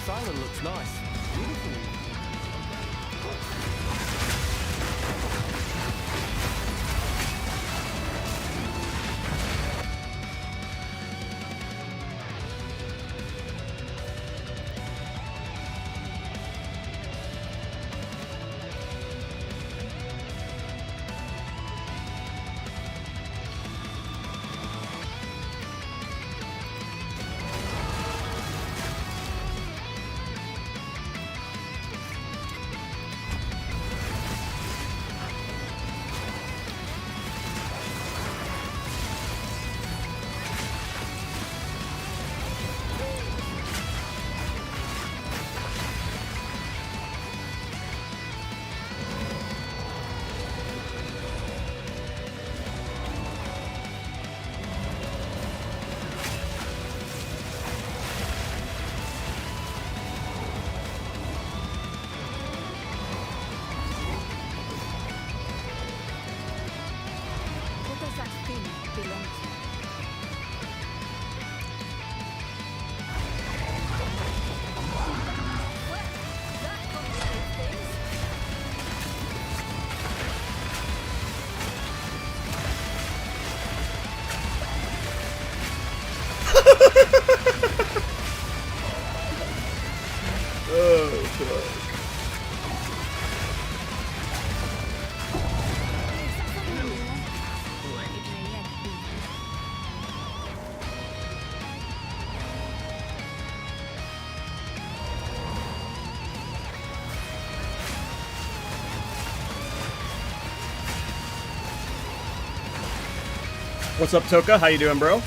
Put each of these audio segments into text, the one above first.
This island looks nice. Beautiful. Oh, fuck. What's up, Toka? How you doing, bro?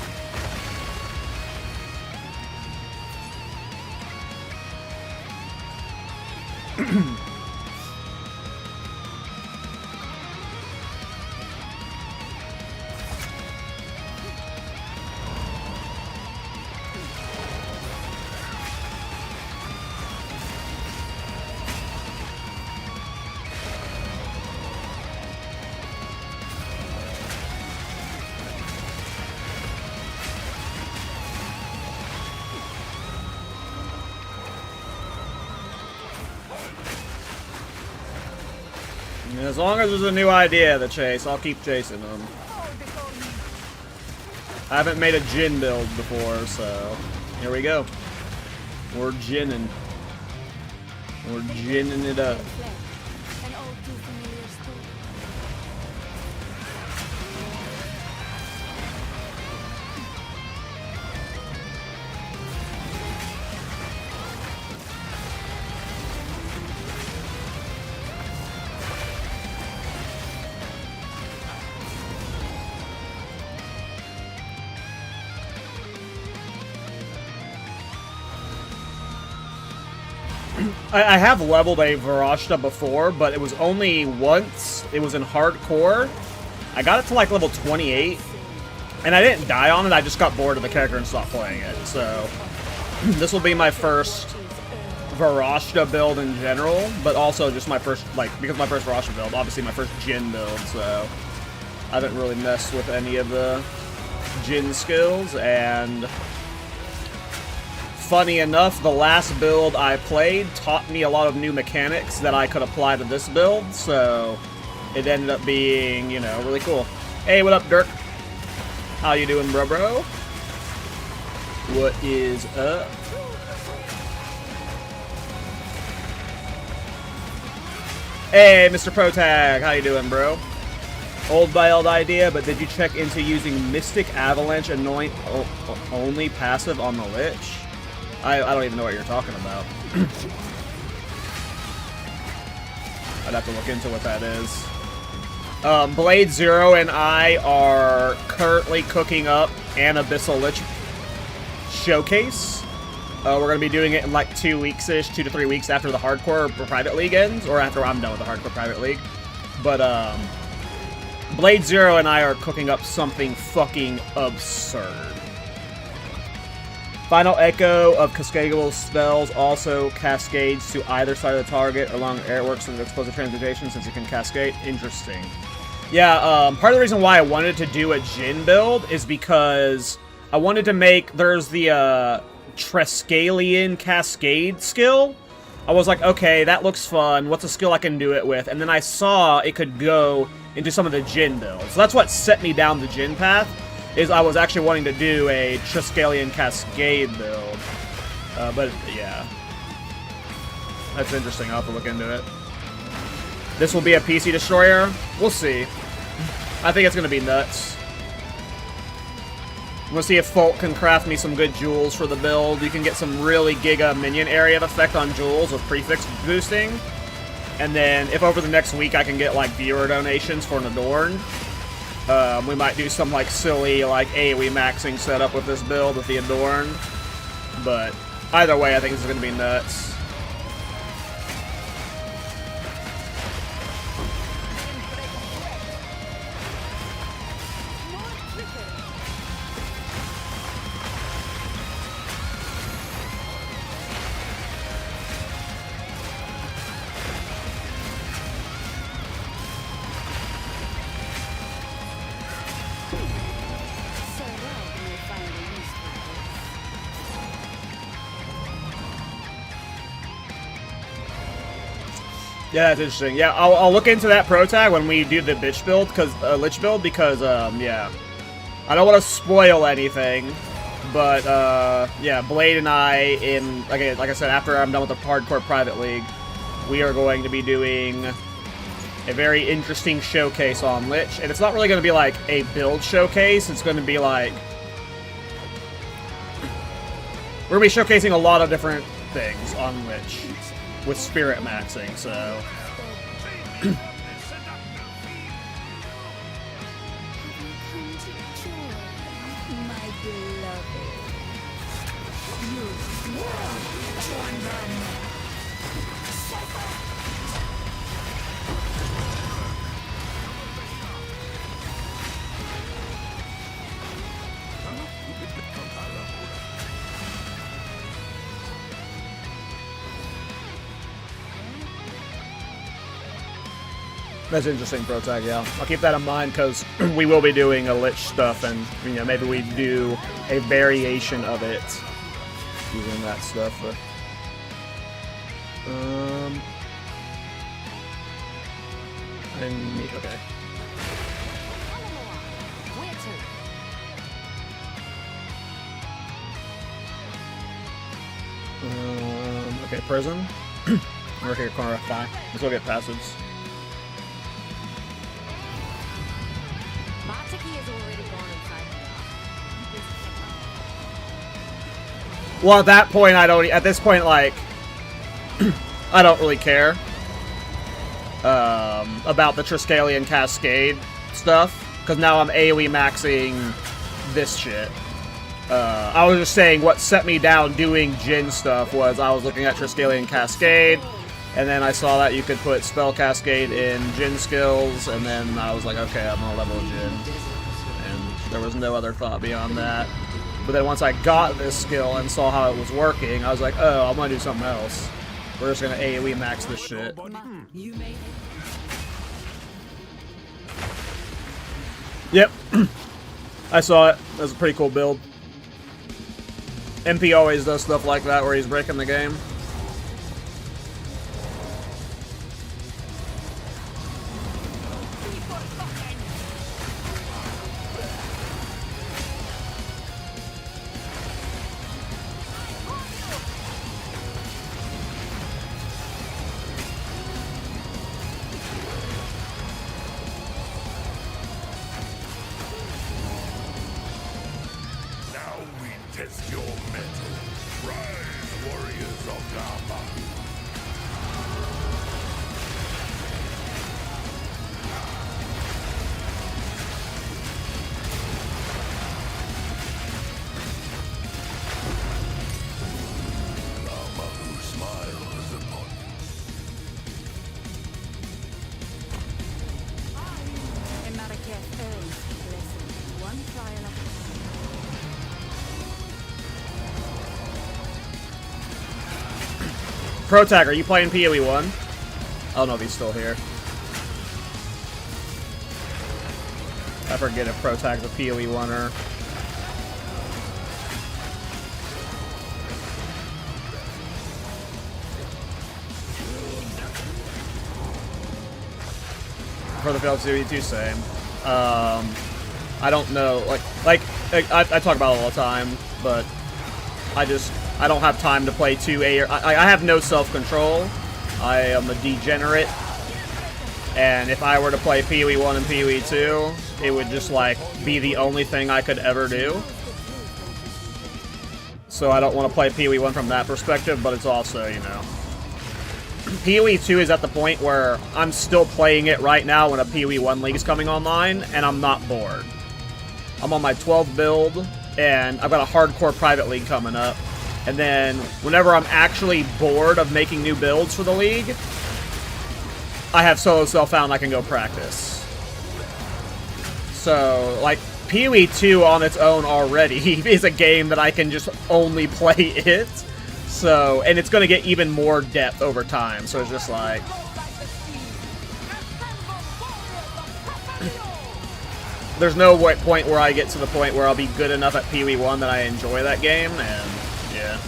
As long as there's a new idea to chase, I'll keep chasing them. I haven't made a Djinn build before, so here we go. We're Djinning. We're Djinning it up. I have leveled a Varashta before, but it was only once. It was in hardcore. I got it to like level 28, and I didn't die on it. I just got bored of the character and stopped playing it. So this will be my first Varashta build in general, but also just my first, like, because my first Varashta build, obviously my first Djinn build. So I didn't really mess with any of the Djinn skills, and funny enough, the last build I played taught me a lot of new mechanics that I could apply to this build, so it ended up being, you know, really cool. Hey, what up, Dirk? How you doing, bro? What is up? Hey, Mr. Protag, how you doing, bro? Old by old idea, but did you check into using Mystic Avalanche Anoint only passive on the Lich? I don't even know what you're talking about. I'd have to look into what that is. Blade Zero and I are currently cooking up an Abyssal Lich showcase. We're going to be doing it in like 2 weeks-ish, 2 to 3 weeks after the Hardcore Private League ends, or after I'm done with the Hardcore Private League. But, Blade Zero and I are cooking up something fucking absurd. Final Echo of cascadable spells also cascades to either side of the target along airworks and explosive transmutation since it can cascade. Interesting. Yeah, part of the reason why I wanted to do a Djinn build is because I wanted to make, there's the Triskelion Cascade skill. I was like, okay, that looks fun. What's a skill I can do it with? And then I saw it could go into some of the Djinn builds. So that's what set me down the Djinn path, is I was actually wanting to do a Triskelion Cascade build. But, yeah. That's interesting. I'll have to look into it. This will be a PC destroyer? We'll see. I think it's going to be nuts. We'll see if Folk can craft me some good jewels for the build. You can get some really giga minion area effect on jewels with prefix boosting. And then if over the next week I can get like viewer donations for an Adorn, we might do some like silly like AOE maxing setup with this build with the Adorn. But either way, I think this is going to be nuts. Yeah, that's interesting. Yeah, I'll look into that pro tag when we do the bitch build, lich build, because yeah, I don't want to spoil anything, but yeah, Blade and I, like I said, after I'm done with the hardcore private league, we are going to be doing a very interesting showcase on lich, and it's not really going to be like a build showcase. It's going to be like we're going to be showcasing a lot of different things on lich with spirit maxing, so that's interesting, pro tag, yeah. I'll keep that in mind, because we will be doing a lich stuff, and you know, maybe we do a variation of it using that stuff. But, okay. Okay, prison. We're here, corner F5. Let's go get passives. Well, at that point, at this point, like, I don't really care about the Triskelion Cascade stuff, because now I'm AoE maxing this shit. I was just saying what set me down doing Djinn stuff was I was looking at Triskelion Cascade, and then I saw that you could put Spell Cascade in Djinn skills, and then I was like, okay, I'm gonna level Djinn. And there was no other thought beyond that. But then once I got this skill and saw how it was working, I was like, oh, I'm gonna do something else. We're just gonna AoE max this shit. Yep. I saw it. That was a pretty cool build. MP always does stuff like that where he's breaking the game. Test your metal. Rise, warriors of Dharma. Dharma who smiles upon you. Emariketh earns blessing, one trial of Pro Tag, are you playing PoE 1? I don't know if he's still here. I forget if Pro Tag's a PoE 1er. For the failed PoE2, same. I don't know, I talk about it all the time, but I don't have time to play 2A. I have no self-control. I am a degenerate, and if I were to play PoE 1 and PoE 2, it would just like be the only thing I could ever do. So I don't want to play PoE 1 from that perspective, but it's also, you know, PoE 2 is at the point where I'm still playing it right now when a PoE 1 league is coming online, and I'm not bored. I'm on my 12th build, and I've got a hardcore private league coming up. And then, whenever I'm actually bored of making new builds for the league, I have solo self-found I can go practice. So, like, PoE 2 on its own already is a game that I can just only play it. So, and it's going to get even more depth over time. So it's just like... There's no point where I get to the point where I'll be good enough at PoE 1 that I enjoy that game, and yeah.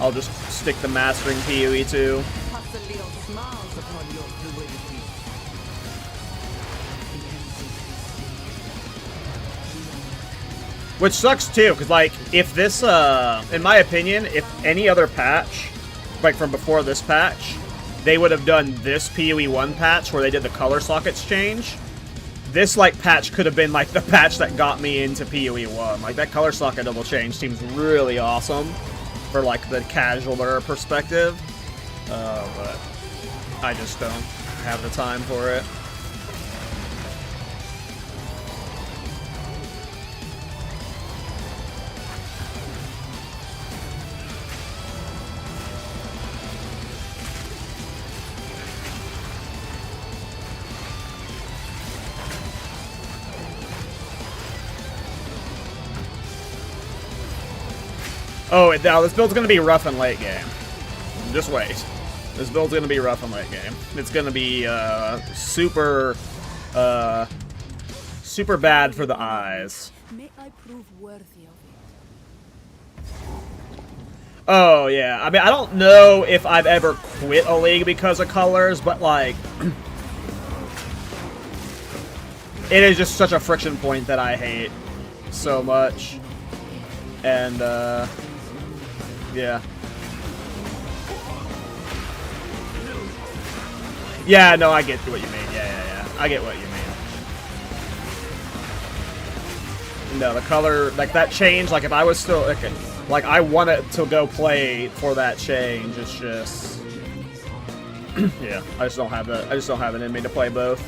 I'll just stick to mastering PoE 2. Which sucks too, because like, if this, in my opinion, if any other patch, like from before this patch, they would have done this PoE 1 patch where they did the color sockets change, this like patch could have been like the patch that got me into PoE 1. Like that color socket double change seems really awesome for like the casualer perspective, but I just don't have the time for it. Oh, now this build's gonna be rough in late game. Just wait. This build's gonna be rough in late game. It's gonna be super bad for the eyes. May I prove worthy of it? Oh yeah, I mean I don't know if I've ever quit a league because of colors, but like it is just such a friction point that I hate so much. And yeah. Yeah, no, I get what you mean. Yeah. I get what you mean. No, the color, like that change, like if I was still, like I wanted to go play for that change, it's just, yeah, I just don't have it in me to play both.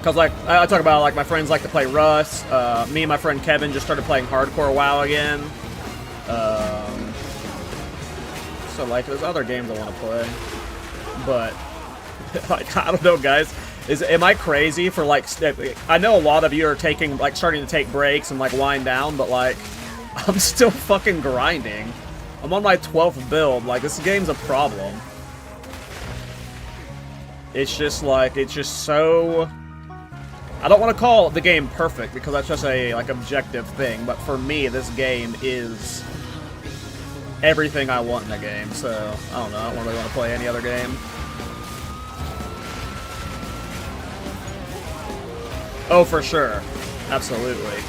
Cause like, I talk about like my friends like to play Rust, me and my friend Kevin just started playing hardcore WoW again. So like, there's other games I want to play, but like, I don't know, guys. Am I crazy for like? I know a lot of you are taking like starting to take breaks and like wind down, but like, I'm still fucking grinding. I'm on my 12th build. Like, this game's a problem. It's just like, it's just so. I don't want to call the game perfect because that's just a like objective thing, but for me, this game is everything I want in a game. So I don't know. I don't really want to play any other game. Oh, for sure, absolutely.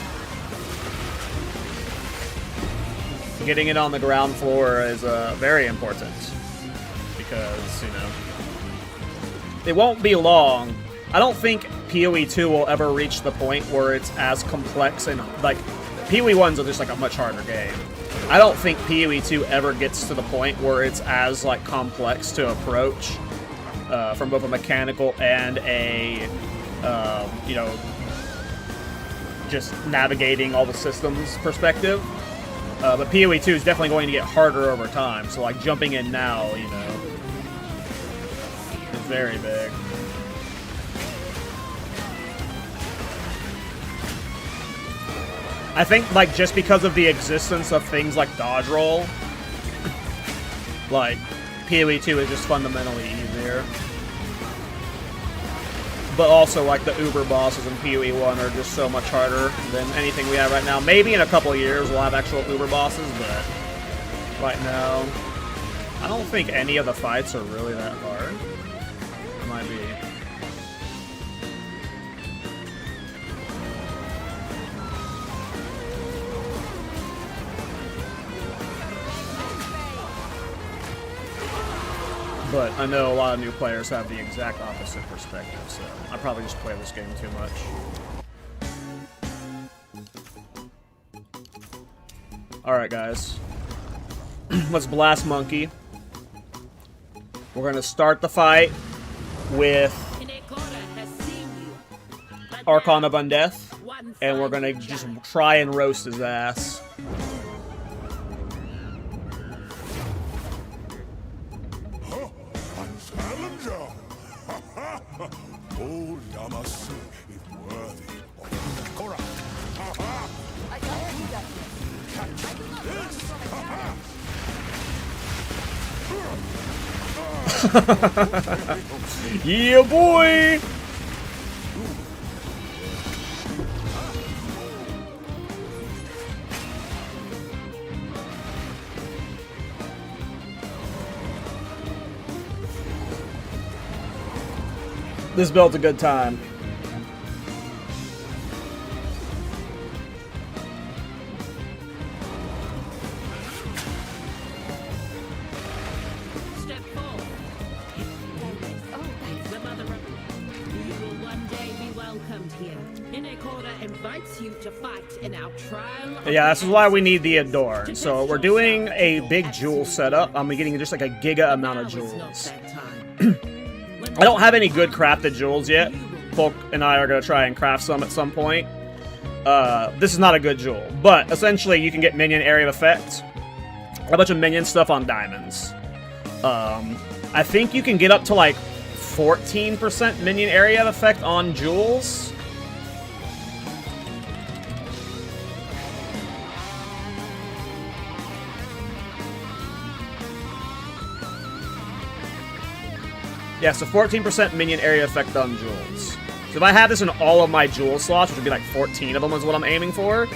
Getting it on the ground floor is very important because you know it won't be long. I don't think PoE 2 will ever reach the point where it's as complex and, like, PoE 1's just, like, a much harder game. I don't think PoE 2 ever gets to the point where it's as, like, complex to approach from both a mechanical and a, you know, just navigating all the systems perspective. But PoE 2 is definitely going to get harder over time, so, like, jumping in now, you know, is very big. I think, like, just because of the existence of things like dodge roll, like, PoE 2 is just fundamentally easier. But also, like, the uber bosses in PoE 1 are just so much harder than anything we have right now. Maybe in a couple years we'll have actual uber bosses, but right now, I don't think any of the fights are really that hard. It might be. but I know a lot of new players have the exact opposite perspective, so I probably just play this game too much. Alright, guys. Let's blast Monkey. We're gonna start the fight with Archon of Undeath, and we're gonna just try and roast his ass. Old Damasu is worthy of Kora. Yeah, boy! This build's a good time. Step forward. The mother of you will one day be welcomed here. Inekora invites you to fight in our trial. Yeah, this is why we need the Adorn. So we're doing a big jewel setup. I'm getting just like a giga amount of jewels. I don't have any good crafted jewels yet. Folk and I are going to try and craft some at some point. This is not a good jewel, but essentially you can get minion area of effect. A bunch of minion stuff on diamonds. I think you can get up to like 14% minion area of effect on jewels. Yeah, so 14% minion area effect on jewels. So if I have this in all of my jewel slots, which would be like 14 of them is what I'm aiming for,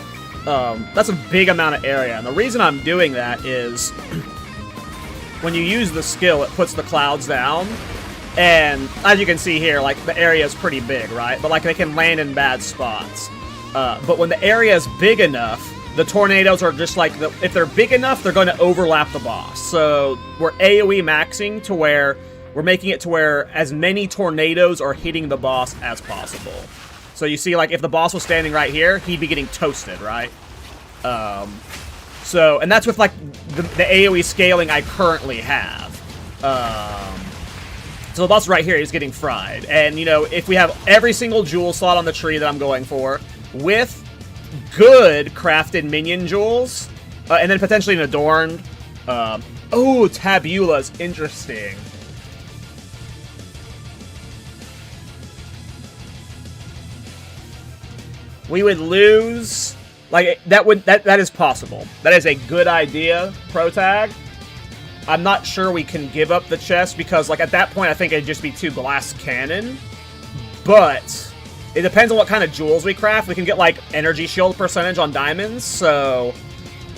that's a big amount of area. And the reason I'm doing that is when you use the skill, it puts the clouds down. And as you can see here, like the area is pretty big, right? But like they can land in bad spots. But when the area is big enough, the tornadoes are just like, if they're big enough, they're going to overlap the boss. So we're AOE maxing to where we're making it to where as many tornadoes are hitting the boss as possible. So you see, like, if the boss was standing right here, he'd be getting toasted, right? And that's with, like, the AoE scaling I currently have. So the boss right here is getting fried. And, you know, if we have every single jewel slot on the tree that I'm going for, with good crafted minion jewels, and then potentially an adorned, oh, Tabula's interesting. We would lose, like, that is possible. That is a good idea, pro tag. I'm not sure we can give up the chest because, like, at that point, I think it'd just be 2 glass cannon. But it depends on what kind of jewels we craft. We can get, like, energy shield percentage on diamonds, so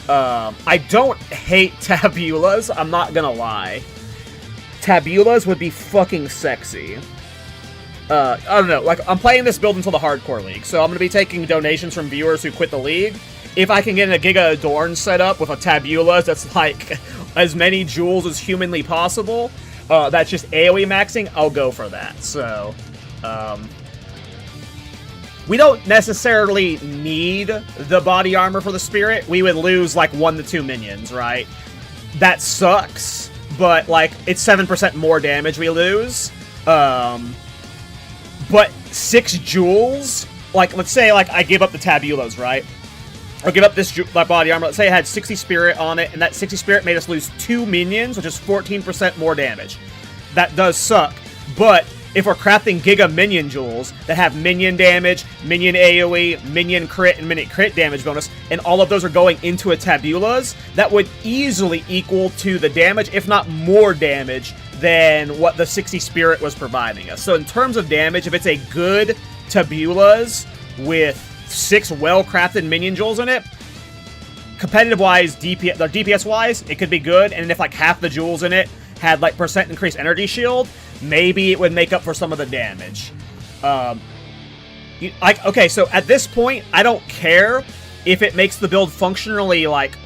I don't hate Tabulas, I'm not gonna lie. Tabulas would be fucking sexy. I don't know, like, I'm playing this build until the Hardcore League, so I'm going to be taking donations from viewers who quit the league. If I can get a Giga Adorn set up with a Tabulas that's, like, as many jewels as humanly possible, that's just AoE maxing, I'll go for that. So, we don't necessarily need the body armor for the Spirit. We would lose, like, 1 to 2 minions, right? That sucks, but, like, it's 7% more damage we lose. But 6 jewels, like, let's say, like, I give up the Tabulas, right? Or give up this body armor. Let's say I had 60 spirit on it, and that 60 spirit made us lose 2 minions, which is 14% more damage. That does suck. But if we're crafting Giga Minion jewels that have minion damage, minion AoE, minion crit, and minion crit damage bonus, and all of those are going into a Tabulas, that would easily equal to the damage, if not more damage, than what the 60 Spirit was providing us. So in terms of damage, if it's a good Tabulas with 6 well-crafted minion jewels in it, competitive-wise, DPS-wise, it could be good, and if like half the jewels in it had like percent increased energy shield, maybe it would make up for some of the damage. Okay, so at this point, I don't care if it makes the build functionally like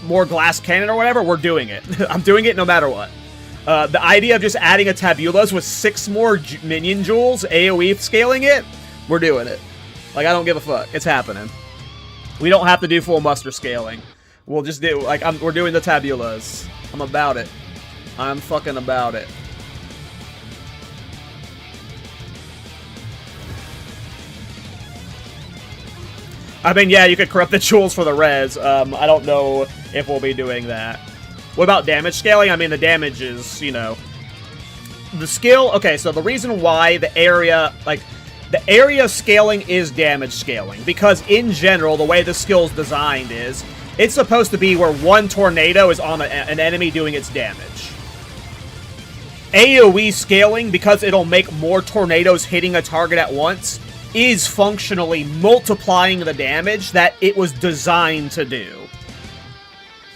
more glass cannon or whatever, we're doing it. I'm doing it no matter what. The idea of just adding a Tabulas with 6 more minion jewels, AoE scaling it, we're doing it. Like, I don't give a fuck. It's happening. We don't have to do full muster scaling. We'll just do, like, we're doing the Tabulas. I'm about it. I'm fucking about it. I mean, yeah, you could corrupt the jewels for the res. I don't know if we'll be doing that. What about damage scaling? I mean, the damage is, you know... The skill... Okay, so the reason why the area... Like, the area scaling is damage scaling. Because, in general, the way the skill's designed is... It's supposed to be where one tornado is on an enemy doing its damage. AoE scaling, because it'll make more tornadoes hitting a target at once... is functionally multiplying the damage that it was designed to do.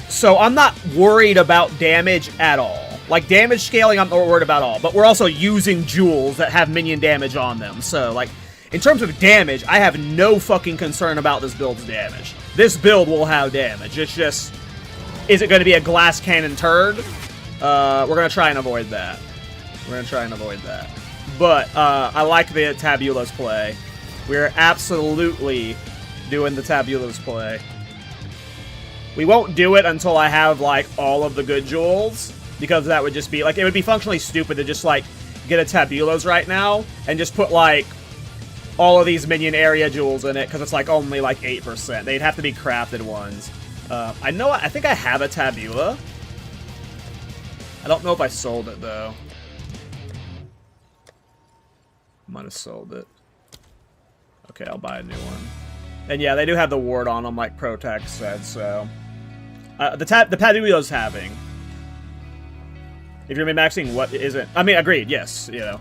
So I'm not worried about damage at all. Like, damage scaling, I'm not worried about all. But we're also using jewels that have minion damage on them. So, like, in terms of damage, I have no fucking concern about this build's damage. This build will have damage. It's just, is it going to be a glass cannon turd? We're going to try and avoid that. We're going to try and avoid that. But, I like the Tabulas play. We're absolutely doing the Tabulas play. We won't do it until I have, like, all of the good jewels, because that would just be, like, it would be functionally stupid to just, like, get a Tabulas right now, and just put, like, all of these minion area jewels in it, because it's, like, only, like, 8%. They'd have to be crafted ones. I think I have a Tabula. I don't know if I sold it, though. Might have sold it. Okay, I'll buy a new one. And yeah, they do have the ward on them, like Protax said, so... the Tabula's having. If you're min-maxing, what isn't... I mean, agreed, yes, you know.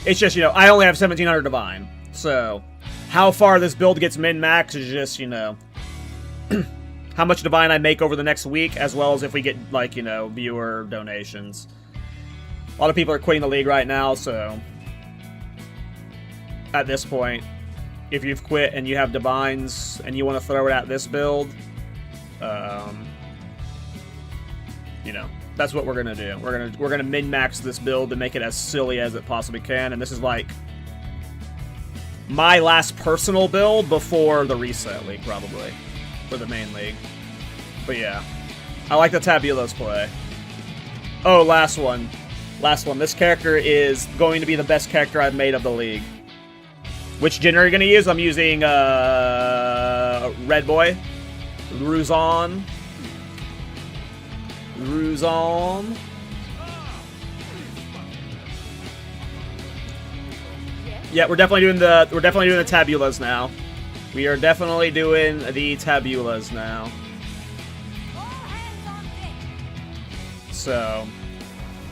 It's just, you know, I only have 1700 Divine. So, how far this build gets min-max is just, you know... how much Divine I make over the next week, as well as if we get, like, you know, viewer donations. A lot of people are quitting the league right now, so... At this point, if you've quit and you have Divines and you want to throw it at this build, you know, that's what we're gonna do. We're gonna min-max this build to make it as silly as it possibly can, and this is like my last personal build before the reset league, probably, for the main league. But yeah, I like the Tabulas play. Oh, last one. This character is going to be the best character I've made of the league. Which Djinn are you going to use? I'm using, Red Boy. Ruzon. Yeah, we're definitely doing the Tabulas now. We are definitely doing the Tabulas now. So,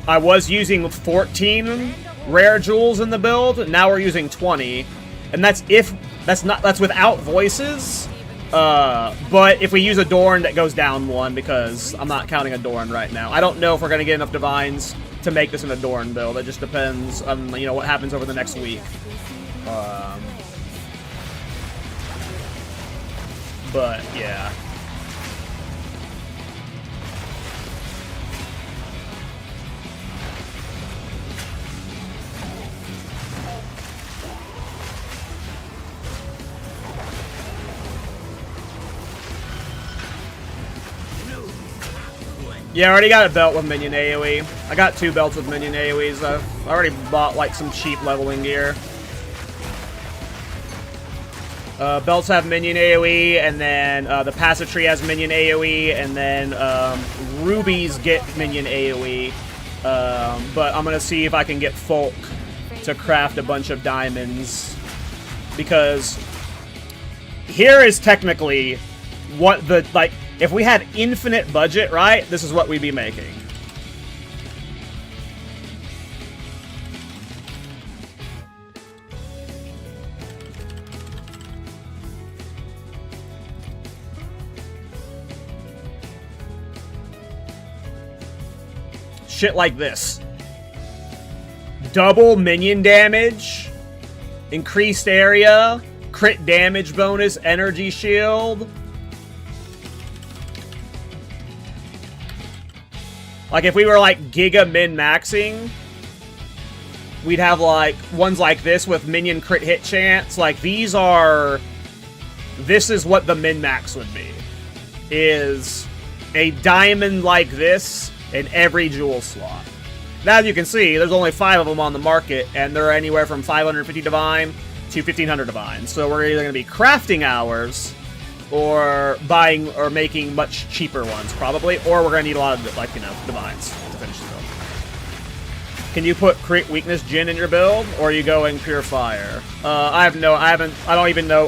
I was using 14 rare jewels in the build. Now we're using 20. And that's without voices. But if we use Adorn, that goes down 1 because I'm not counting Adorn right now. I don't know if we're gonna get enough Divines to make this an Adorn build. It just depends on, you know, what happens over the next week. But yeah. Yeah, I already got a belt with minion AoE. I got 2 belts with minion AoEs. I already bought, like, some cheap leveling gear. Belts have minion AoE, and then the passive tree has minion AoE, and then rubies get minion AoE. But I'm gonna see if I can get Folk to craft a bunch of diamonds. Because here is technically what the, like... If we had infinite budget, right, this is what we'd be making. Shit like this. Double minion damage, increased area, crit damage bonus, energy shield. Like, if we were, like, Giga min-maxing, we'd have, like, ones like this with minion crit hit chance. Like, these are... This is what the min-max would be. Is a diamond like this in every jewel slot. Now, as you can see, there's only 5 of them on the market, and they're anywhere from 550 divine to 1500 divine. So we're either going to be crafting ours, or buying or making much cheaper ones, probably, or we're going to need a lot of, like, you know, divines to finish the build. Can you put crit weakness Djinn in your build, or are you going pure fire? I don't even know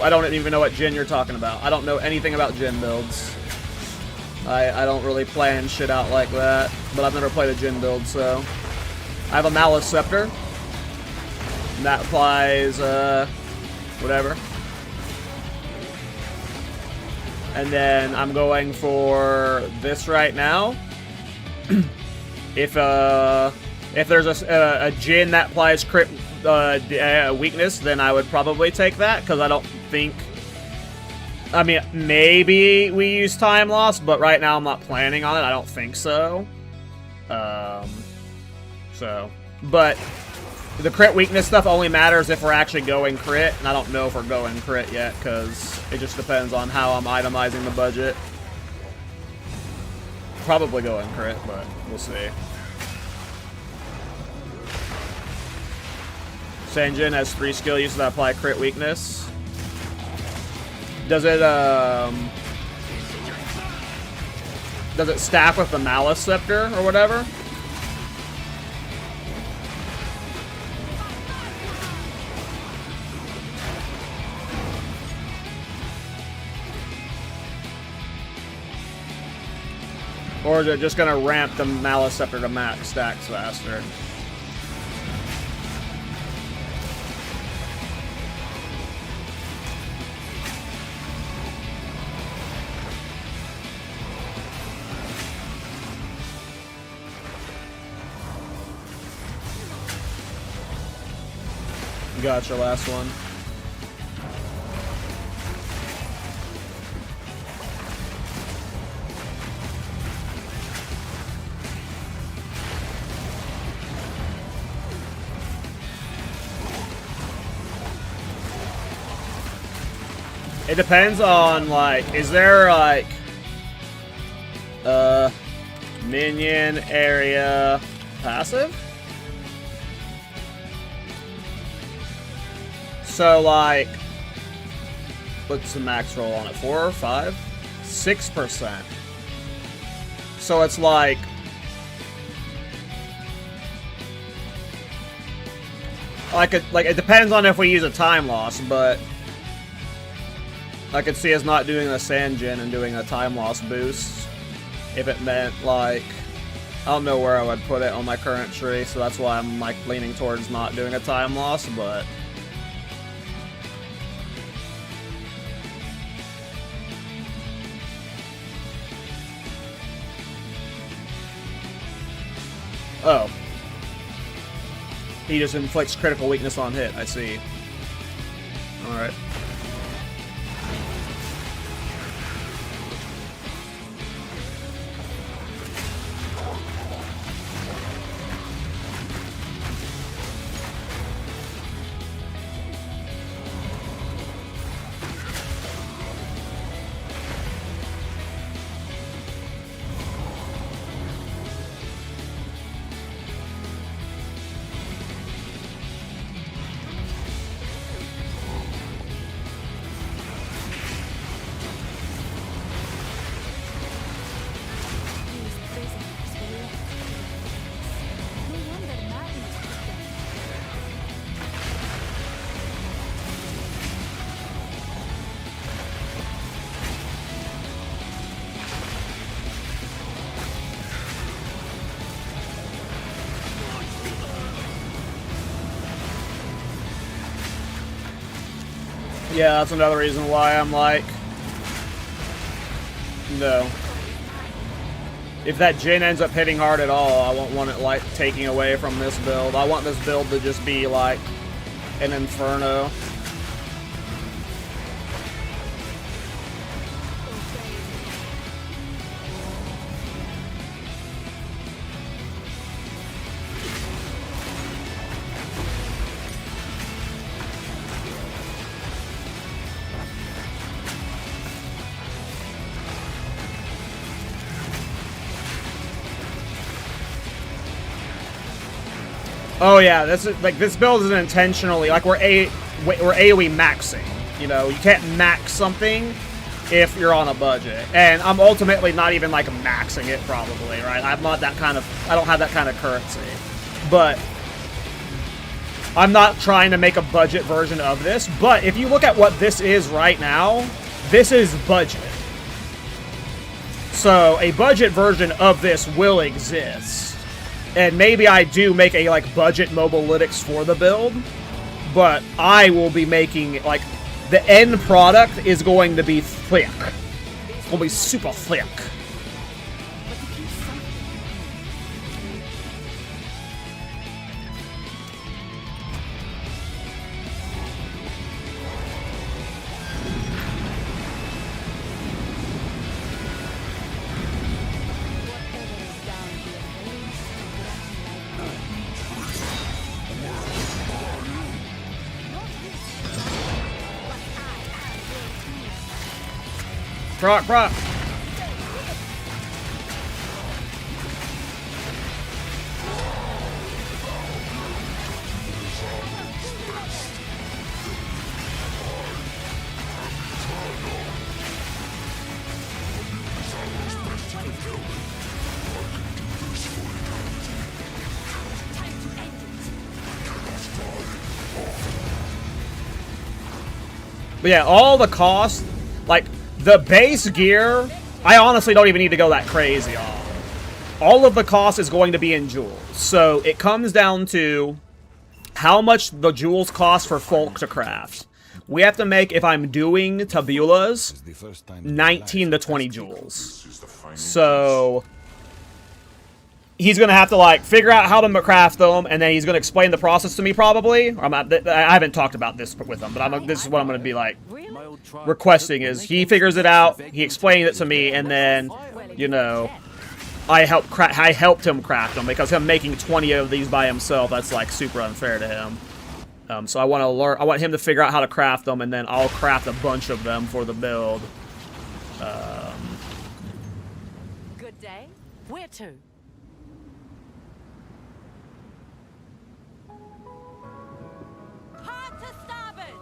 what Djinn you're talking about. I don't know anything about Djinn builds. I don't really plan shit out like that, but I've never played a Djinn build, so. I have a Malice Scepter. And that applies, whatever. And then I'm going for this right now. If there's a Djinn that applies crit weakness, then I would probably take that, because I don't think... I mean, maybe we use time loss, but right now I'm not planning on it. I don't think so. But the crit weakness stuff only matters if we're actually going crit, and I don't know if we're going crit yet, because it just depends on how I'm itemizing the budget. Probably going crit, but we'll see. Sanjin has 3 skill uses that apply crit weakness. Does it stack with the Malice Scepter or whatever? Or is it just gonna ramp the Malice Scepter to max stacks faster? Gotcha, last one. It depends on, like, is there, like, minion area passive? So, like, what's the max roll on it? 4 or 5? 6%. So it's like... it depends on if we use a time loss, but... I could see us not doing a Sand Djinn and doing a time loss boost. If it meant, like... I don't know where I would put it on my current tree, so that's why I'm, like, leaning towards not doing a time loss, but... Oh. He just inflicts critical weakness on hit, I see. Alright. Yeah, that's another reason why I'm like... No. If that Djinn ends up hitting hard at all, I won't want it, like, taking away from this build. I want this build to just be, like, an inferno. Oh yeah, this is like this build isn't intentionally like we're AOE maxing. You know, you can't max something if you're on a budget, and I'm ultimately not even like maxing it probably, right? I'm not that kind of, I don't have that kind of currency, but I'm not trying to make a budget version of this. But if you look at what this is right now, this is budget. So a budget version of this will exist, and maybe I do make a like budget mobalytics for the build, but I will be making like the end product is going to be thick. It's going to be super thick. Proc. But yeah, all the costs, like, the base gear, I honestly don't even need to go that crazy on. All of the cost is going to be in jewels. So it comes down to how much the jewels cost for folk to craft. We have to make, if I'm doing tabulas, 19 to 20 jewels. So he's going to have to, like, figure out how to craft them, and then he's going to explain the process to me, probably. I haven't talked about this with him, but this is what I'm going to be, like, requesting, is he figures it out, he explains it to me, and then, you know, I helped him craft them, because him making 20 of these by himself, that's, like, super unfair to him. So I want him to figure out how to craft them, and then I'll craft a bunch of them for the build. Good day. Where to? Hard to starboard.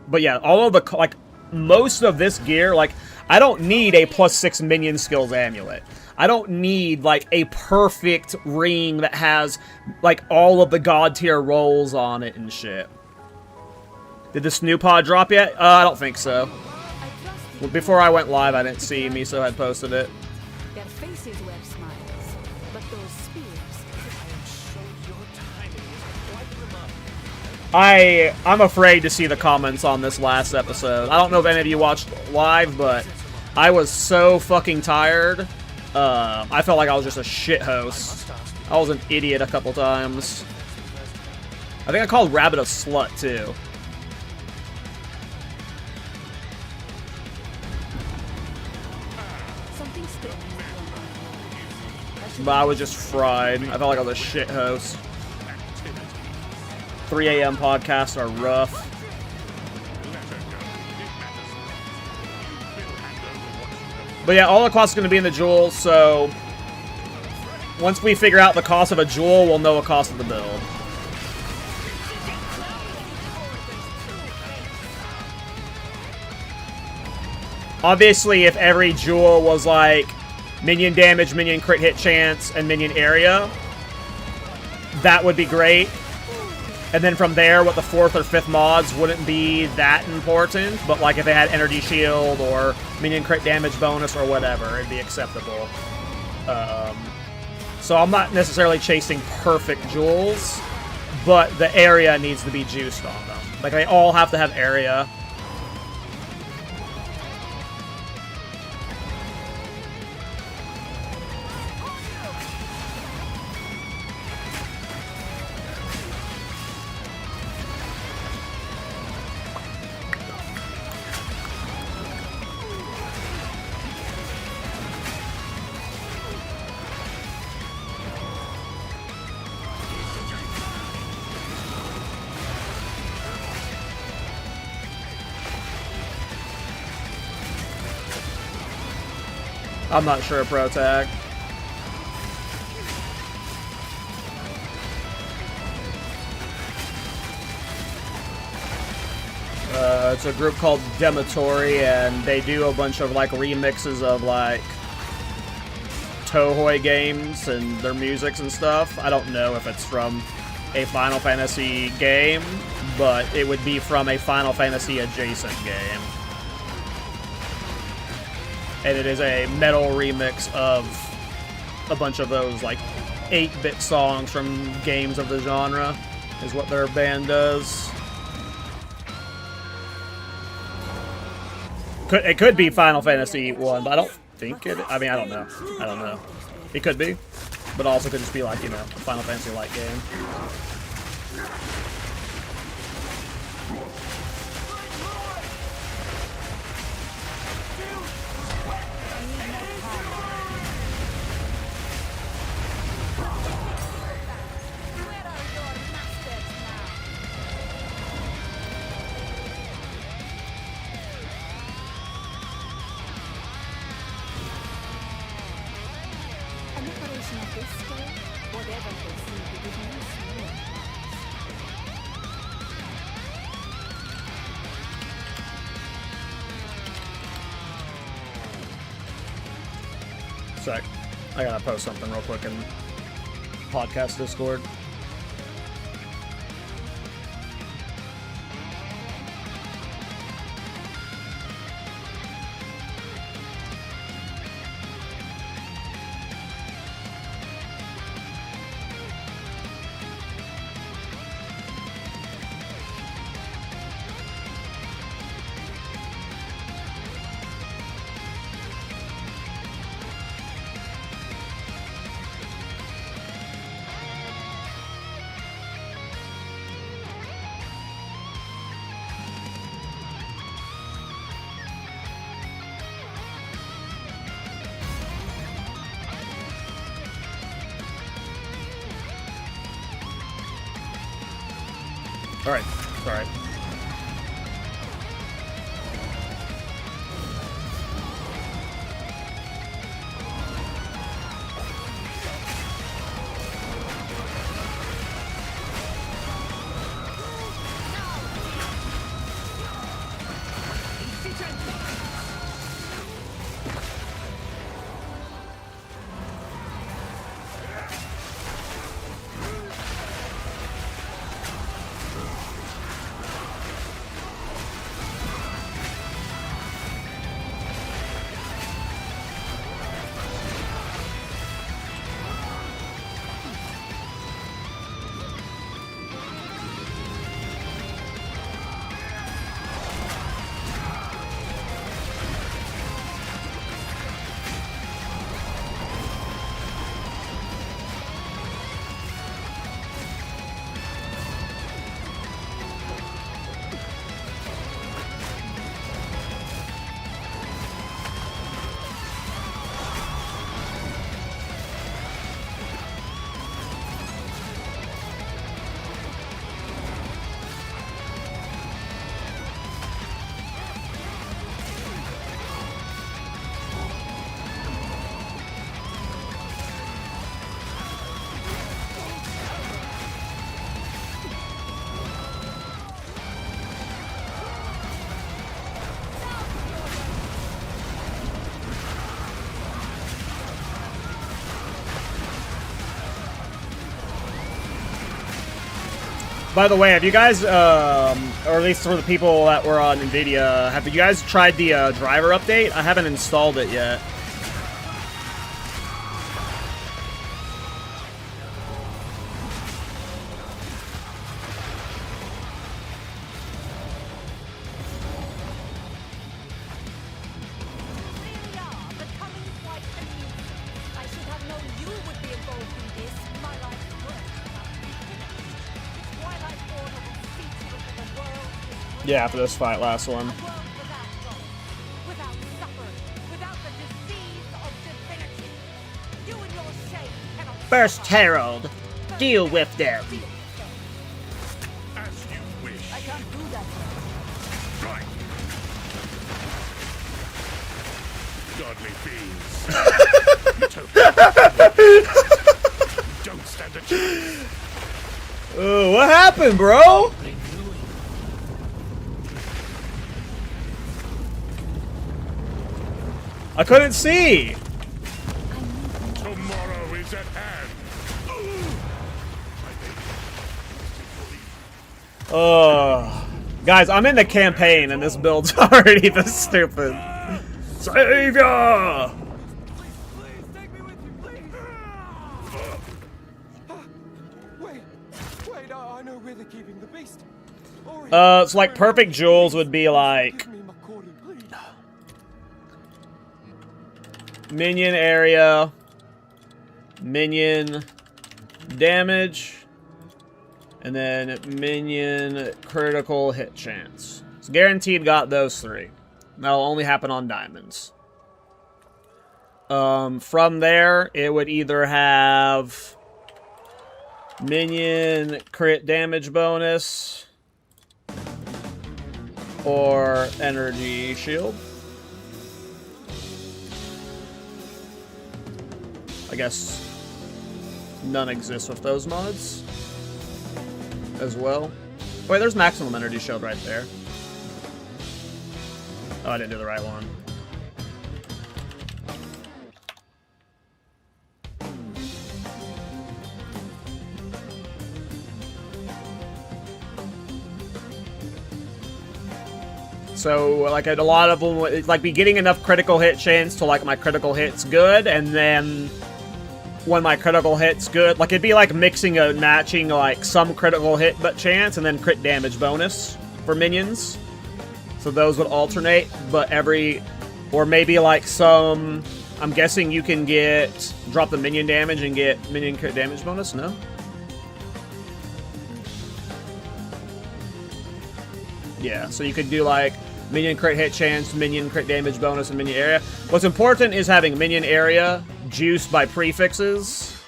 But yeah, all of the, like, most of this gear, like, I don't need a +6 minion skills amulet. I don't need, like, a perfect ring that has, like, all of the god tier rolls on it and shit. Did this new pod drop yet? I don't think so. Well, before I went live, I didn't see Miso had posted it. Their faces wear smiles, but those spears. I'm afraid to see the comments on this last episode. I don't know if any of you watched live, but I was so fucking tired. I felt like I was just a shit host. I was an idiot a couple times. I think I called Rabbit a slut, too. But I was just fried. I felt like I was a shit host. 3 a.m. podcasts are rough. But yeah, all the costs are going to be in the jewels, so once we figure out the cost of a jewel, we'll know the cost of the build. Obviously, if every jewel was like minion damage, minion crit hit chance, and minion area, that would be great. And then from there, what the 4th or 5th mods wouldn't be that important, but like if they had energy shield or minion crit damage bonus or whatever, it'd be acceptable. So I'm not necessarily chasing perfect jewels, but the area needs to be juiced on them. Like, they all have to have area. I'm not sure, Pro Tag. It's a group called Dematory, and they do a bunch of like remixes of like Tohoi games and their musics and stuff. I don't know if it's from a Final Fantasy game, but it would be from a Final Fantasy adjacent game. And it is a metal remix of a bunch of those like 8-bit songs from games of the genre, is what their band does. It could be Final Fantasy 1, but I don't think it. I mean, I don't know. I don't know. It could be, but also could just be like, you know, a Final Fantasy-like game. Sec. I gotta post something real quick in podcast Discord. Alright, alright. By the way, have you guys, or at least for the people that were on NVIDIA, have you guys tried the driver update? I haven't installed it yet. Yeah, after this fight, last one. First Herald, deal with them. As you wish. I can't do that. Right. Godly fiends. Don't stand a chance. What happened, bro? I couldn't see. Tomorrow is at hand. Guys, I'm in the campaign and this build's already this stupid. Savior! Please, take me with you, please. Wait, I know where they're keeping the beast. It's like perfect jewels would be like Give me my Cordy, please. minion area, minion damage, and then minion critical hit chance. It's guaranteed got those 3. That'll only happen on diamonds. From there, it would either have minion crit damage bonus or energy shield. I guess none exists with those mods as well. Wait, there's maximum energy shield right there. Oh, I didn't do the right one. So, like, a lot of them, it's like be getting enough critical hit chance to, like, my critical hit's good, and then when my critical hit's good, like, it'd be like mixing a matching, like, some critical hit but chance, and then crit damage bonus for minions. So those would alternate, but or maybe like some, I'm guessing you can drop the minion damage and get minion crit damage bonus, no? Yeah, so you could do like minion crit hit chance, minion crit damage bonus, and minion area. What's important is having minion area juiced by prefixes,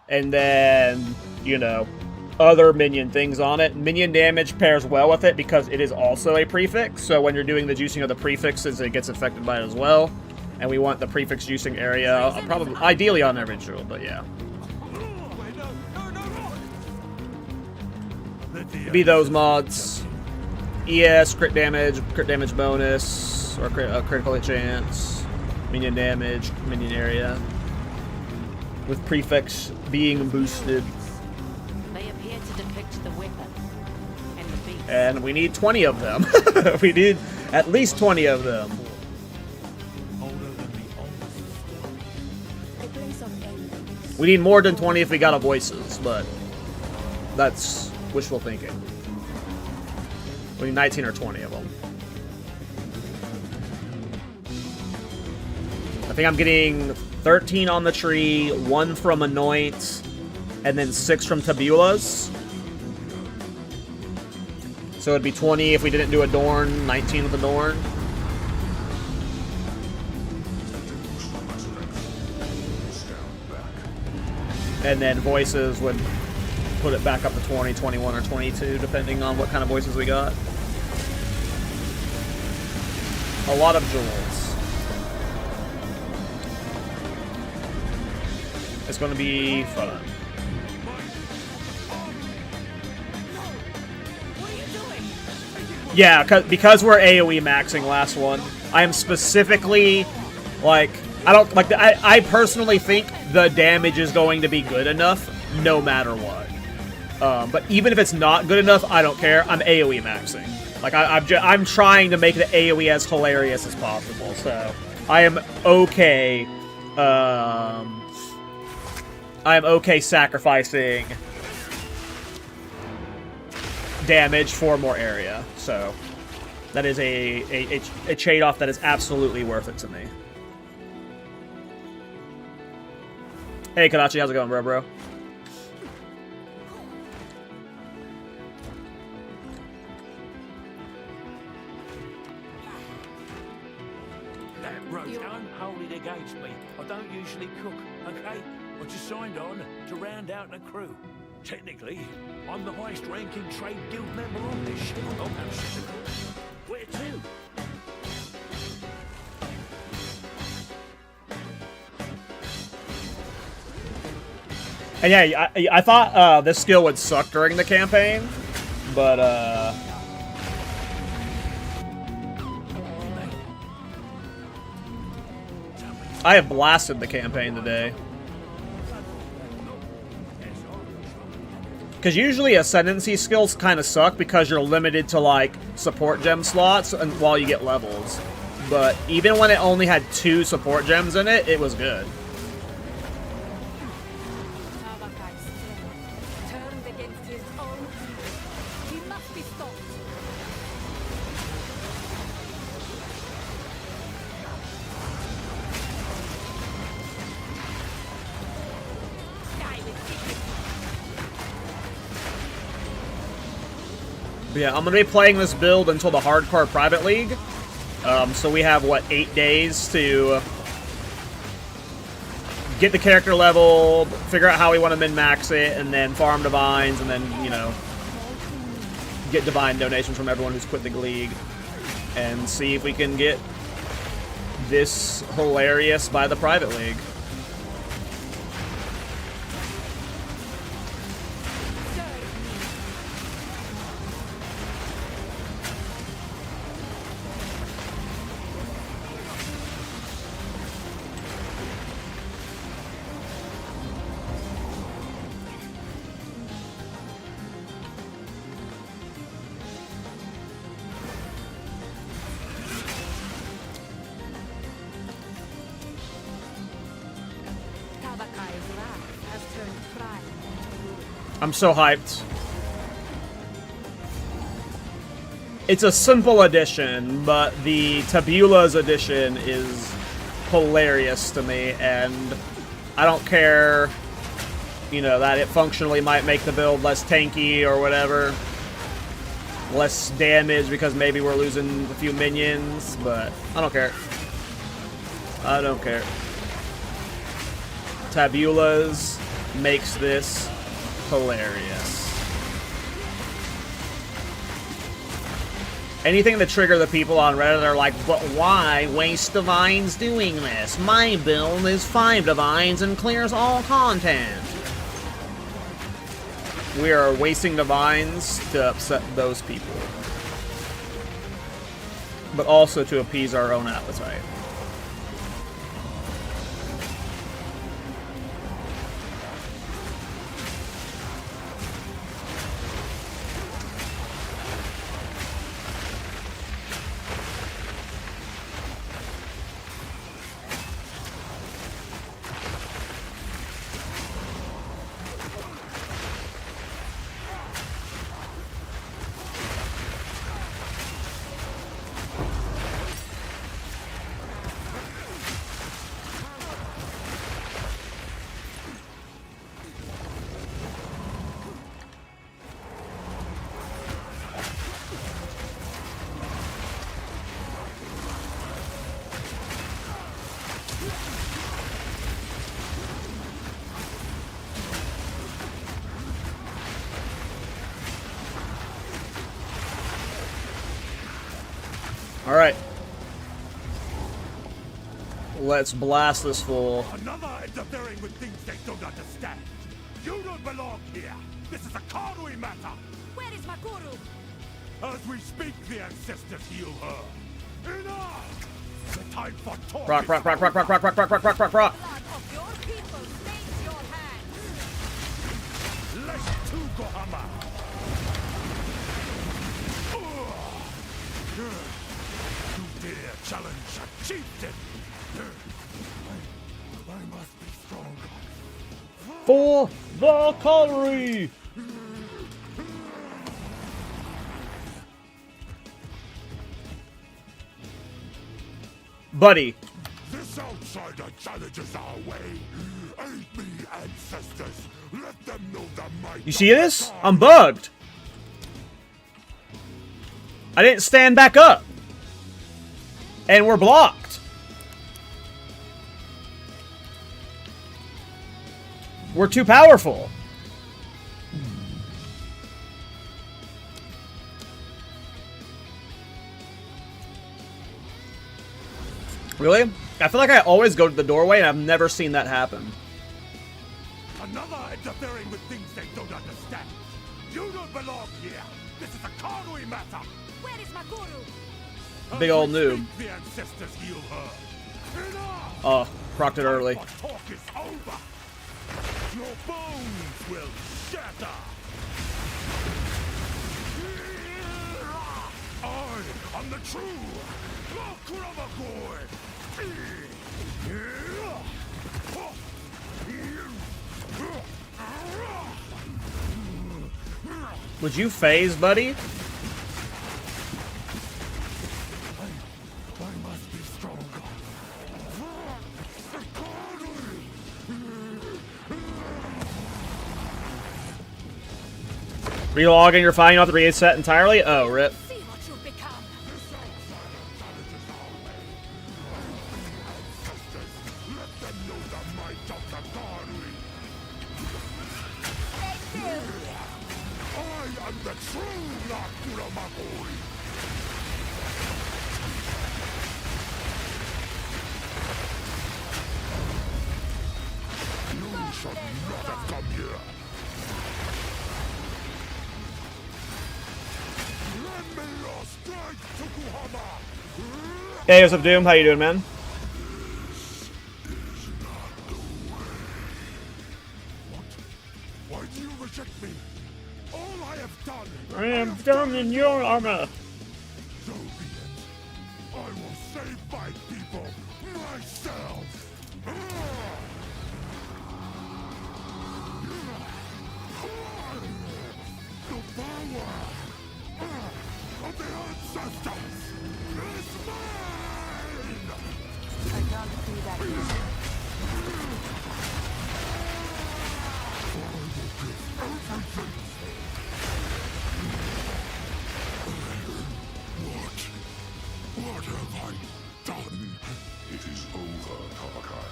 and then, you know, other minion things on it. Minion damage pairs well with it because it is also a prefix, so when you're doing the juicing of the prefixes, it gets affected by it as well. And we want the prefix juicing area, probably, ideally on every jewel, but yeah. Be those mods. ES, crit damage bonus, or critical hit chance, minion damage, minion area, with prefix being boosted. They appear to depict the weapon and the beast. And we need 20 of them. We need at least 20 of them. We need more than 20 if we got a voices, but that's wishful thinking. We need 19 or 20 of them. I think I'm getting 13 on the tree, 1 from Anoint, and then 6 from Tabulas. So it'd be 20 if we didn't do Adorn, 19 with Adorn. And then voices would put it back up to 20, 21, or 22, depending on what kind of voices we got. A lot of jewels. It's going to be fun. Yeah, because we're AOE maxing last one, I am specifically, like, I personally think the damage is going to be good enough no matter what. But even if it's not good enough, I don't care. I'm AOE maxing. Like, I'm trying to make the AOE as hilarious as possible, so I am okay. I am okay sacrificing damage for more area. So that is a trade-off that is absolutely worth it to me. Hey, Kadachi, how's it going, bro? That roast unholy against me. I don't usually cook, okay? I just signed on to round out the crew. Technically, I'm the highest ranking trade guild member on this ship. I'm no shit. Where to? And yeah, I thought this skill would suck during the campaign, but I have blasted the campaign today. Because usually ascendancy skills kind of suck because you're limited to like support gem slots and while you get levels. But even when it only had 2 support gems in it, it was good. Tavakai's strength turned against his own people. He must be stopped. Die with dignity. But yeah, I'm going to be playing this build until the hardcore private league. So we have, what, 8 days to get the character level, figure out how we want to min-max it, and then farm divines, and then, you know, get divine donations from everyone who's quit the league, and see if we can get this hilarious by the private league. Tavakai's wrath has turned pride into ruin. I'm so hyped. It's a simple edition, but the Tabula's edition is hilarious to me, and I don't care, you know, that it functionally might make the build less tanky or whatever. Less damage because maybe we're losing a few minions, but I don't care. I don't care. Tabula's makes this hilarious. Anything to trigger the people on Reddit that are like, but why waste divines doing this? My build is 5 divines and clears all content. We are wasting divines to upset those people. But also to appease our own appetite. Alright. Let's blast this fool. Another interfering with things they don't understand. You don't belong here. This is a Karui matter. Where is Makuru? As we speak, the ancestors heal her. Enough! The time for talk. Rock, rock, rock, rock, rock, rock, rock, rock, rock, rock, rock, rock. Blood of your people stains your hands. Let's to Gohama. You dare challenge a chieftain? I must be stronger. For the Valkyrie! Buddy. This outsider challenges our way. Aid me, ancestors. Let them know the might. You see this? I'm bugged. I didn't stand back up. And we're blocked. We're too powerful. Really? I feel like I always go to the doorway and I've never seen that happen. Another interfering with things they don't understand. You don't belong here. This is a Karui matter. Where is Makuru? Big old noob. The ancestors heal her. Oh, procced it early. My talk is over. Your bones will shatter. I am the true Lokrabagor. Would you phase, buddy? I must be stronger. Relogging, you're fine. You don't have to reset entirely? Oh, rip. See what you've become. Let them know the might of the Garui. I am the true Nakuramagori. You should not have come here. Lend me your strength, Tokuhama. Hey, what's up, Doom? How you doing, man? Why do you reject me? All I have done. I am done in your armor. So be it. I will save my people myself. The power of the ancestors is mine. I can't see that yet. What have I done? It is over, Tabakai.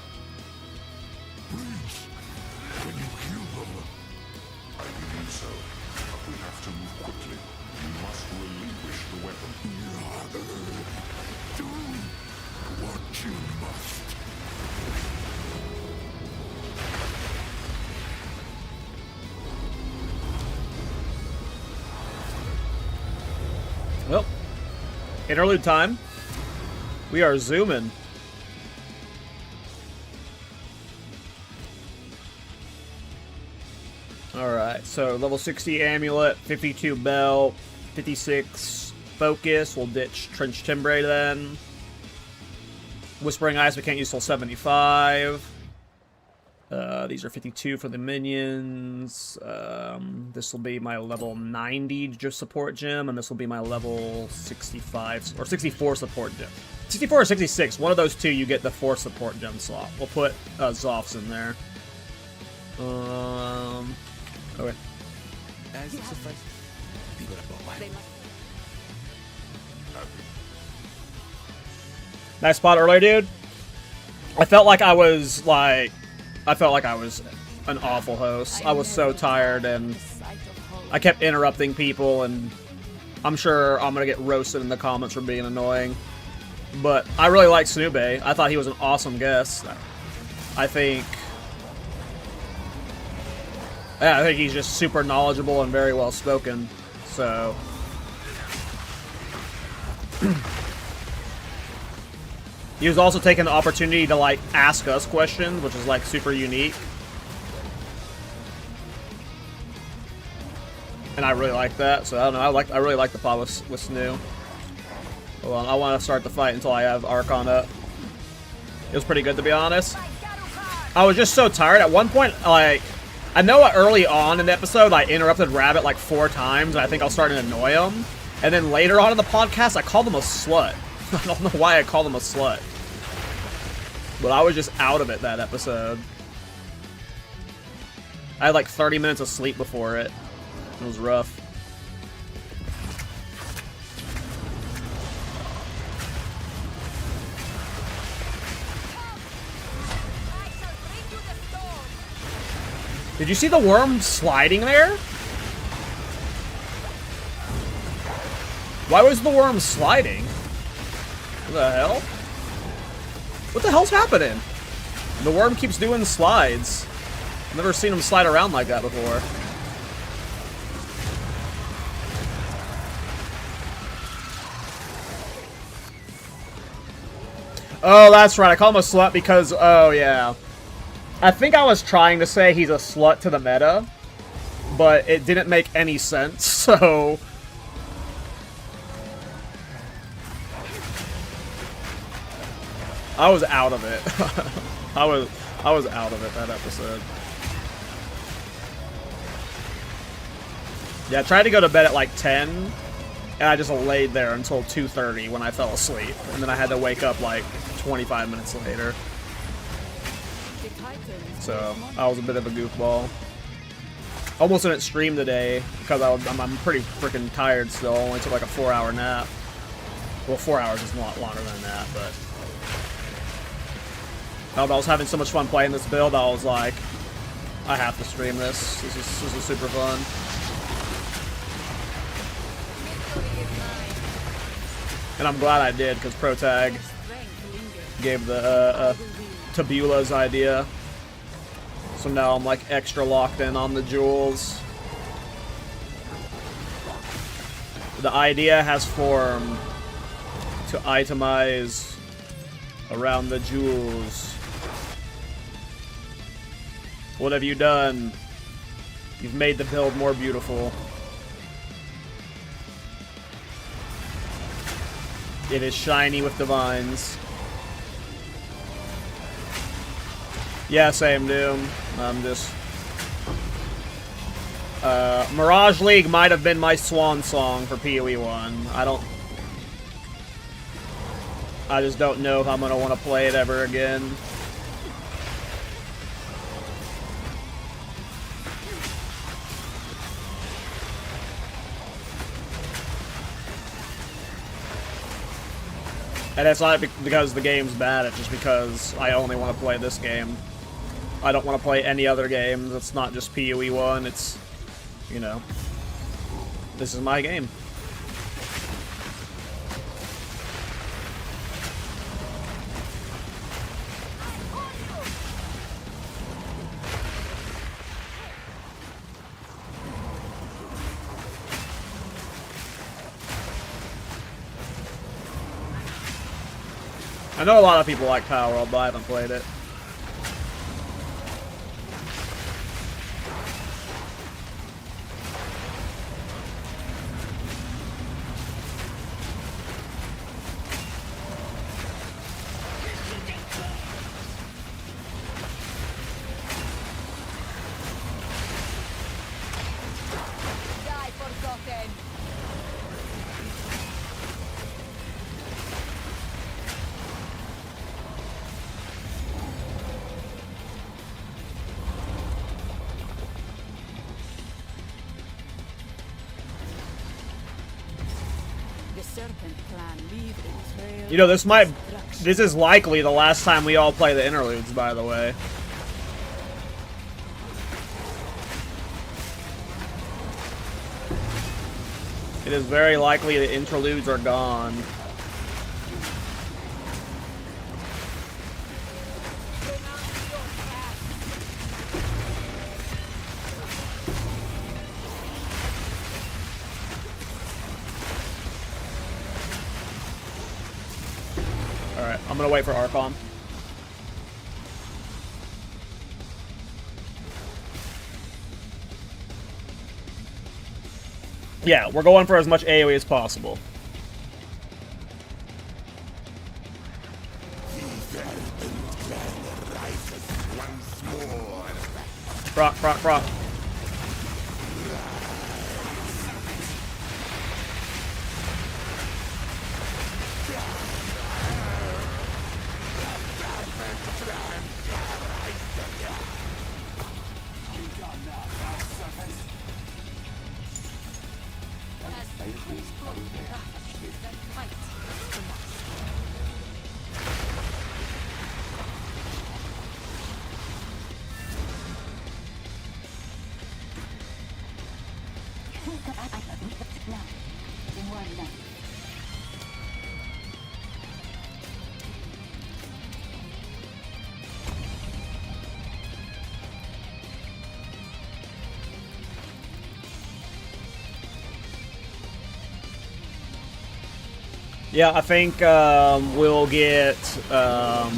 Please, can you heal them? I believe so, but we have to move quickly. You must relinquish the weapon. Do what you must. Well, interlude time. We are zooming. Alright, so level 60 amulet, 52 belt, 56 focus. We'll ditch Trench Timbre then. Whispering Eyes we can't use till 75. These are 52 for the minions. This will be my level 90 just support gem, and this will be my level 65 or 64 support gem. 64 or 66, one of those two you get the 4 support gem slot. We'll put Zophs in there. Okay. As it suffices. They must. Nice spot earlier, dude. I felt like I was an awful host. I was so tired, and I kept interrupting people, and I'm sure I'm gonna get roasted in the comments for being annoying. But I really like Snube. I thought he was an awesome guest. I think he's just super knowledgeable and very well spoken. So he was also taking the opportunity to like ask us questions, which is like super unique. And I really like that. So I don't know. I really like the pod with Snoo. Hold on, I want to start the fight until I have Archon up. It was pretty good, to be honest. I was just so tired. At one point, like, I know early on in the episode I interrupted Rabbit like 4 times, and I think I was starting to annoy him. And then later on in the podcast, I called him a slut. I don't know why I called him a slut. But I was just out of it that episode. I had like 30 minutes of sleep before it. It was rough. Did you see the worm sliding there? Why was the worm sliding? What the hell? What the hell's happening? The worm keeps doing slides. I've never seen him slide around like that before. Oh, that's right. I call him a slut because... Oh, yeah. I think I was trying to say he's a slut to the meta, but it didn't make any sense, so... I was out of it. I was out of it that episode. Yeah, I tried to go to bed at like 10, and I just laid there until 2:30 when I fell asleep, and then I had to wake up like 25 minutes later. So I was a bit of a goofball. Almost didn't stream today because I'm pretty freaking tired still. I only took like a 4-hour nap. Well, 4 hours is a lot longer than that, but I was having so much fun playing this build. I was like, I have to stream this. This is super fun. And I'm glad I did, because Protag gave the Tabula's idea. So now I'm like extra locked in on the jewels. The idea has formed to itemize around the jewels. What have you done? You've made the build more beautiful. It is shiny with divines. Yeah, same, Doom. I'm just... Mirage League might have been my swan song for PoE 1. I just don't know if I'm gonna want to play it ever again. And it's not because the game's bad, it's just because I only want to play this game. I don't want to play any other games. It's not just PoE 1, it's, you know, this is my game. I know a lot of people like Power World, but I haven't played it. You know, this is likely the last time we all play the interludes, by the way. It is very likely the interludes are gone. I'm gonna wait for Archon. Yeah, we're going for as much AoE as possible. Proc, proc, proc. Yeah, I think we'll get. I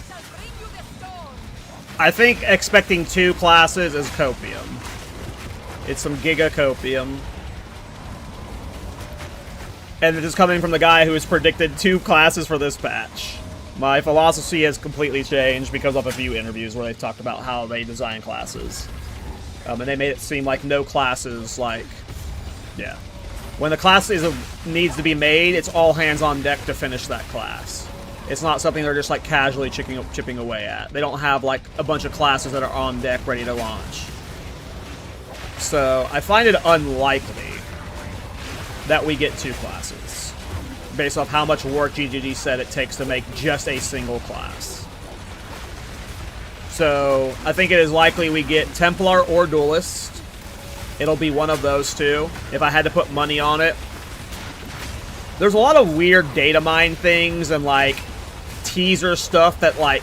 shall bring you the stone. I think expecting 2 classes is copium. It's some giga copium. And this is coming from the guy who has predicted 2 classes for this patch. My philosophy has completely changed because of a few interviews where they talked about how they design classes. And they made it seem like no classes, like... Yeah. When the class needs to be made, it's all hands on deck to finish that class. It's not something they're just like casually chipping away at. They don't have like a bunch of classes that are on deck ready to launch. So I find it unlikely that we get 2 classes, based off how much work GGG said it takes to make just a single class. So I think it is likely we get Templar or Duelist. It'll be one of those 2, if I had to put money on it. There's a lot of weird data mine things and like teaser stuff that like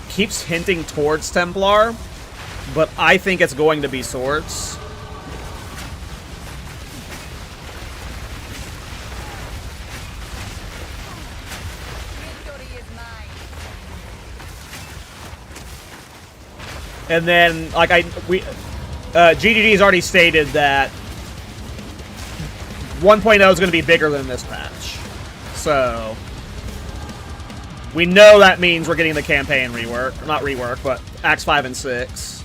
keeps hinting towards Templar, but I think it's going to be Swords. Victory is mine. And then, like, GGG's already stated that 1.0 is going to be bigger than this patch. So, we know that means we're getting the campaign rework. Not rework, but Acts 5 and 6.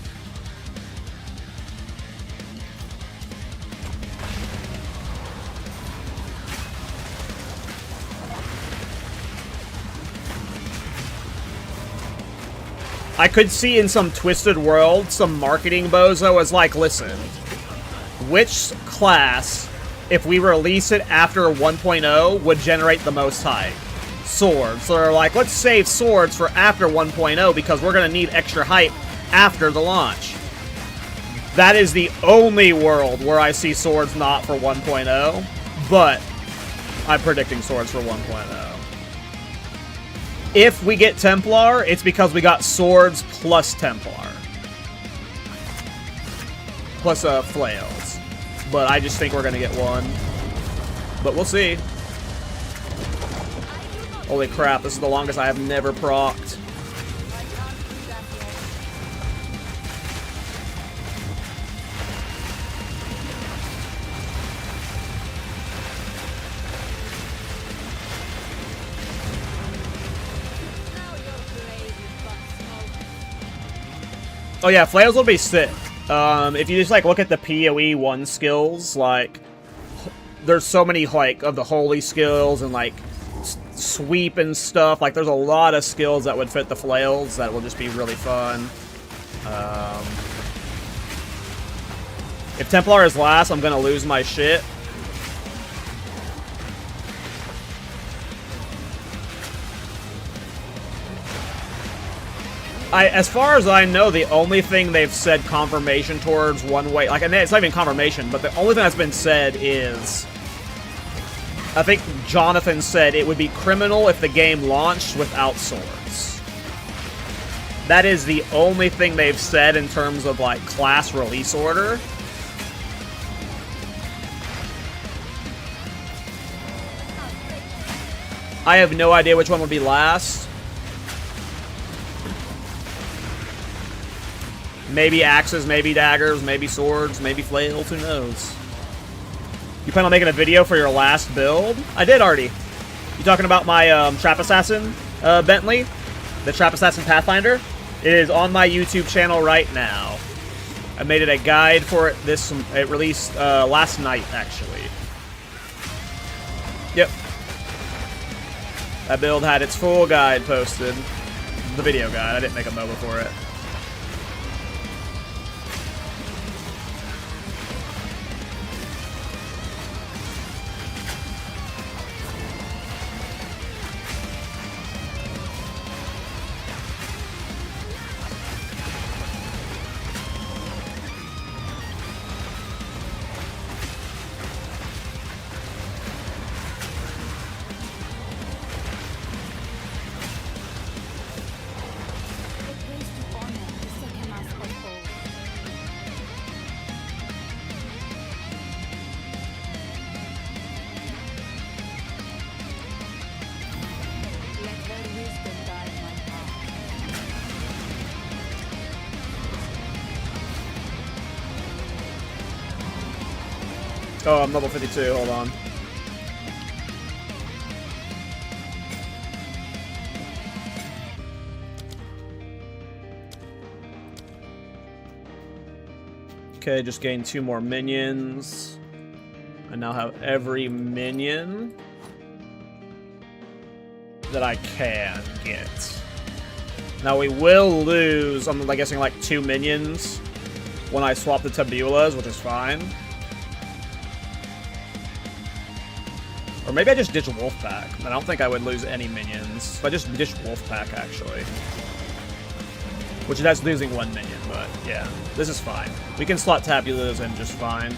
I could see in some twisted world, some marketing bozo is like, listen, which class, if we release it after 1.0, would generate the most hype? Swords. So they're like, let's save Swords for after 1.0 because we're going to need extra hype after the launch. That is the only world where I see Swords not for 1.0, but I'm predicting Swords for 1.0. If we get Templar, it's because we got Swords plus Templar. Plus Flails. But I just think we're going to get 1. But we'll see. Holy crap, this is the longest I have never procced. Oh yeah, Flails will be sick. If you just like look at the PoE 1 skills, like there's so many like of the holy skills and like sweep and stuff. Like there's a lot of skills that would fit the Flails that will just be really fun. If Templar is last, I'm gonna lose my shit. As far as I know, the only thing they've said confirmation towards one way, like, and it's not even confirmation, but the only thing that's been said is, I think Jonathan said it would be criminal if the game launched without Swords. That is the only thing they've said in terms of, like, class release order. I have no idea which one would be last. Maybe axes, maybe daggers, maybe swords, maybe flails, who knows? You plan on making a video for your last build? I did already. You talking about my Trap Assassin, Bentley? The Trap Assassin Pathfinder? It is on my YouTube channel right now. I made it a guide for it. It released last night, actually. Yep. That build had its full guide posted. The video guide. I didn't make a MOBA for it. Oh, I'm level 52. Hold on. Okay, just gained 2 more minions. I now have every minion that I can get. Now we will lose, I'm guessing, like 2 minions when I swap the tabulas, which is fine. Or maybe I just ditch Wolfpack. I don't think I would lose any minions. If I just ditch Wolfpack, actually. Which that's losing 1 minion, but yeah, this is fine. We can slot tabulas in just fine.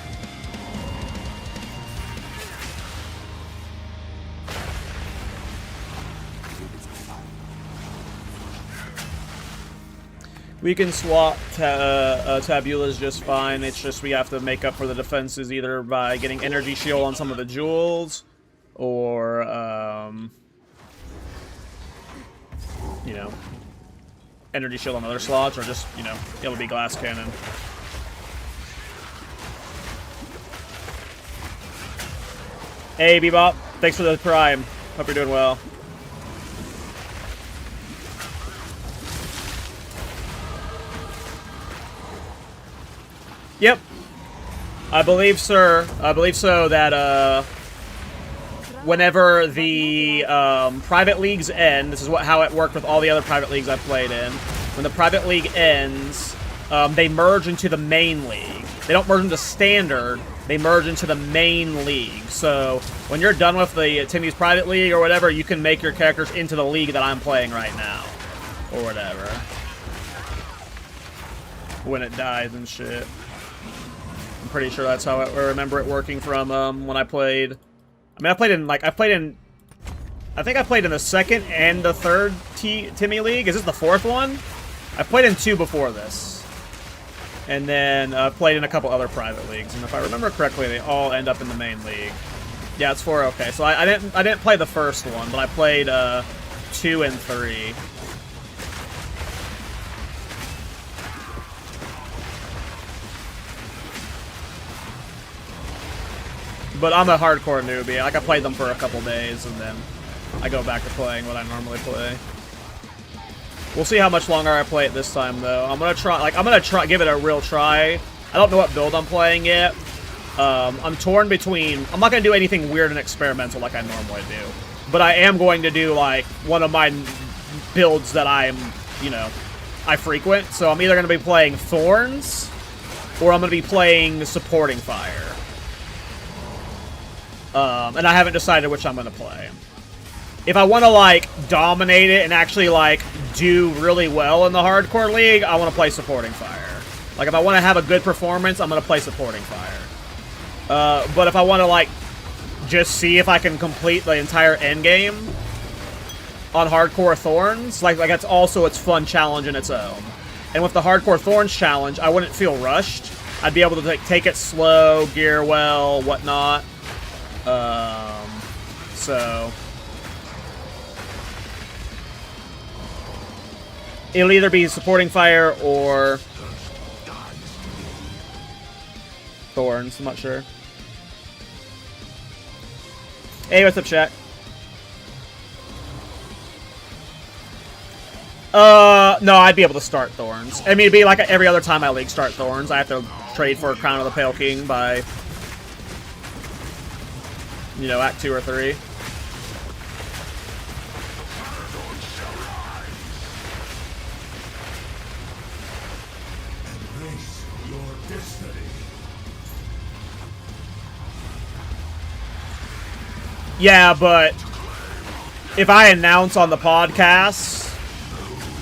We can swap tabulas just fine. It's just we have to make up for the defenses either by getting energy shield on some of the jewels, or you know, energy shield on other slots, or just, you know, it'll be glass cannon. Hey, Bebop. Thanks for the prime. Hope you're doing well. Yep. I believe, sir. I believe so that, whenever the private leagues end, this is how it worked with all the other private leagues I've played in. When the private league ends, they merge into the main league. They don't merge into standard, they merge into the main league. So when you're done with the Timmy's private league or whatever, you can make your characters into the league that I'm playing right now. Or whatever. When it dies and shit. I'm pretty sure that's how I remember it working from when I played. I mean, I think I played in the 2nd and the 3rd Timmy League. Is this the 4th one? I played in 2 before this. And then played in a couple other private leagues. And if I remember correctly, they all end up in the main league. Yeah, it's 4. Okay, so I didn't play the first one, but I played 2 and 3. But I'm a hardcore newbie. Like, I played them for a couple days, and then I go back to playing what I normally play. We'll see how much longer I play it this time, though. I'm gonna try, give it a real try. I don't know what build I'm playing yet. I'm torn between. I'm not gonna do anything weird and experimental like I normally do, but I am going to do like one of my builds that I frequent. So I'm either gonna be playing Thorns, or I'm gonna be playing Supporting Fire. And I haven't decided which I'm going to play. If I want to, like, dominate it and actually, like, do really well in the Hardcore League, I want to play Supporting Fire. Like, if I want to have a good performance, I'm going to play Supporting Fire. But if I want to, like, just see if I can complete the entire endgame on Hardcore Thorns, like that's also its fun challenge in its own. And with the Hardcore Thorns challenge, I wouldn't feel rushed. I'd be able to take it slow, gear well, whatnot. So it'll either be Supporting Fire or Thorns, I'm not sure. Hey, what's up, chat? No, I'd be able to start Thorns. I mean, it'd be like every other time I league start Thorns. I have to trade for Crown of the Pale King by, you know, Act 2 or 3. Yeah, but if I announce on the podcast,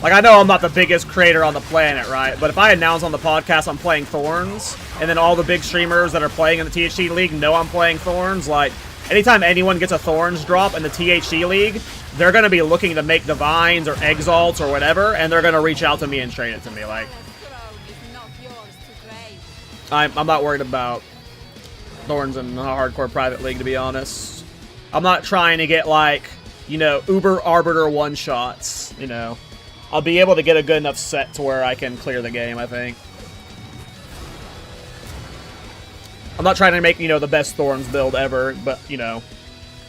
like, I know I'm not the biggest creator on the planet, right? But if I announce on the podcast I'm playing Thorns, and then all the big streamers that are playing in the THC League know I'm playing Thorns, like, anytime anyone gets a Thorns drop in the THC League, they're going to be looking to make Divines or Exalts or whatever, and they're going to reach out to me and trade it to me. Like, I'm not worried about Thorns in a hardcore private league, to be honest. I'm not trying to get, like, you know, Uber Arbiter one-shots, you know. I'll be able to get a good enough set to where I can clear the game, I think. I'm not trying to make, you know, the best Thorns build ever, but, you know,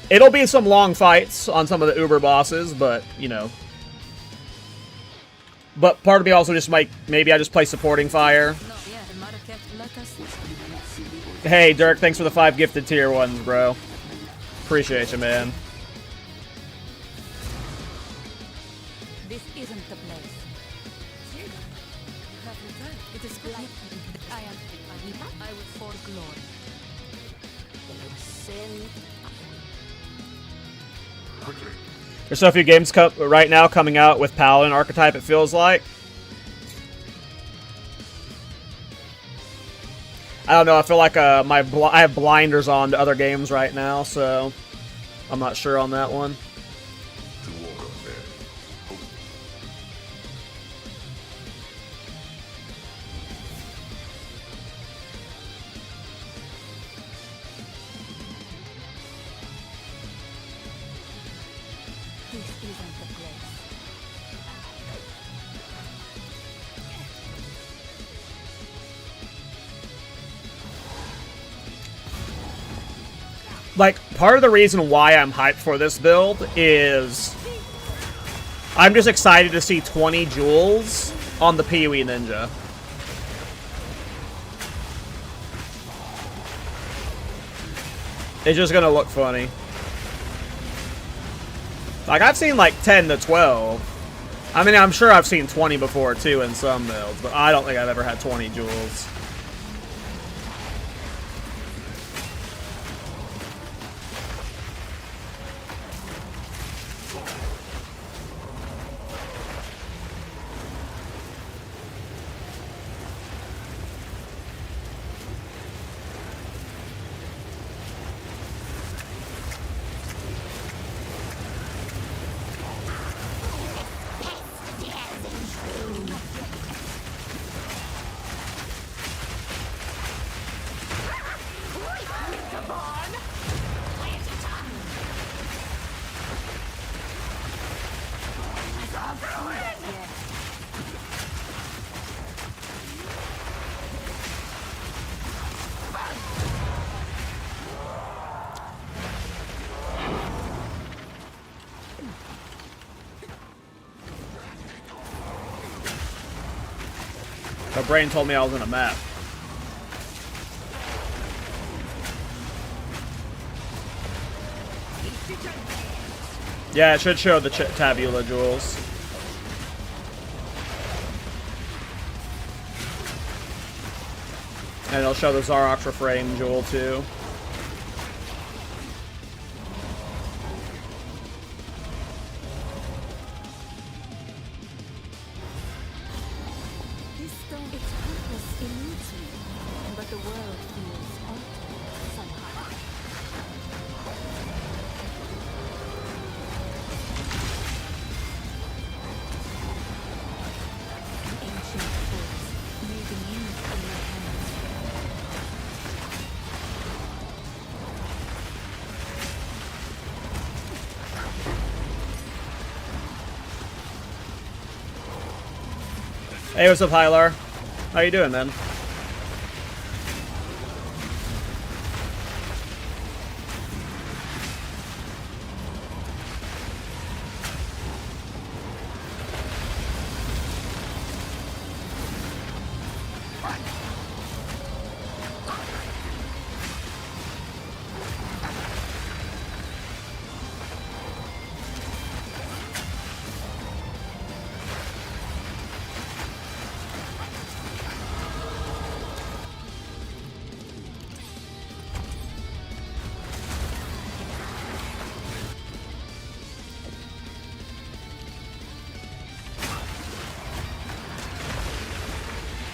it'll be some long fights on some of the Uber bosses, but, you know. But part of me also just might, maybe I just play supporting fire. Hey, Dirk, thanks for the 5 gifted tier 1s, bro. Appreciate you, man. This isn't the place. It is like I am. I will for glory. Sin. There's so few games right now coming out with Paladin archetype, it feels like. I don't know, I feel like I have blinders on to other games right now, so I'm not sure on that one. This isn't the place. Like, part of the reason why I'm hyped for this build is I'm just excited to see 20 jewels on the PoE Ninja. It's just gonna look funny. Like, I've seen like 10 to 12. I mean, I'm sure I've seen 20 before too in some builds, but I don't think I've ever had 20 jewels. My brain told me I was in a map. Yeah, it should show the Tabula jewels. And it'll show the Zarok Refrain jewel too. This stone, its purpose eludes me, but the world feels altered somehow. An ancient force moving in your hands. Hey, what's up, Hylar? How you doing, man?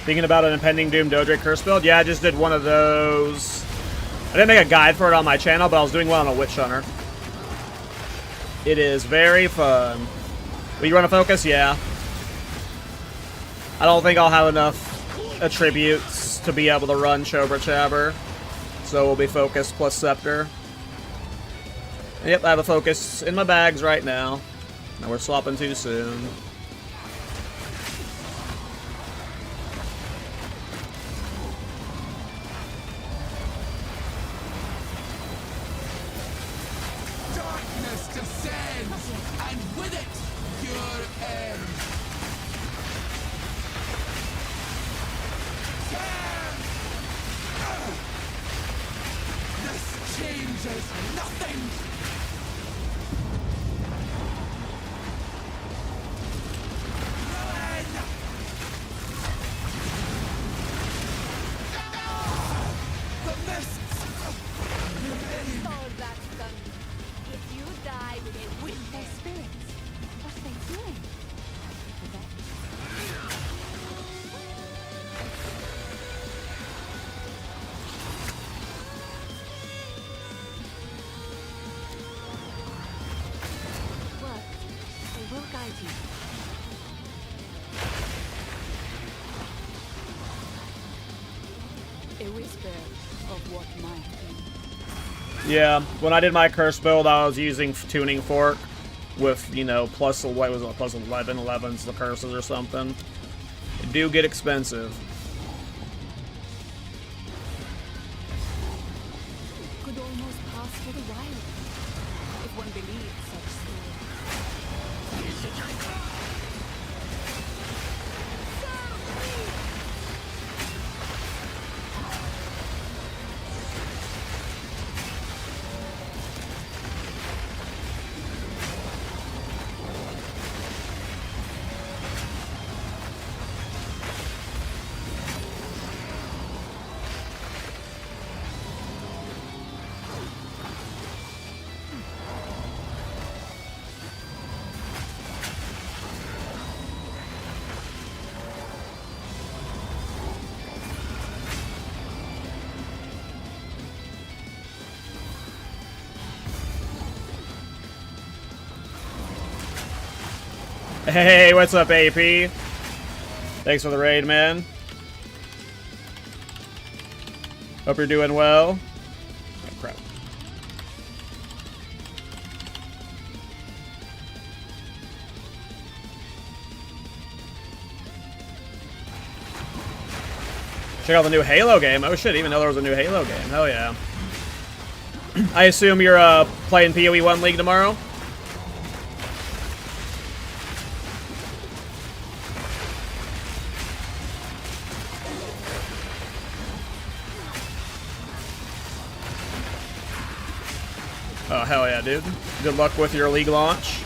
Thinking about an impending Doom Dodre curse build? Yeah, I just did one of those. I didn't make a guide for it on my channel, but I was doing one on a Witch Hunter. It is very fun. Will you run a focus? Yeah. I don't think I'll have enough attributes to be able to run Chobra Chabber. So we'll be focus plus Scepter. Yep, I have a focus in my bags right now. Now we're swapping too soon. descends, and with it, your end. This changes nothing. The mists. All that's done. If you die with a wind, their spirits. What are they doing? What? They will guide you. A whisper of what might be. Yeah, when I did my curse build, I was using tuning fork with, you know, plus what was it, plus 11s the curses or something. They do get expensive. Could almost pass for the wild, if one believes such Hey, what's up, AP? Thanks for the raid, man. Hope you're doing well. Oh, crap. Check out the new Halo game. Oh shit, even though there was a new Halo game. Hell yeah. I assume you're playing PoE 1 League tomorrow? Oh, hell yeah, dude. Good luck with your League launch.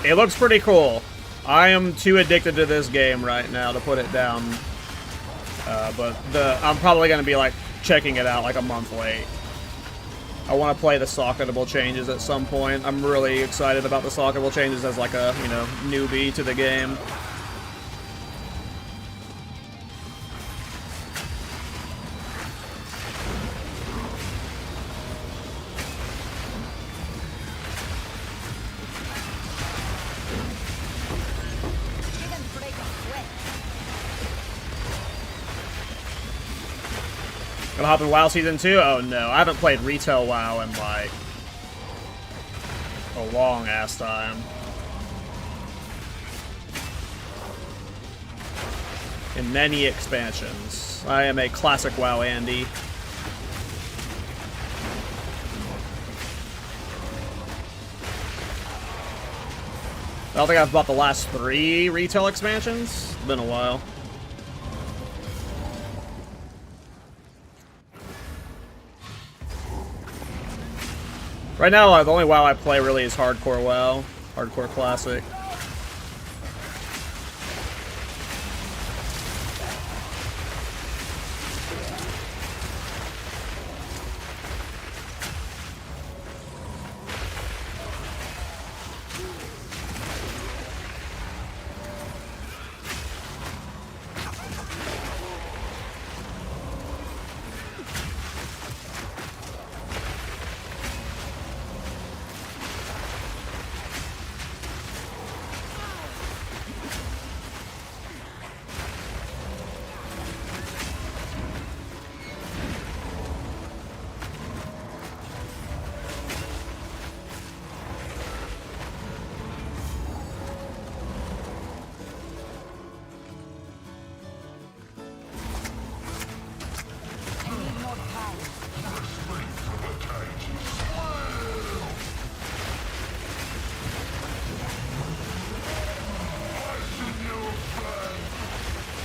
It looks pretty cool. I am too addicted to this game right now to put it down. But I'm probably going to be like checking it out like a month late. I want to play the socketable changes at some point. I'm really excited about the socketable changes as like a, you know, newbie to the game. Gonna hop in WoW Season 2? Oh no, I haven't played retail WoW in like a long ass time. In many expansions. I am a classic WoW Andy. I don't think I've bought the last 3 retail expansions. It's been a while. Right now, the only WoW I play really is Hardcore WoW. Hardcore Classic.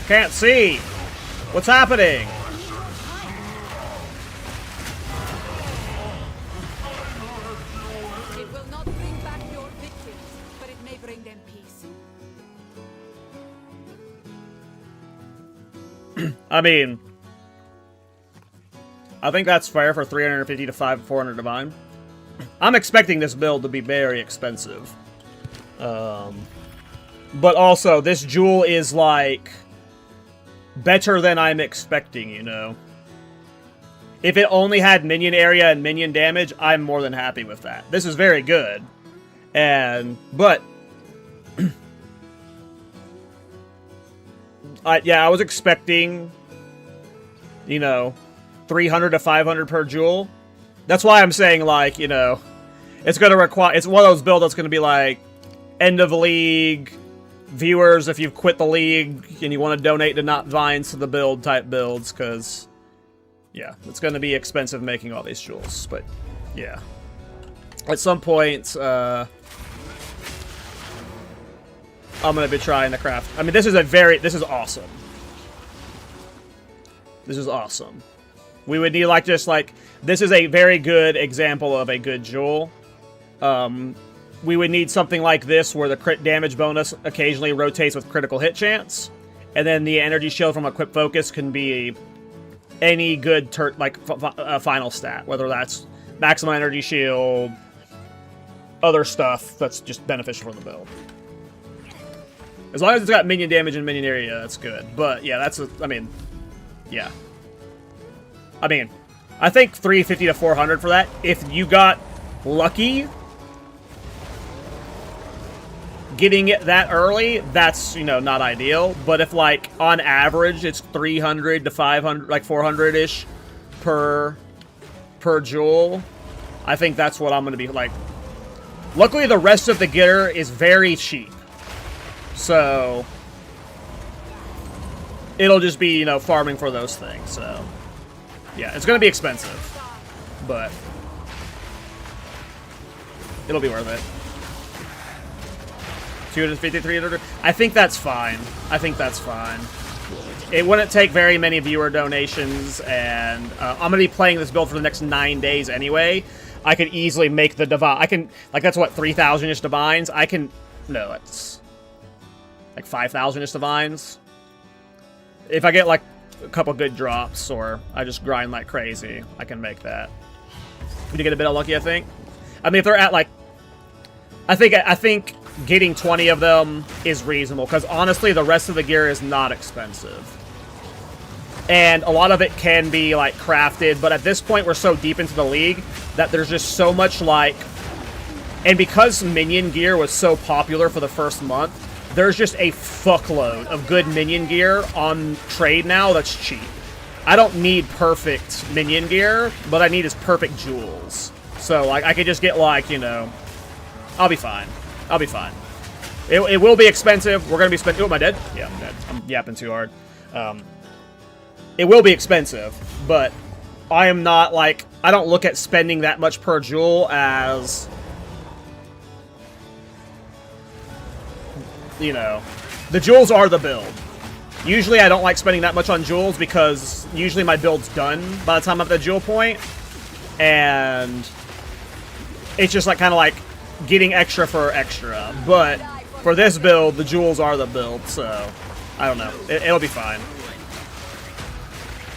Can't see. What's happening? It will not bring back your victims, but it may bring them peace. I mean, I think that's fair for 350 to 400 divine. I'm expecting this build to be very expensive. But also, this jewel is, like, better than I'm expecting, you know? If it only had minion area and minion damage, I'm more than happy with that. This is very good. But... yeah, I was expecting, you know, 300 to 500 per jewel. That's why I'm saying, like, you know, it's going to require... It's one of those builds that's going to be, like, end of league... Viewers, if you've quit the league and you want to donate to not vines to the build type builds, because, yeah, it's going to be expensive making all these jewels. But, yeah. At some point, I'm going to be trying to craft. I mean, this is awesome. This is awesome. We would need, like, just, like, this is a very good example of a good jewel. We would need something like this, where the crit damage bonus occasionally rotates with critical hit chance. And then the energy shield from Equip Focus can be any good final stat. Whether that's maximum energy shield, other stuff that's just beneficial for the build. As long as it's got minion damage and minion area, that's good. But yeah, yeah. I mean, I think 350 to 400 for that. If you got lucky... Getting it that early, that's, you know, not ideal. But if, like, on average, it's 300 to 500, like 400-ish per jewel, I think that's what I'm going to be, like... Luckily, the rest of the gear is very cheap. So... It'll just be, you know, farming for those things, so... Yeah, it's going to be expensive. But... It'll be worth it. 250, 300. I think that's fine. I think that's fine. It wouldn't take very many viewer donations, and I'm going to be playing this build for the next 9 days anyway. I could easily make the divine. I can, like, that's what, 3,000-ish divines? I can, no, it's like 5,000-ish divines. If I get, like, a couple good drops, or I just grind like crazy, I can make that. Would you get a bit unlucky, I think? I mean, if they're at, like, I think getting 20 of them is reasonable, because honestly, the rest of the gear is not expensive. And a lot of it can be, like, crafted, but at this point, we're so deep into the league that there's just so much, like... And because minion gear was so popular for the first month, there's just a fuckload of good minion gear on trade now that's cheap. I don't need perfect minion gear, but I need is perfect jewels. So, like, I could just get, like, you know... I'll be fine. I'll be fine. It will be expensive. We're going to be spending... Oh, am I dead? Yeah, I'm dead. I'm yapping too hard. It will be expensive, but I am not, like... I don't look at spending that much per jewel as... You know... The jewels are the build. Usually I don't like spending that much on jewels because usually my build's done by the time I'm at the jewel point. And... It's just, like, kind of like... getting extra for extra, but for this build, the jewels are the build, so I don't know. It'll be fine.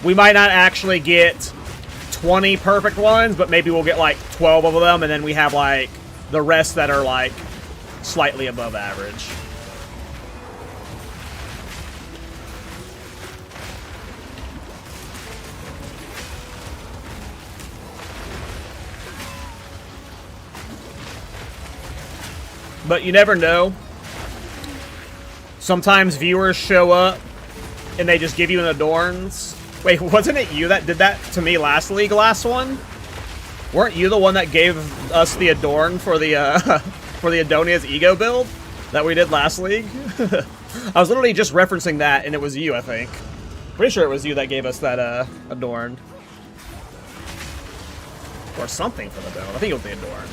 We might not actually get 20 perfect ones, but maybe we'll get like 12 of them, and then we have like the rest that are like slightly above average. But you never know. Sometimes viewers show up and they just give you an Adorns. Wait, wasn't it you that did that to me last league, last one? Weren't you the one that gave us the Adorn for the for the Adonia's ego build that we did last league? I was literally just referencing that, and it was you, I think. Pretty sure it was you that gave us that Adorn. Or something for the build. I think it was the Adorn.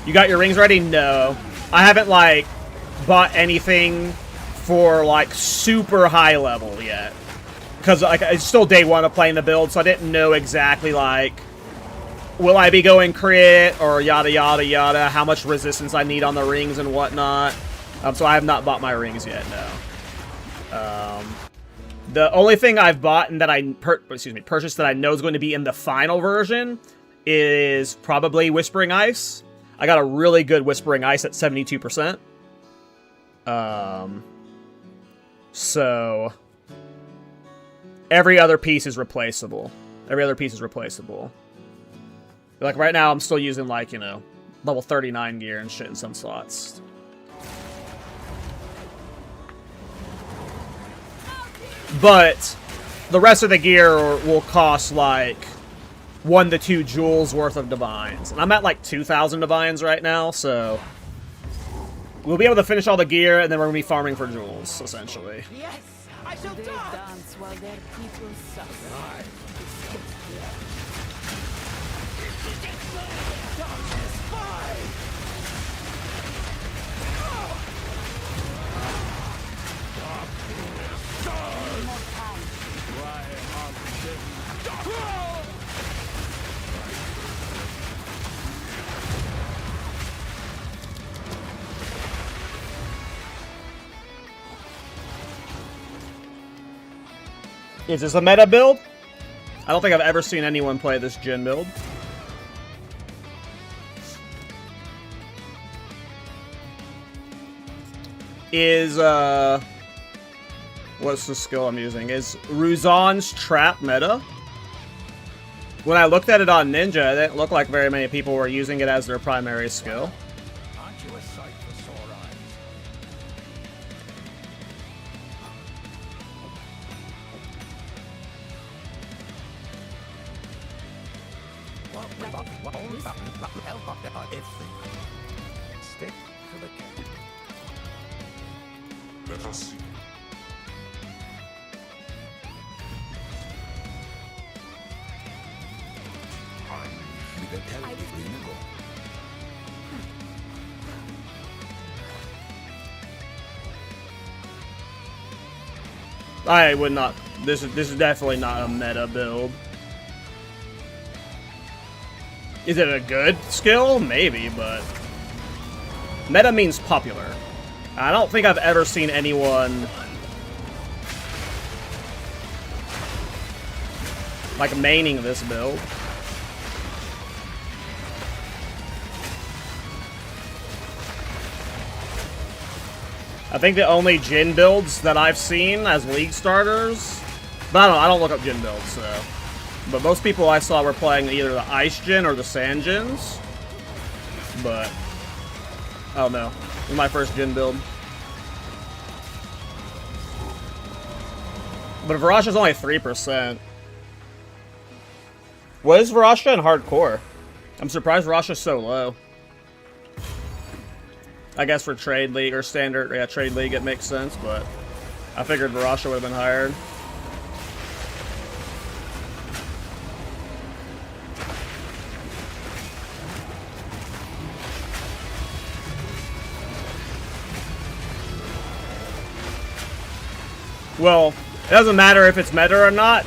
You got your rings ready? No. I haven't, like, bought anything for like super high level yet, because like it's still day one of playing the build, so I didn't know exactly like will I be going crit or yada yada yada, how much resistance I need on the rings and whatnot. So I have not bought my rings yet. No. The only thing I've bought and that I purchased that I know is going to be in the final version is probably Whispering Ice. I got a really good Whispering Ice at 72%. So every other piece is replaceable. Like right now I'm still using like, you know, level 39 gear and shit in some slots. But the rest of the gear will cost like 1 to 2 jewels worth of divines. And I'm at like 2,000 divines right now, so we'll be able to finish all the gear and then we're going to be farming for jewels, essentially. Yes, I shall They dance. dance while their people suffer. Is this a meta build? I don't think I've ever seen anyone play this Djinn build. Is, what's the skill I'm using? Is Ruzan's Trap meta? When I looked at it on Ninja, it didn't look like very many people were using it as their primary skill. Aren't you a sight for sore eyes? Stick to the camp. Let us see. I would not. This is definitely not a meta build. Is it a good skill? Maybe, but meta means popular. I don't think I've ever seen anyone like maining this build. I think the only Djinn builds that I've seen as League starters, but I don't look up Djinn builds, so. But most people I saw were playing either the Ice Djinn or the Sand Djinns. But, oh no, this is my first Djinn build. But Varasha's only 3%. What is Varasha in hardcore? I'm surprised Varasha's so low. I guess for Trade League or Standard, yeah, Trade League it makes sense, but I figured Varasha would have been higher. Well, it doesn't matter if it's meta or not.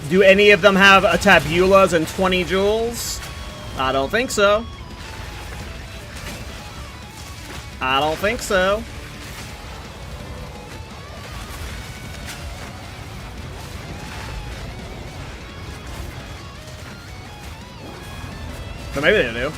Do any of them have a Tabulas and 20 jewels? I don't think so. I don't think so. But maybe they do.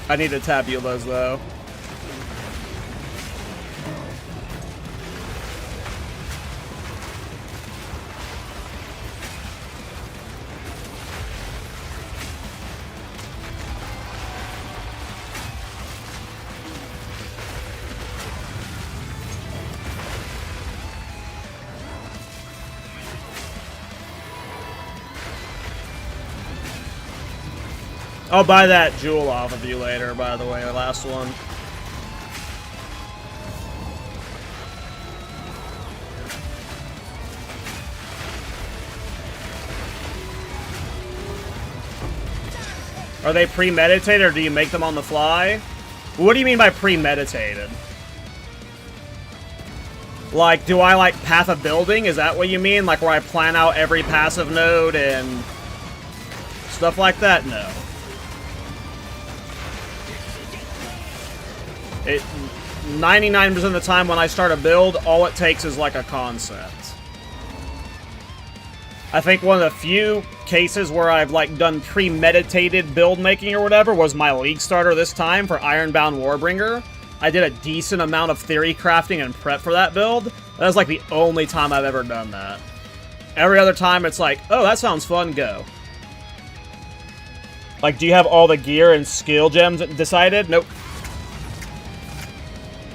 I need the Tabulas, though. I'll buy that jewel off of you later, by the way, the last one. Are they premeditated, or do you make them on the fly? What do you mean by premeditated? Like, do I, like, path of building? Is that what you mean? Like, where I plan out every passive node and stuff like that? No. 99% of the time when I start a build, all it takes is, like, a concept. I think one of the few cases where I've, like, done premeditated build making or whatever was my League starter this time for Ironbound Warbringer. I did a decent amount of theory crafting and prep for that build. That was, like, the only time I've ever done that. Every other time, it's like, oh, that sounds fun, go. Like, do you have all the gear and skill gems decided? Nope.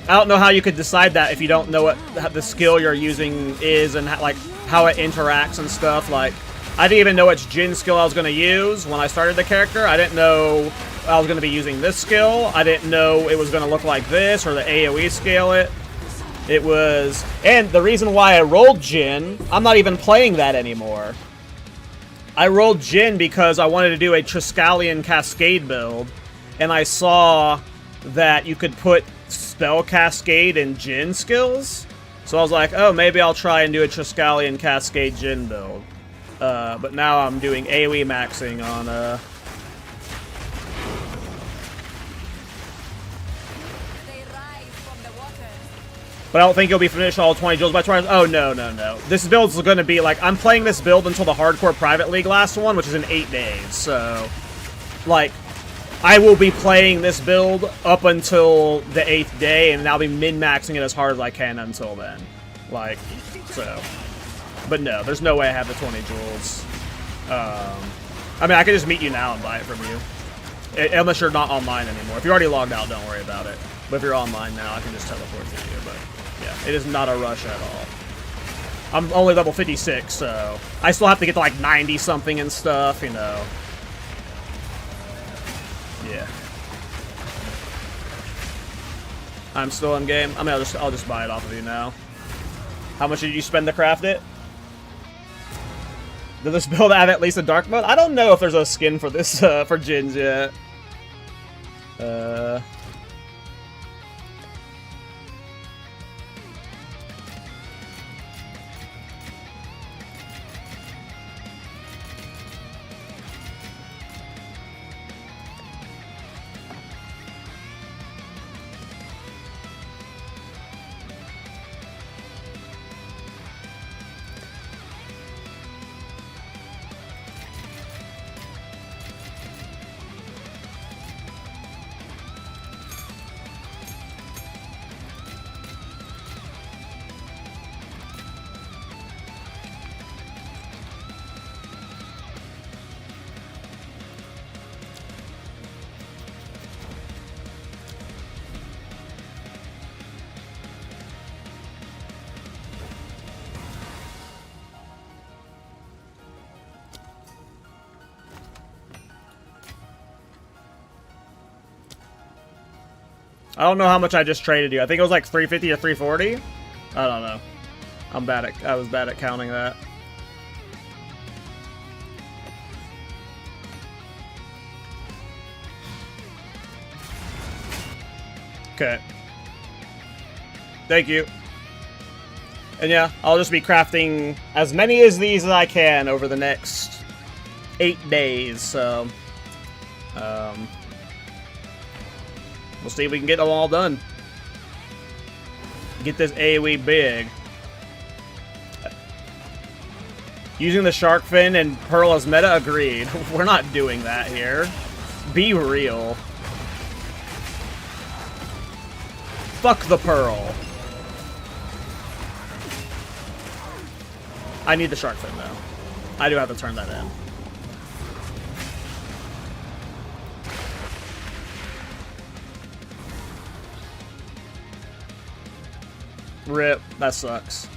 I don't know how you could decide that if you don't know what the skill you're using is and, like, how it interacts and stuff. Like, I didn't even know which Djinn skill I was going to use when I started the character. I didn't know I was going to be using this skill. I didn't know it was going to look like this or the AOE scale it. It was... And the reason why I rolled Djinn, I'm not even playing that anymore. I rolled Djinn because I wanted to do a Triskelion Cascade build, and I saw that you could put Spell Cascade and Djinn skills. So I was like, oh, maybe I'll try and do a Triskelion Cascade Djinn build. But now I'm doing AoE maxing on, But I don't think you'll be finished all 20 jewels by tomorrow. Oh, no, no, no. This build's going to be like... I'm playing this build until the Hardcore Private League last one, which is in 8 days. So, like, I will be playing this build up until the 8th day, and I'll be min-maxing it as hard as I can until then. Like, so... But no, there's no way I have the 20 jewels. I mean, I could just meet you now and buy it from you. Unless you're not online anymore. If you're already logged out, don't worry about it. But if you're online now, I can just teleport to you. But yeah, it is not a rush at all. I'm only level 56, so I still have to get to like 90-something and stuff, you know. Yeah. I'm still in game. I mean, I'll just buy it off of you now. How much did you spend to craft it? Did this build have at least a dark mode? I don't know if there's a skin for this, for Djinns yet. I don't know how much I just traded you. I think it was like 350 or 340. I don't know. I was bad at counting that. Okay. Thank you. And yeah, I'll just be crafting as many as these as I can over the next 8 days, so... we'll see if we can get them all done. Get this AoE big. Using the shark fin and pearl as meta, agreed. We're not doing that here. Be real. Fuck the pearl. I need the shark fin though. I do have to turn that in. Rip. That sucks.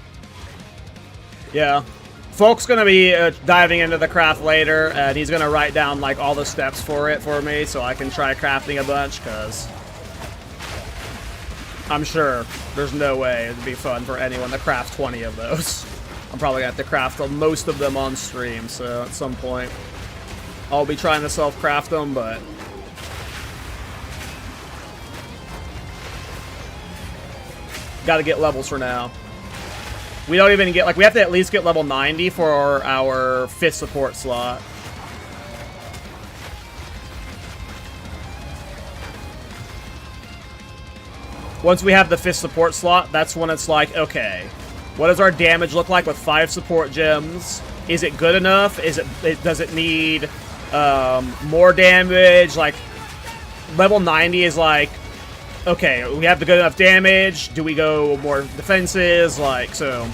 Yeah. Folk's gonna be diving into the craft later, and he's gonna write down like all the steps for it for me, so I can try crafting a bunch. Cause I'm sure there's no way it'd be fun for anyone to craft 20 of those. I'm probably gonna have to craft most of them on stream, so at some point I'll be trying to self-craft them, but gotta get levels for now. We don't even get, like, we have to at least get level 90 for our 5th support slot. Once we have the 5th support slot, that's when it's like, okay, what does our damage look like with 5 support gems? Is it good enough? Does it need more damage? Like, level 90 is like, okay, we have the good enough damage. Do we go more defenses? Like, so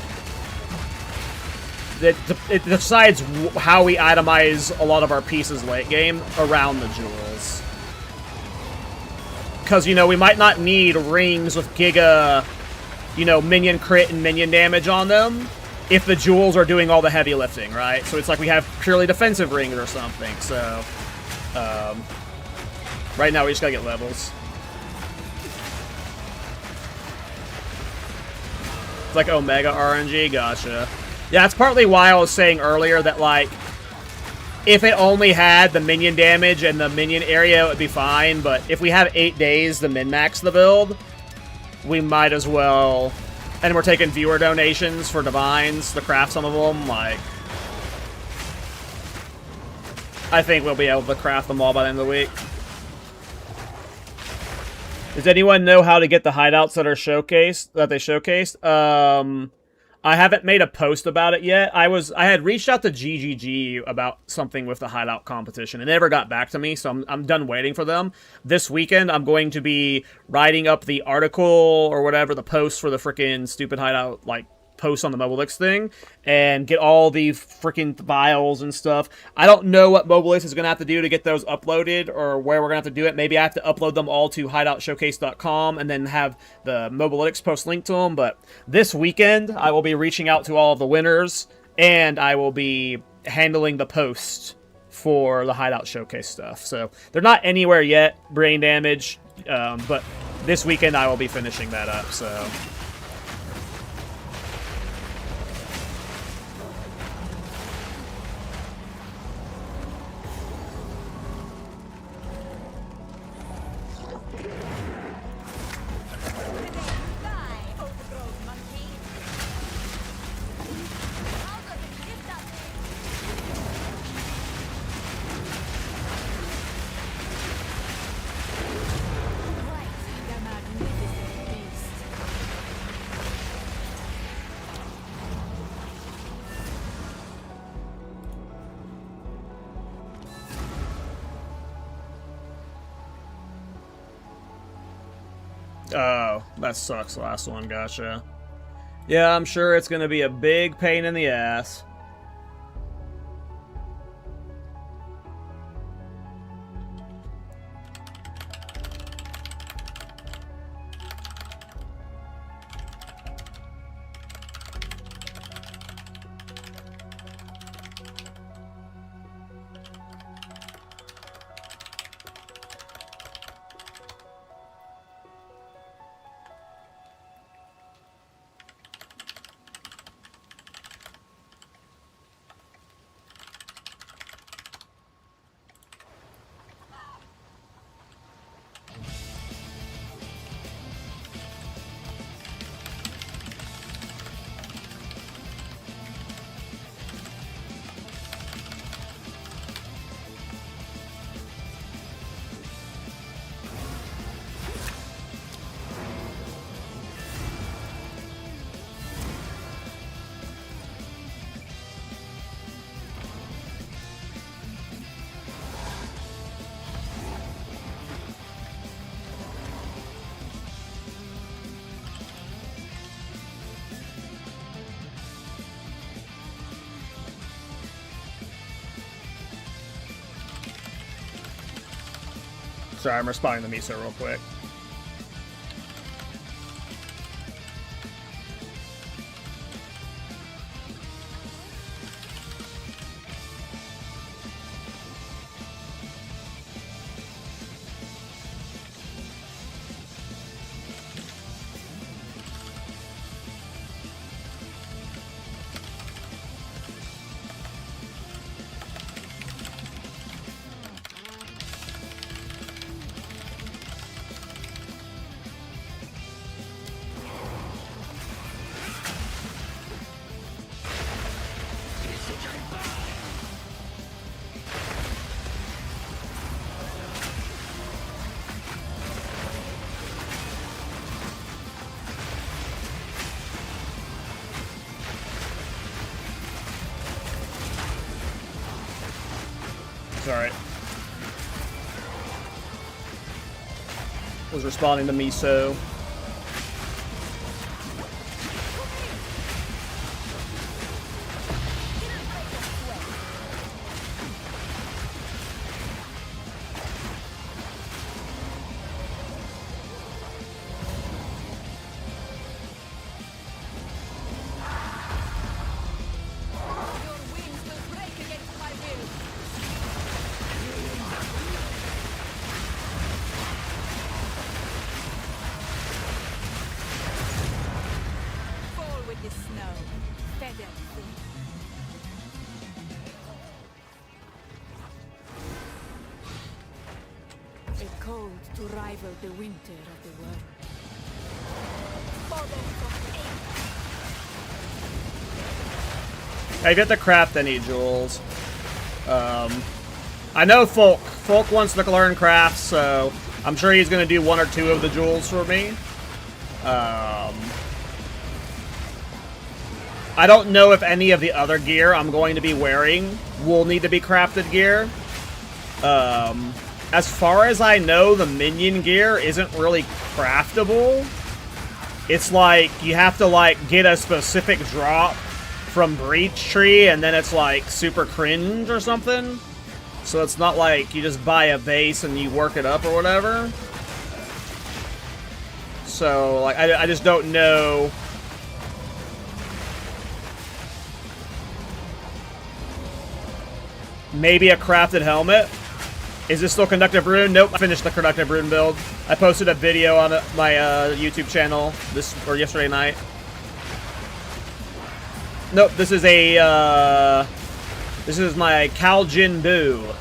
it decides how we itemize a lot of our pieces late game around the jewels. Because, you know, we might not need rings with giga, you know, minion crit and minion damage on them if the jewels are doing all the heavy lifting, right? So it's like we have purely defensive rings or something. So, right now we just gotta get levels. It's like Omega RNG, gotcha. Yeah, that's partly why I was saying earlier that, like, if it only had the minion damage and the minion area, it would be fine, but if we have 8 days to min-max the build, we might as well... And we're taking viewer donations for Divines to craft some of them, like... I think we'll be able to craft them all by the end of the week. Does anyone know how to get the hideouts that are showcased? That they showcased? I haven't made a post about it yet. I had reached out to GGG about something with the hideout competition, and they never got back to me. So I'm done waiting for them. This weekend, I'm going to be writing up the article or whatever, the post for the freaking stupid hideout, like, post on the Mobilix thing, and get all the freaking files and stuff. I don't know what Mobilix is going to have to do to get those uploaded, or where we're going to have to do it. Maybe I have to upload them all to hideoutshowcase.com and then have the Mobilix post linked to them. But this weekend, I will be reaching out to all of the winners, and I will be handling the post for the Hideout Showcase stuff. So they're not anywhere yet, Brain Damage, but this weekend I will be finishing that up, so... Oh, that sucks, last one, gotcha. Yeah, I'm sure it's gonna be a big pain in the ass. Sorry, I'm responding to Miso real quick. alright. Was responding to Miso. Your wings will break against my will. Fall with the snow, feathered thing. A cold to rival the winter of the world. Follow from aim. I get to craft any jewels. I know Folk. Folk wants to learn crafts, so I'm sure he's going to do 1 or 2 of the jewels for me. I don't know if any of the other gear I'm going to be wearing will need to be crafted gear. As far as I know, the minion gear isn't really craftable. It's like, you have to, like, get a specific drop from Breach Tree, and then it's, like, super cringe or something. So it's not like you just buy a base and you work it up or whatever. So, like, I just don't know. Maybe a crafted helmet? Is this still Conductive Rune? Nope, I finished the Conductive Rune build. I posted a video on my YouTube channel yesterday night. Nope, this is a, this is my Djinn build.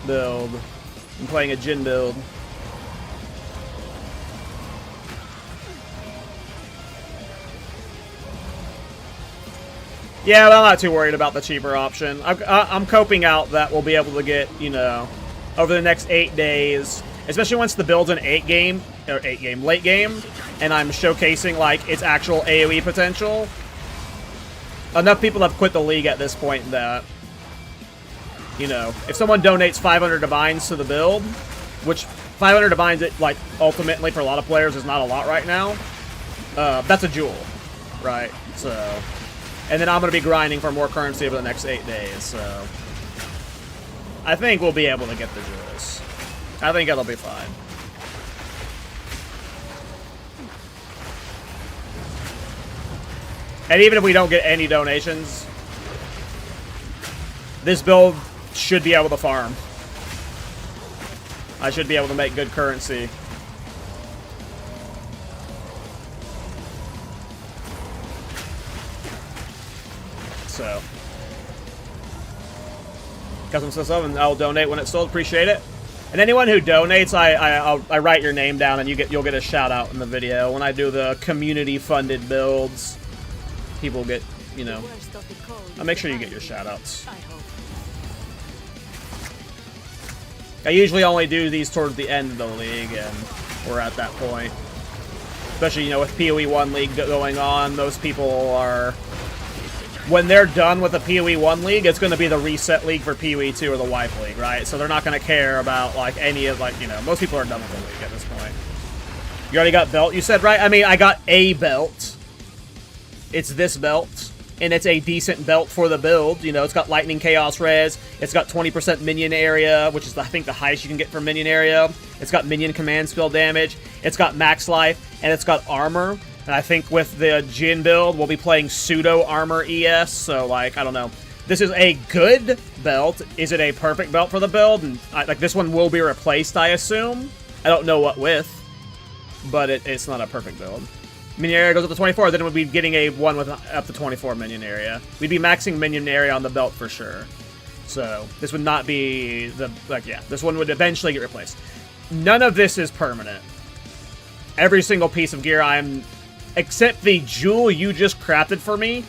I'm playing a Djinn build. Yeah, but I'm not too worried about the cheaper option. I'm coping out that we'll be able to get, you know, over the next 8 days, especially once the build's an late game, and I'm showcasing, like, its actual AOE potential. Enough people have quit the league at this point that, you know, if someone donates 500 divines to the build, which 500 divines, like, ultimately for a lot of players is not a lot right now, that's a jewel, right? So, and then I'm going to be grinding for more currency over the next 8 days, so I think we'll be able to get the jewels. I think it'll be fine. And even if we don't get any donations, this build should be able to farm. I should be able to make good currency. So, custom stuff, and I'll donate when it's sold. Appreciate it. And anyone who donates, I write your name down, and you'll get a shout out in the video when I do the community funded builds. People get, you know, I'll make sure you get your shout outs. I usually only do these towards the end of the league, and we're at that point. Especially, you know, with PoE 1 league going on, those people are, when they're done with the PoE 1 league, it's going to be the reset league for PoE 2 or the wipe league, right? So they're not going to care about, like, any of, like, you know, most people are done with the league at this point. You already got belt, you said, right? I mean, I got a belt. It's this belt, and it's a decent belt for the build. You know, it's got Lightning Chaos Res, it's got 20% minion area, which is, I think, the highest you can get for minion area. It's got minion command spell damage, it's got max life, and it's got armor. And I think with the Djinn build, we'll be playing pseudo armor ES, so, like, I don't know. This is a good belt. Is it a perfect belt for the build? And, like, this one will be replaced, I assume. I don't know what with, but it's not a perfect build. Minion area goes up to 24, then we'd be getting a one with up to 24 minion area. We'd be maxing minion area on the belt for sure. So, this would not be the, like, yeah, this one would eventually get replaced. None of this is permanent. Every single piece of gear except the jewel you just crafted for me,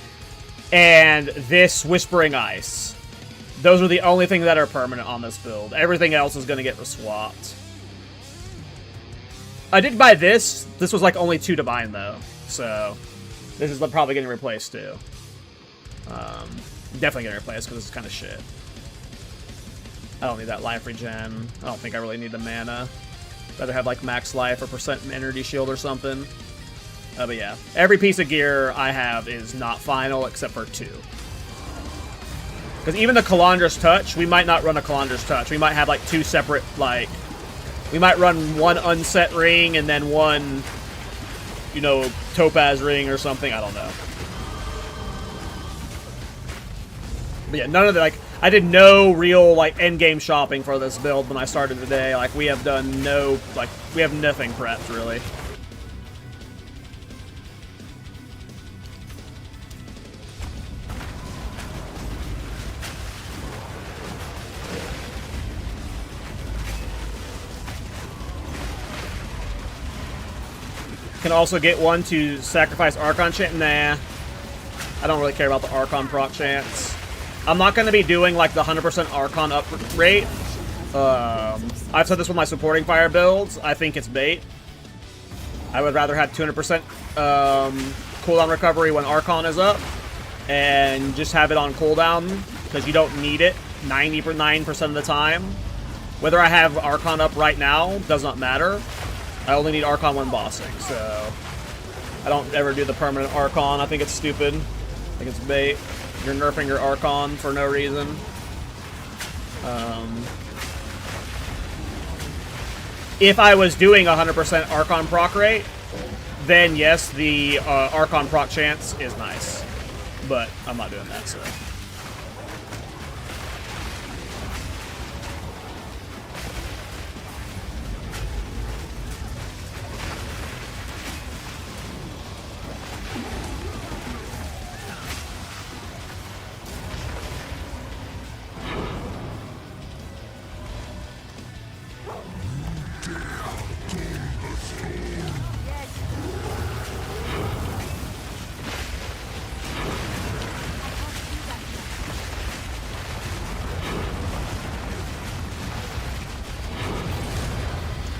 and this Whispering Ice. Those are the only things that are permanent on this build. Everything else is going to get swapped. I did buy this. This was like only 2 divine though, so this is probably getting replaced too. Definitely getting replaced because this is kind of shit. I don't need that life regen. I don't think I really need the mana. Rather have like max life or percent energy shield or something. But yeah, every piece of gear I have is not final except for 2. Because even the Calandra's Touch, we might not run a Calandra's Touch. We might have like 2 separate, like, we might run one unset ring and then one, you know, topaz ring or something. I don't know. But yeah, none of the, like, I did no real, like, endgame shopping for this build when I started today. Like, we have done no, like, we have nothing prepped, really. Can also get one to sacrifice Archon chance. Nah. I don't really care about the Archon proc chance. I'm not going to be doing like the 100% Archon up rate. I've said this with my supporting fire builds. I think it's bait. I would rather have 200% cooldown recovery when Archon is up. And just have it on cooldown. Because you don't need it 99% of the time. Whether I have Archon up right now does not matter. I only need Archon when bossing, so I don't ever do the permanent Archon. I think it's stupid. I think it's bait. You're nerfing your Archon for no reason. If I was doing 100% Archon proc rate, then yes, the Archon proc chance is nice. But I'm not doing that, so...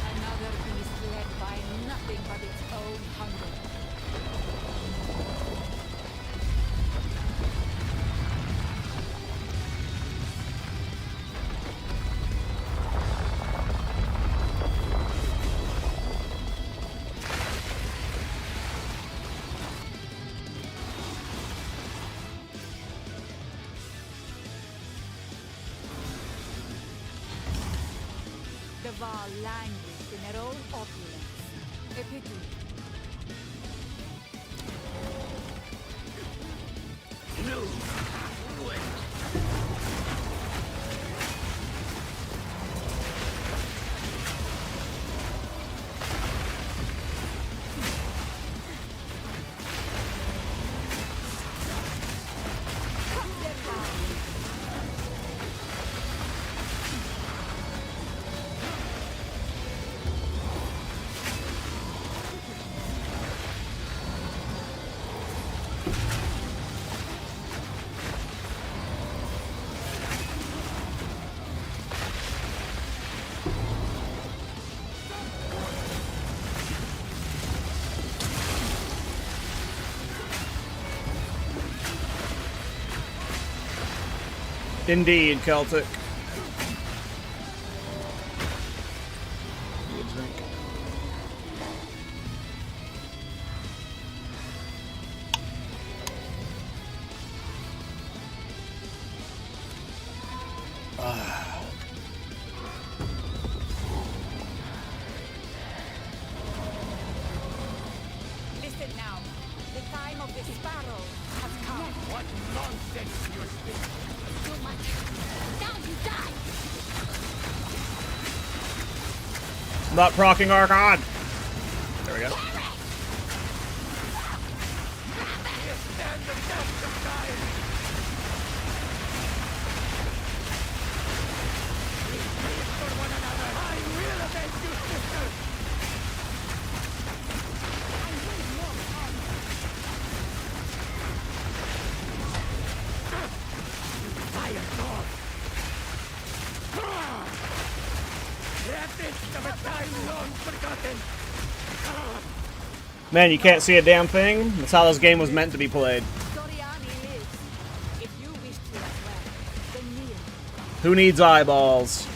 Another beast led by nothing but its own hunger. The Val languished in their own opulence. A pity. Indeed, Celtic. Need a drink. Listen now. The time of the sparrow has come. What nonsense you're speaking. Too much. Now you die. Not proccing Archon! There we go. Stand the test of time. We live for one another. I will avenge you, sister. I need more time. Fire dog. Epic of a time long forgotten. Man, you can't see a damn thing? That's how this game was meant to be played. Soriani lives. If you wish to as well, then kneel. Who needs eyeballs?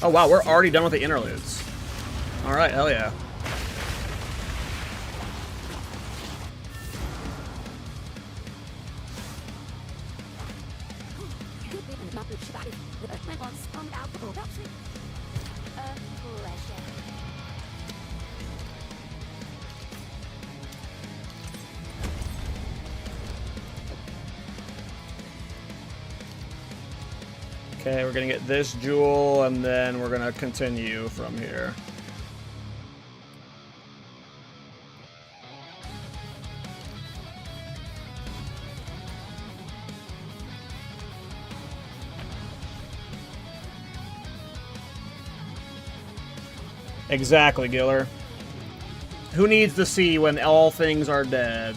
Oh wow, we're already done with the interludes. Alright, hell yeah. Okay, we're gonna get this jewel, and then we're gonna continue from here. Exactly, Giller. Who needs to see when all things are dead?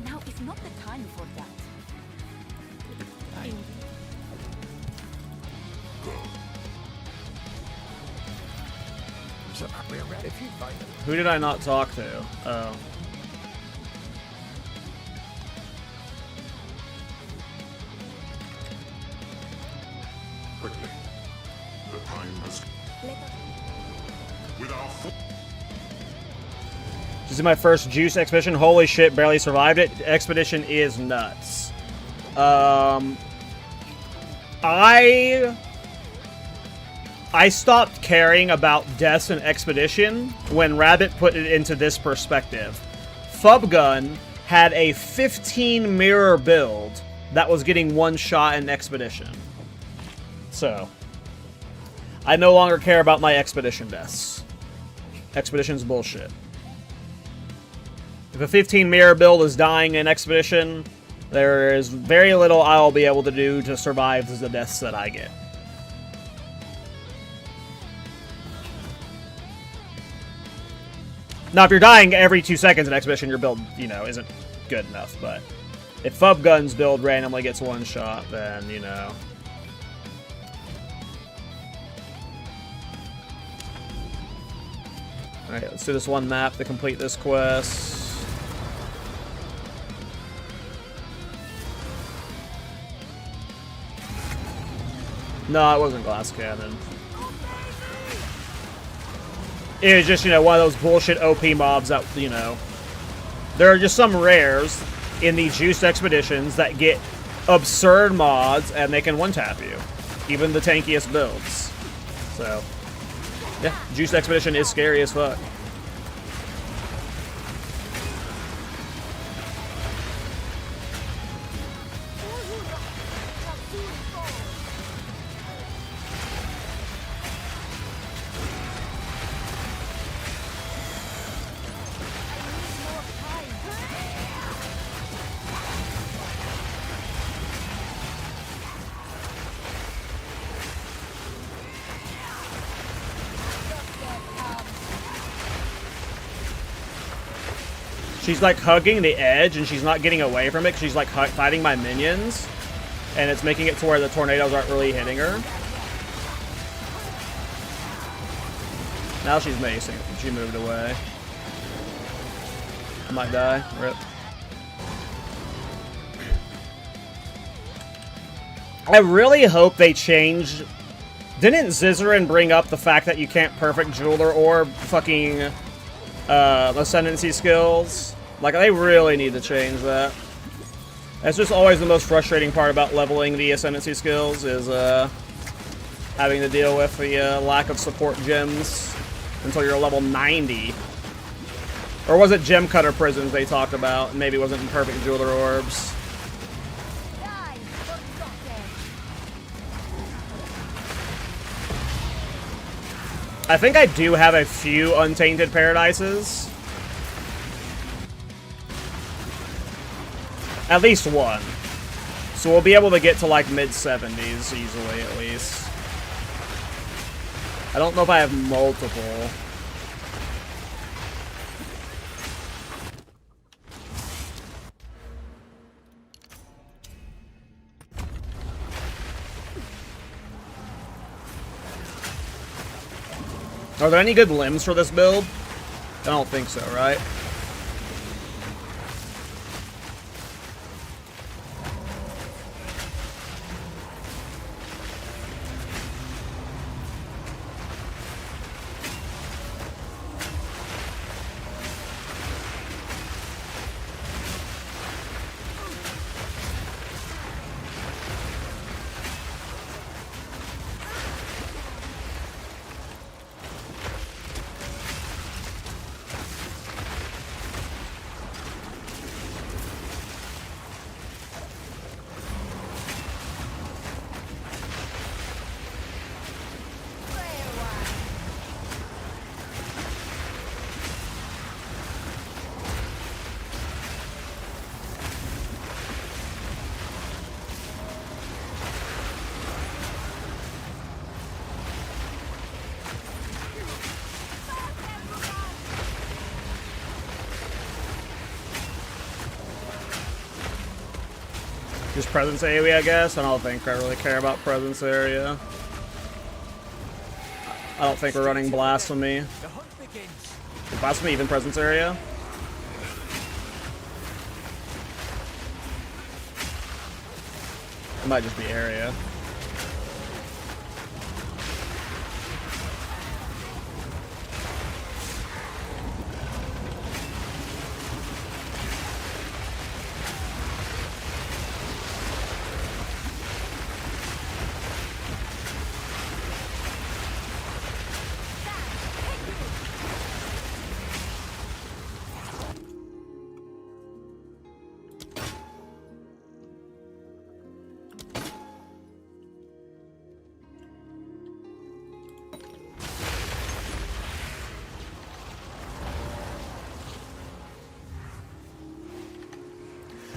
Now is not the time for that. Who did I not talk to? Oh. Quickly. The time has... With our This is my first Juice expedition. Holy shit, barely survived it. Expedition is nuts. I stopped caring about deaths and expedition when Rabbit put it into this perspective. Fubgun had a 15 mirror build that was getting one shot in expedition. So, I no longer care about my expedition deaths. Expedition's bullshit. If a 15 mirror build is dying in expedition, there is very little I'll be able to do to survive the deaths that I get. Now, if you're dying every 2 seconds in expedition, your build, you know, isn't good enough. But if Fubgun's build randomly gets one shot, then, you know. Alright, let's do this one map to complete this quest. No, it wasn't Glass Cannon. It was just, you know, one of those bullshit OP mobs that, you know... There are just some rares in the Juiced Expeditions that get absurd mods, and they can one-tap you. Even the tankiest builds. So, yeah, Juiced Expedition is scary as fuck. She's like hugging the edge and she's not getting away from it because she's like fighting my minions. And it's making it to where the tornadoes aren't really hitting her. Now she's macing. She moved away. I might die. Rip. I really hope they change... Didn't Zizzarin bring up the fact that you can't perfect Jeweler Orb fucking Ascendancy skills? Like, they really need to change that. That's just always the most frustrating part about leveling the Ascendancy skills, is having to deal with the lack of support gems until you're level 90. Or was it Gem Cutter Prisons they talked about? Maybe it wasn't perfect Jeweler Orbs. I think I do have a few Untainted Paradises. At least one. So we'll be able to get to like mid-70s easily at least. I don't know if I have multiple. Are there any good limbs for this build? I don't think so, right? Just presence AOE, I guess. I don't think I really care about presence area. I don't think we're running Blasphemy. The hunt begins. Is Blasphemy even presence area? It might just be area.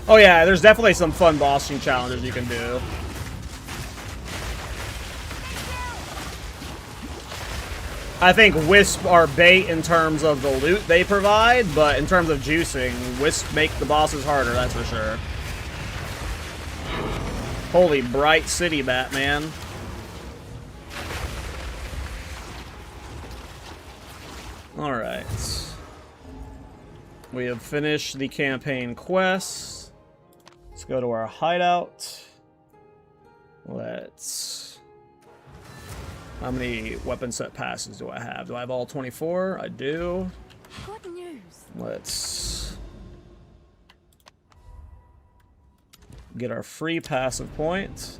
Oh yeah, there's definitely some fun bossing challenges you can do. I think Wisp are bait in terms of the loot they provide, but in terms of juicing, Wisp make the bosses harder, that's for sure. Holy bright city, Batman. Alright. We have finished the campaign quest. Let's go to our hideout. Let's... How many weapon set passes do I have? Do I have all 24? I do. Good news. Let's get our free passive point.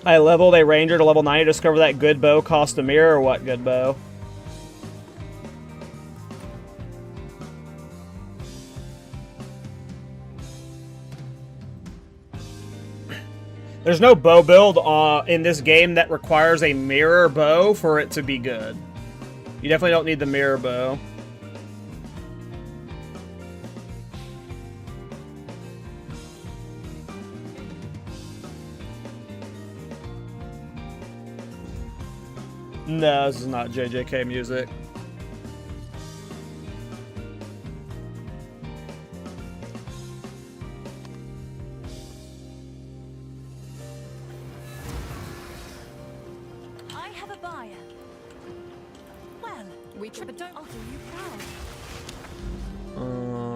I leveled a ranger to level 90 to discover that good bow cost a mirror, or what good bow? There's no bow build in this game that requires a mirror bow for it to be good. You definitely don't need the mirror bow. No, this is not JJK music. I have a buyer. Well, we but don't do you proud.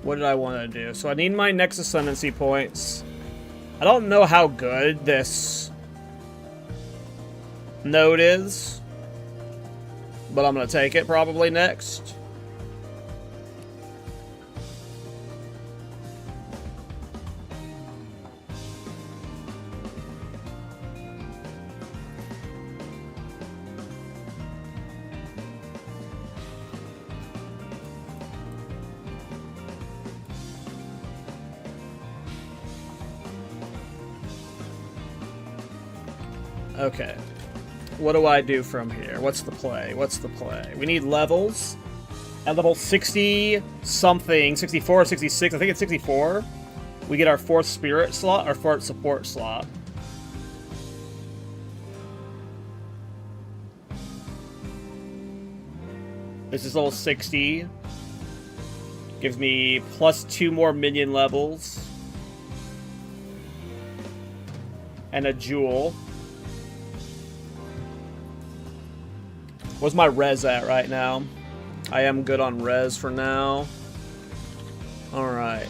What did I want to do? So I need my next ascendancy points. I don't know how good this node is, but I'm going to take it probably next. Okay. What do I do from here? What's the play? What's the play? We need levels. At level 60 something, 64, 66, I think it's 64, we get our 4th spirit slot, our 4th support slot. This is level 60. Gives me plus 2 more minion levels. And a jewel. What's my res at right now? I am good on res for now. Alright.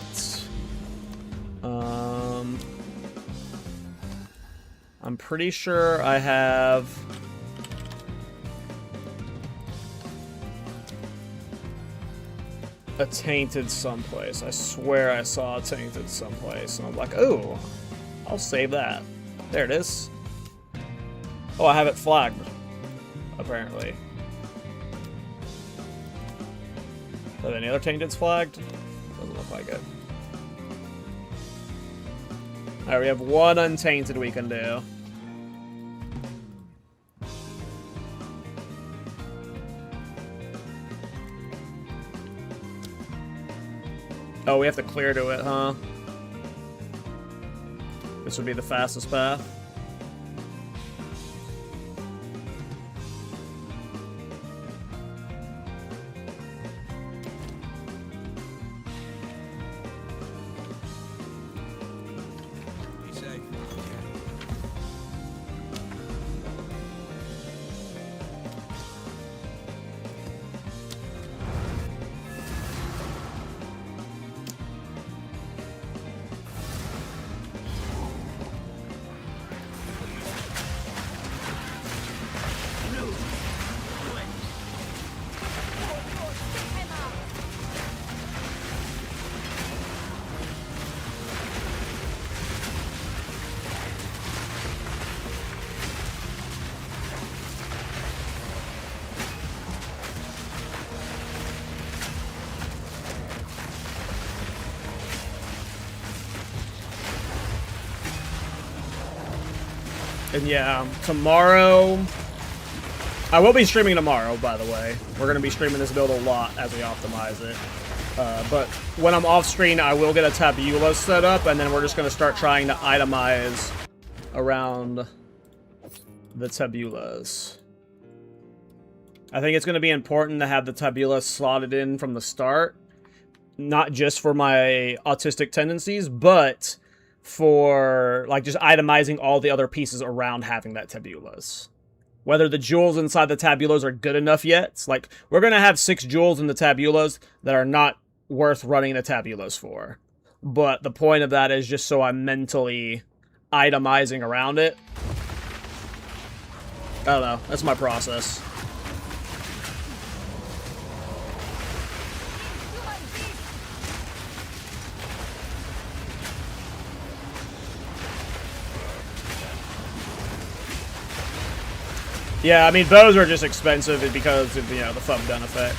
I'm pretty sure I have... a tainted someplace. I swear I saw a tainted someplace. And I'm like, oh, I'll save that. There it is. Oh, I have it flagged. Apparently. Are there any other tainteds flagged? Doesn't look like it. Alright, we have one untainted we can do. Oh, we have to clear to it, huh? This would be the fastest path. And yeah, tomorrow... I will be streaming tomorrow, by the way. We're going to be streaming this build a lot as we optimize it. But when I'm off screen, I will get a tabula set up, and then we're just going to start trying to itemize around the tabulas. I think it's going to be important to have the tabula slotted in from the start. Not just for my autistic tendencies, but for like just itemizing all the other pieces around having that tabulas. Whether the jewels inside the tabulas are good enough yet. Like, we're going to have 6 jewels in the tabulas that are not worth running the tabulas for. But the point of that is just so I'm mentally itemizing around it. I don't know. That's my process. Yeah, I mean, bows are just expensive because of, you know, the thumb gun effect.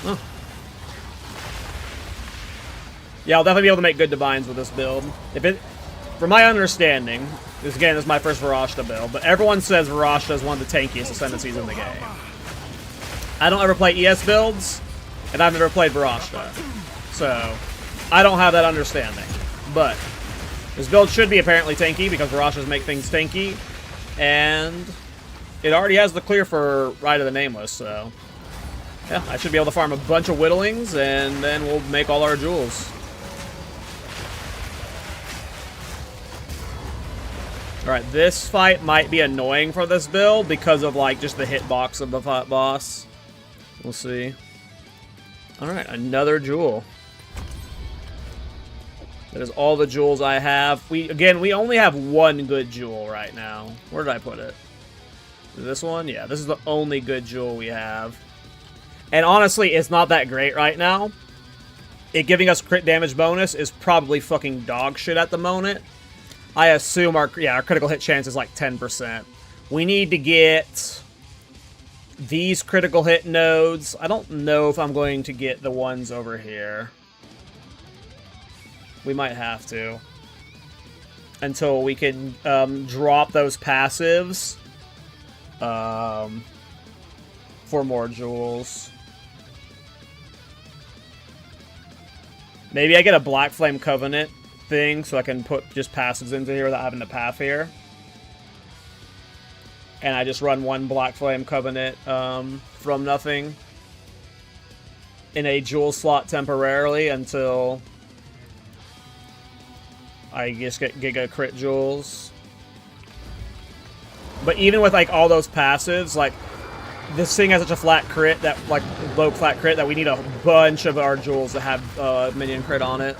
Huh. Yeah, I'll definitely be able to make good divines with this build. From my understanding, this again is my first Varashta build, but everyone says Varashta is one of the tankiest ascendancies in the game. I don't ever play ES builds. And I've never played Varashta, so I don't have that understanding. But this build should be apparently tanky because Varashtas make things tanky, and it already has the clear for Ride of the Nameless, so yeah, I should be able to farm a bunch of whittlings, and then we'll make all our jewels. Alright, this fight might be annoying for this build because of, like, just the hitbox of the boss. We'll see. Alright, another jewel. That is all the jewels I have. We only have one good jewel right now. Where did I put it? This one? Yeah, this is the only good jewel we have. And honestly, it's not that great right now. It giving us crit damage bonus is probably fucking dog shit at the moment. I assume our critical hit chance is like 10%. We need to get these critical hit nodes. I don't know if I'm going to get the ones over here. We might have to. Until we can drop those passives for more jewels. Maybe I get a Black Flame Covenant thing so I can put just passives into here without having to path here. And I just run one Black Flame Covenant from nothing in a jewel slot temporarily until I just get Giga Crit Jewels. But even with like all those passives, like this thing has such a flat crit, that like low flat crit, that we need a bunch of our jewels to have minion crit on it.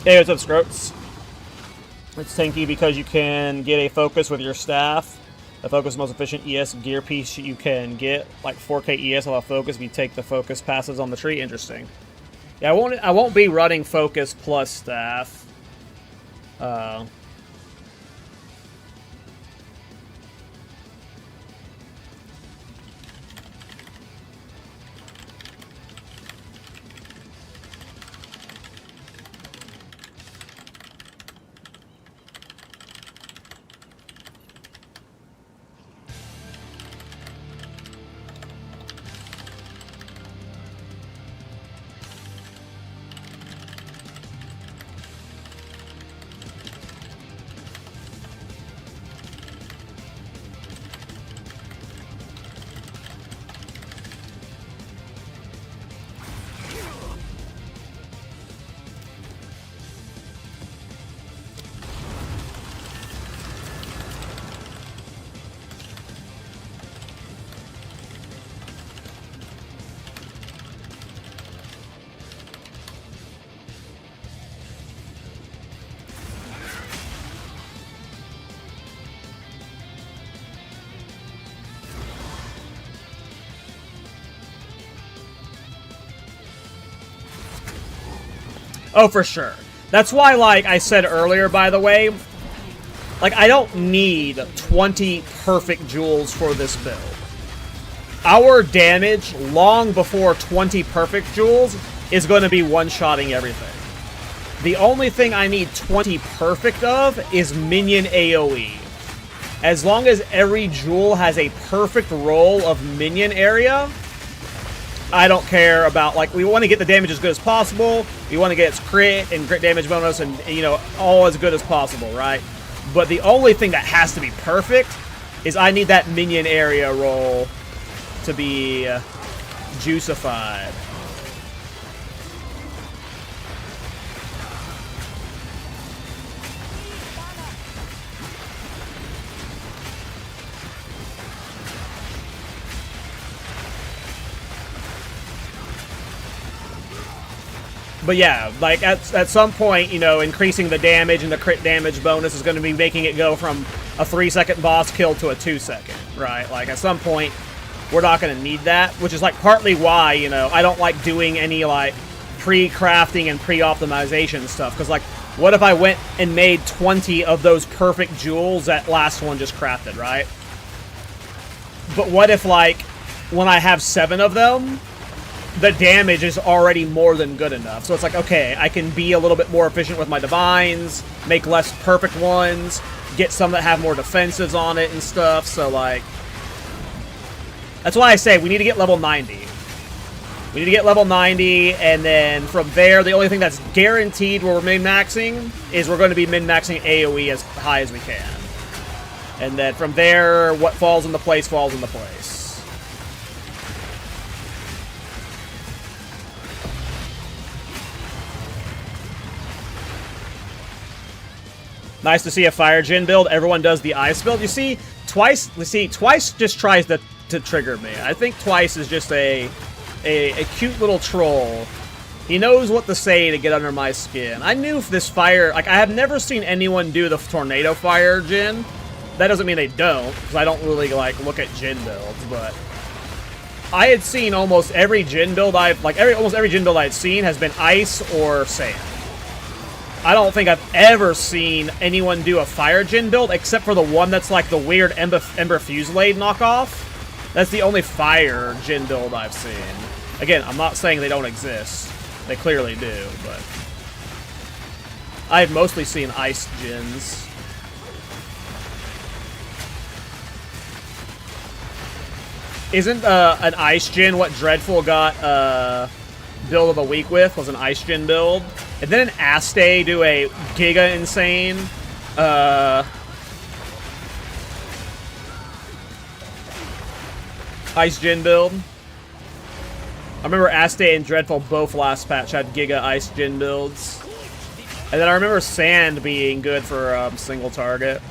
Hey, what's up, Scroats? It's tanky because you can get a focus with your staff. The focus is the most efficient ES gear piece you can get. Like 4k ES without focus if you take the focus passes on the tree. Interesting. Yeah, I won't be running focus plus staff. Oh, for sure. That's why, like I said earlier, by the way, like, I don't need 20 perfect jewels for this build. Our damage, long before 20 perfect jewels, is going to be one-shotting everything. The only thing I need 20 perfect of is minion AOE. As long as every jewel has a perfect roll of minion area, I don't care about, like, we want to get the damage as good as possible. We want to get its crit and crit damage bonus and, you know, all as good as possible, right? But the only thing that has to be perfect is I need that minion area roll to be juicified. But yeah, like at some point, you know, increasing the damage and the crit damage bonus is going to be making it go from a 3-second boss kill to a 2-second, right? Like at some point, we're not going to need that, which is like partly why, you know, I don't like doing any like pre-crafting and pre-optimization stuff. Because like, what if I went and made 20 of those perfect jewels that last one just crafted, right? But what if like, when I have 7 of them, the damage is already more than good enough. So it's like, okay, I can be a little bit more efficient with my divines, make less perfect ones, get some that have more defenses on it and stuff. So like, that's why I say we need to get level 90. We need to get level 90, and then from there, the only thing that's guaranteed where we're min-maxing is we're going to be min-maxing AOE as high as we can. And then from there, what falls into place falls into place. Nice to see a Fire Djinn build. Everyone does the Ice build. You see, Twice just tries to trigger me. I think Twice is just a cute little troll. He knows what to say to get under my skin. I knew if this fire... Like, I have never seen anyone do the Tornado Fire Djinn. That doesn't mean they don't, because I don't really, like, look at Djinn builds, but... I had seen almost every Djinn build I've... Like, almost every Djinn build I've seen has been Ice or Sand. I don't think I've ever seen anyone do a Fire Djinn build, except for the one that's, like, the weird Ember Fusillade knockoff. That's the only Fire Djinn build I've seen. Again, I'm not saying they don't exist. They clearly do, but... I've mostly seen Ice Djinns. Isn't an Ice Djinn what Dreadful got build of the week with? Was an Ice Djinn build. And then an Aste do a Giga Insane Ice Djinn build. I remember Aste and Dreadful both last patch had Giga Ice Djinn builds. And then I remember Sand being good for single target.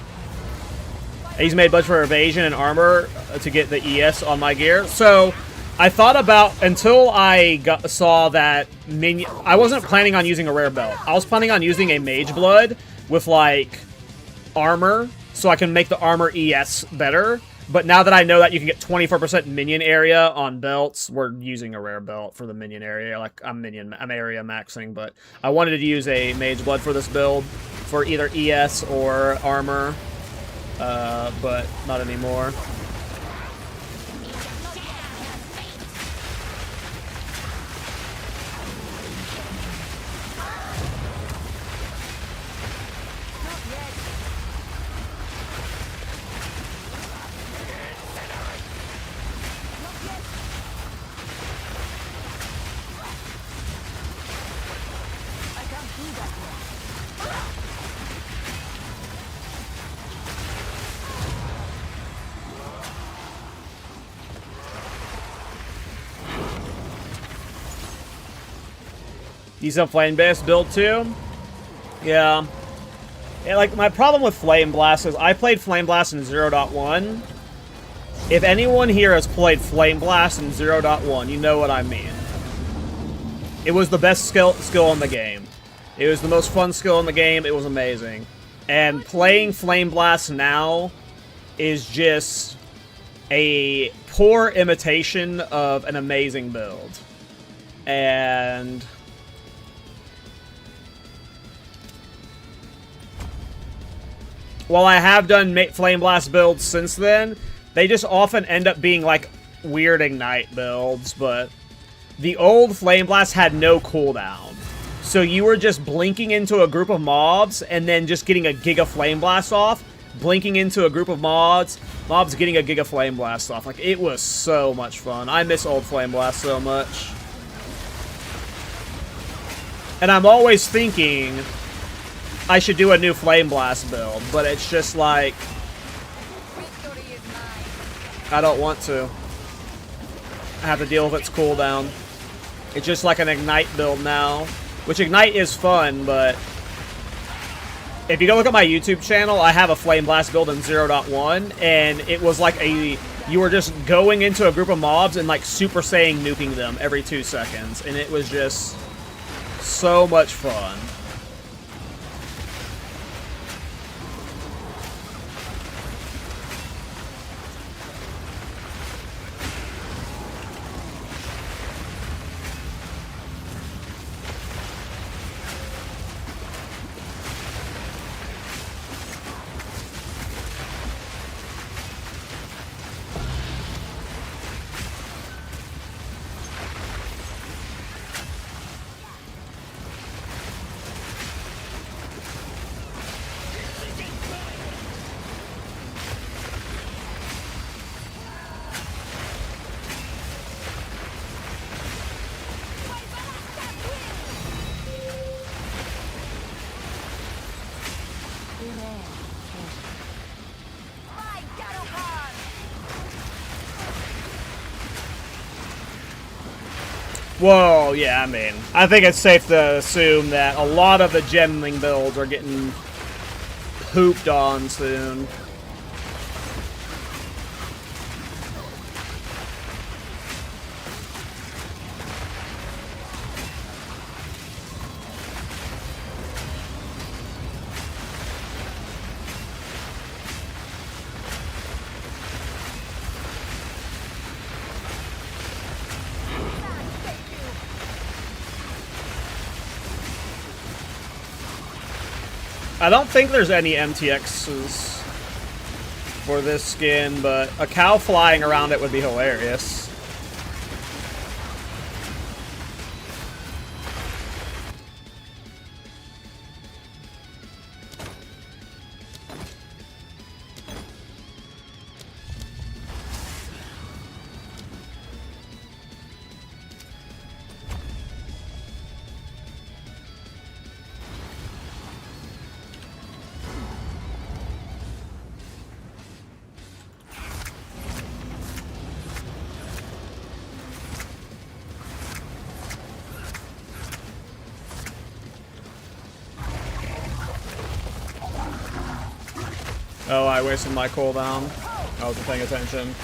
He's made bunch for evasion and armor to get the ES on my gear. So I thought about, until I saw that minion, I wasn't planning on using a rare belt. I was planning on using a Mage Blood with like armor, so I can make the armor ES better. But now that I know that you can get 24% minion area on belts, we're using a rare belt for the minion area. Like, I'm area maxing, but I wanted to use a Mage Blood for this build for either ES or armor, but not anymore. Decent Flame Blast build too? Yeah. Like, my problem with Flame Blast is I played Flame Blast in 0.1. If anyone here has played Flame Blast in 0.1, you know what I mean. It was the best skill in the game. It was the most fun skill in the game. It was amazing. And playing Flame Blast now is just a poor imitation of an amazing build. And... while I have done Flame Blast builds since then, they just often end up being like weird Ignite builds, but the old Flame Blast had no cooldown. So you were just blinking into a group of mobs and then just getting a Giga Flame Blast off, blinking into a group of mobs getting a Giga Flame Blast off. Like, it was so much fun. I miss old Flame Blast so much. And I'm always thinking I should do a new Flame Blast build, but it's just like, I don't want to. I have to deal with its cooldown. It's just like an Ignite build now, which Ignite is fun, but if you go look at my YouTube channel, I have a Flame Blast build in 0.1, and it was like you were just going into a group of mobs and like Super Saiyan nuking them every 2 seconds, and it was just so much fun. Whoa, yeah, I mean, I think it's safe to assume that a lot of the gemling builds are getting pooped on soon. I don't think there's any MTXs for this skin, but a cow flying around it would be hilarious. Oh, I wasted my cooldown. I wasn't paying attention.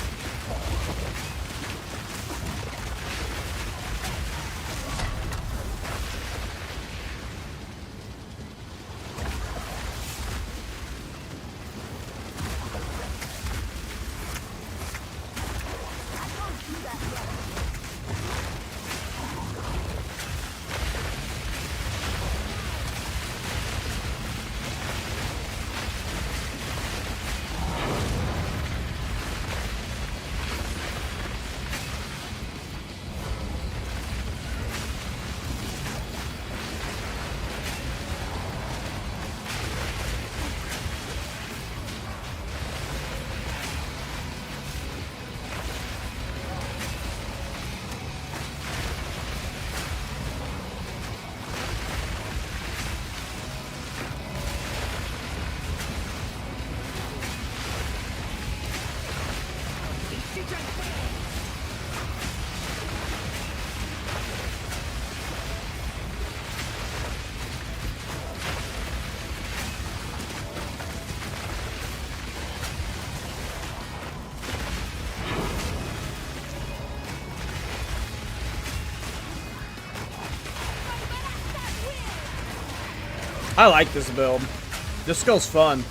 I like this build. This skill's fun.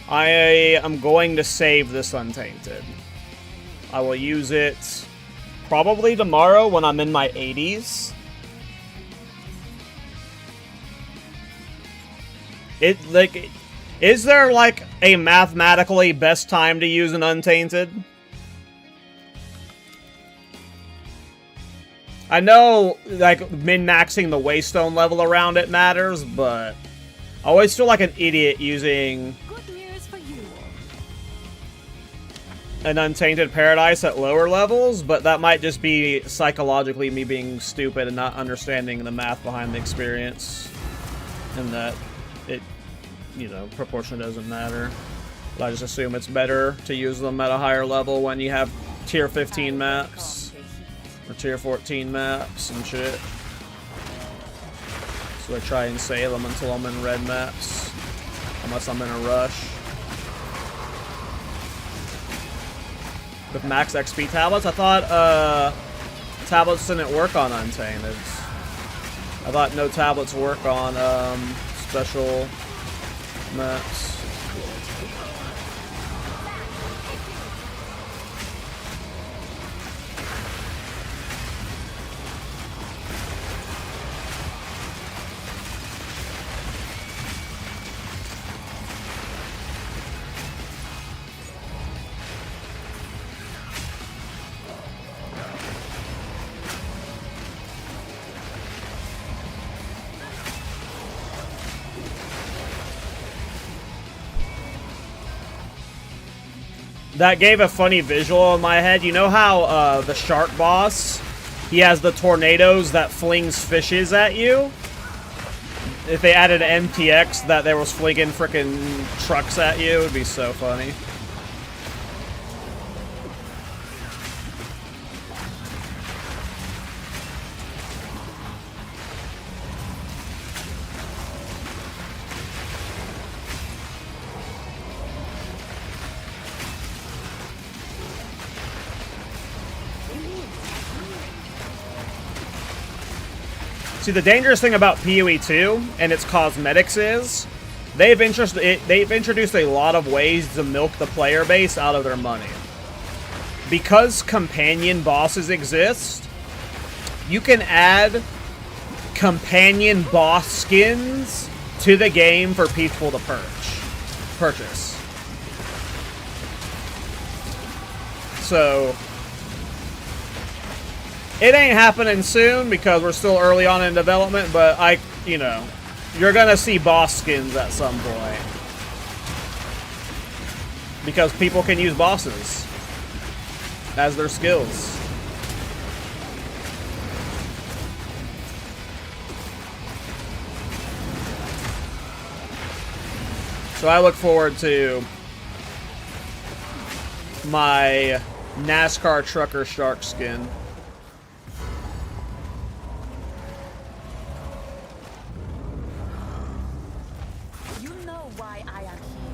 I am going to save this Untainted. I will use it probably tomorrow when I'm in my 80s. Is there like a mathematically best time to use an Untainted? I know, like, min-maxing the Waystone level around it matters, but I always feel like an idiot using an Untainted Paradise at lower levels, but that might just be psychologically me being stupid and not understanding the math behind the experience, and that it, you know, proportion doesn't matter. But I just assume it's better to use them at a higher level when you have tier 15 maps. Or tier 14 maps and shit. So I try and save them until I'm in red maps. Unless I'm in a rush. With max XP tablets? I thought tablets didn't work on Untainted. I thought no tablets work on special maps. That gave a funny visual in my head. You know how the shark boss, he has the tornadoes that flings fishes at you? If they added MTX that there was flinging frickin' trucks at you, it would be so funny. See, the dangerous thing about PoE 2 and its cosmetics is they've introduced a lot of ways to milk the player base out of their money. Because companion bosses exist, you can add companion boss skins to the game for people to purchase. So it ain't happening soon because we're still early on in development, but you know, you're gonna see boss skins at some point. Because people can use bosses as their skills. So I look forward to my NASCAR trucker shark skin.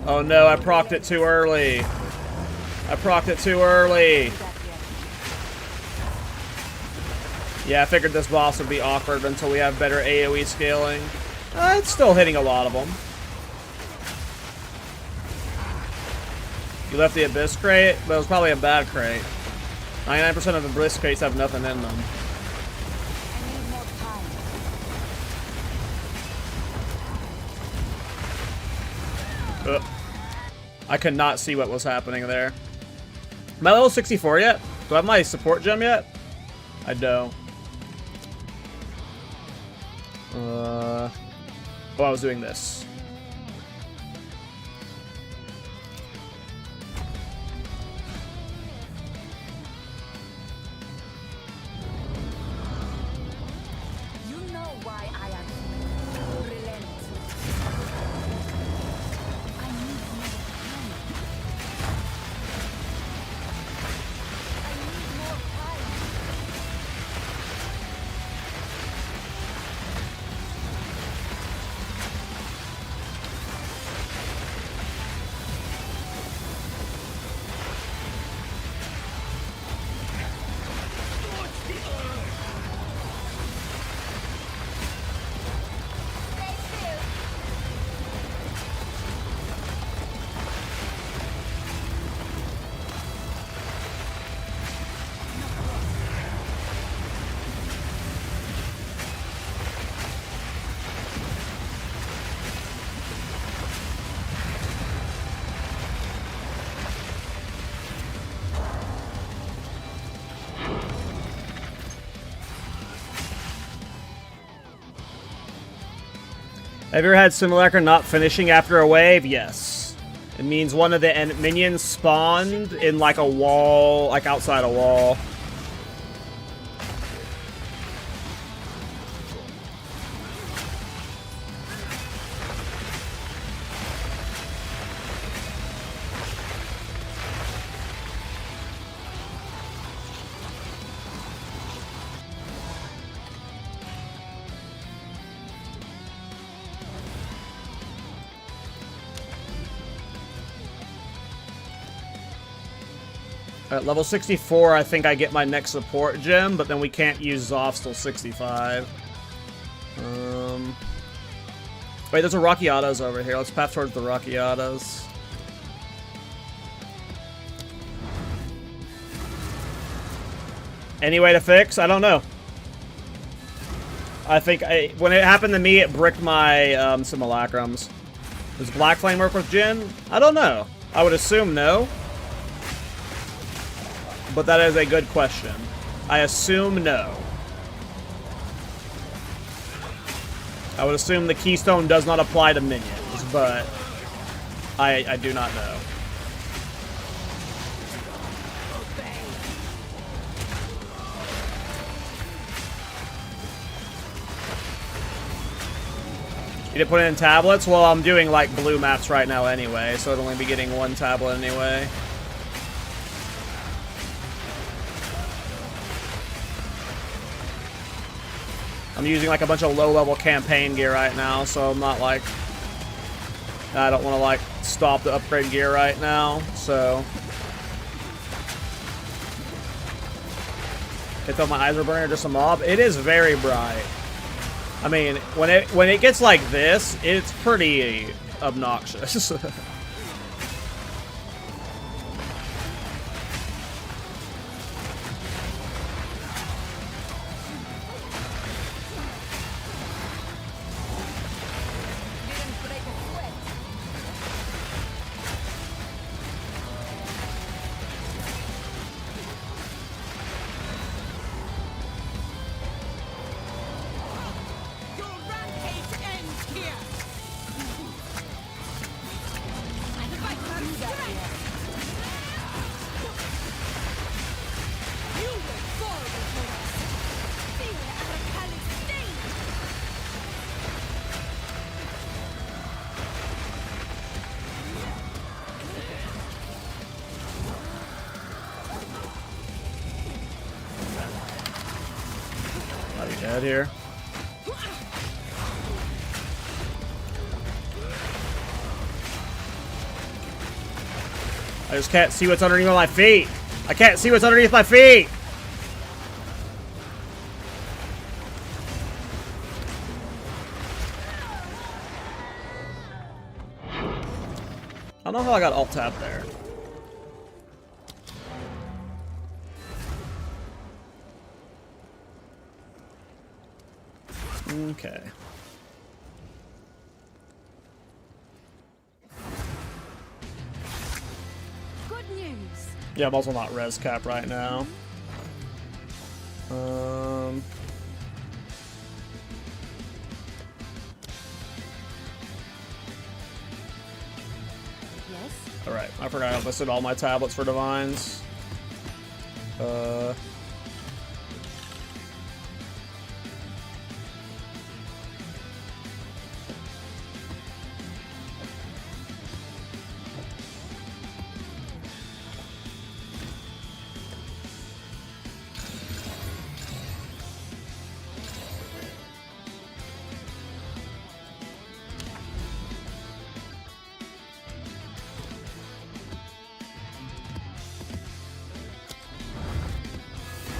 Oh no, I procced it too early. I procced it too early. Yeah, I figured this boss would be awkward until we have better AoE scaling. It's still hitting a lot of them. You left the Abyss crate? But it was probably a bad crate. 99% of the Abyss crates have nothing in them. I could not see what was happening there. Am I level 64 yet? Do I have my support gem yet? I don't. Oh, I was doing this. You know why I am here. Relent. I need more time. I need more time. Have you ever had Simulacra not finishing after a wave? Yes. It means one of the minions spawned in like a wall, like outside a wall. At level 64, I think I get my next support gem, but then we can't use Zoffs till 65. Wait, there's a Rockiatos over here. Let's path towards the Rockiatos. Any way to fix? I don't know. I think when it happened to me, it bricked my simulacrums. Does Black Flame work with Djinn? I don't know. I would assume no. But that is a good question. I assume no. I would assume the keystone does not apply to minions, but I do not know. You didn't put it in tablets? Well, I'm doing like blue maps right now anyway, so I'd only be getting one tablet anyway. I'm using like a bunch of low-level campaign gear right now, so I'm not like... I don't want to like stop the upgrade gear right now, so... I thought my eyes were burning, just a mob. It is very bright. I mean, when it gets like this, it's pretty obnoxious. Dead here. I just can't see what's underneath my feet. I can't see what's underneath my feet. I don't know how I got alt tab there. Okay. Good news. Yeah, I'm also not res cap right now. Yes. Alright, I forgot I listed all my tablets for divines.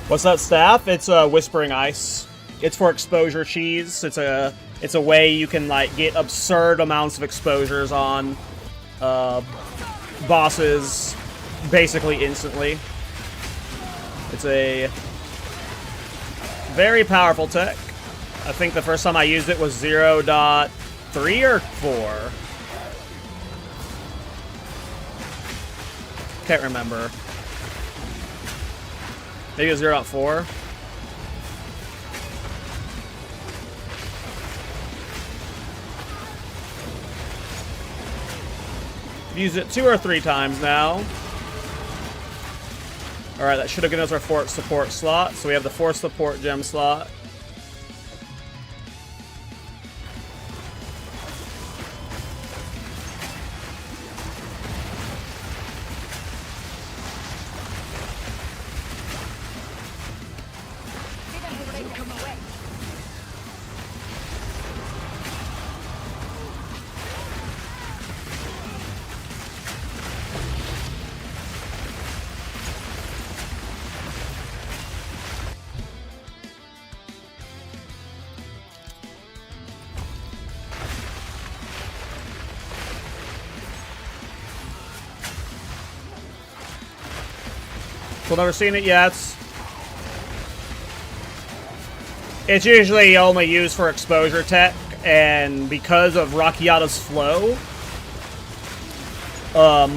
What's that staff? It's a Whispering Ice. It's for exposure cheese. It's a way you can like get absurd amounts of exposures on bosses basically instantly. It's a very powerful tech. I think the first time I used it was 0.3 or 4. Can't remember. Maybe it was 0.4. Used it 2 or 3 times now. Alright, that should have given us our 4th support slot. So we have the 4th support gem slot. Still never seen it yet. It's usually only used for exposure tech, and because of Rakiata's flow,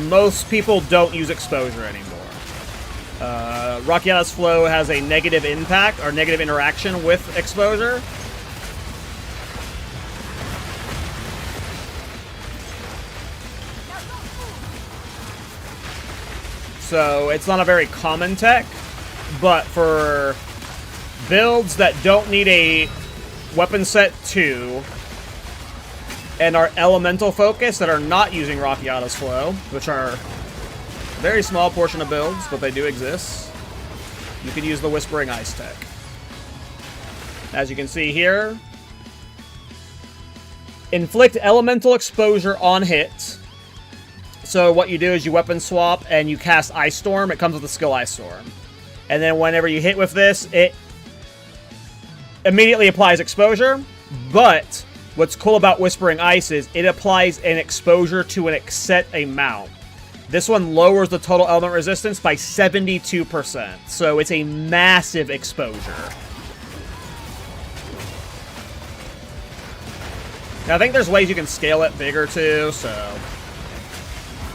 most people don't use exposure anymore. Rakiata's flow has a negative impact, or negative interaction with exposure. So it's not a very common tech, but for builds that don't need a weapon set 2 and our elemental focus that are not using Rockiata's flow, which are a very small portion of builds, but they do exist. You can use the Whispering Ice tech. As you can see here, inflict elemental exposure on hit. So what you do is you weapon swap and you cast Ice Storm. It comes with the skill Ice Storm. And then whenever you hit with this, it immediately applies exposure. But what's cool about Whispering Ice is it applies an exposure to an set amount. This one lowers the total element resistance by 72%. So it's a massive exposure. Now, I think there's ways you can scale it bigger too, so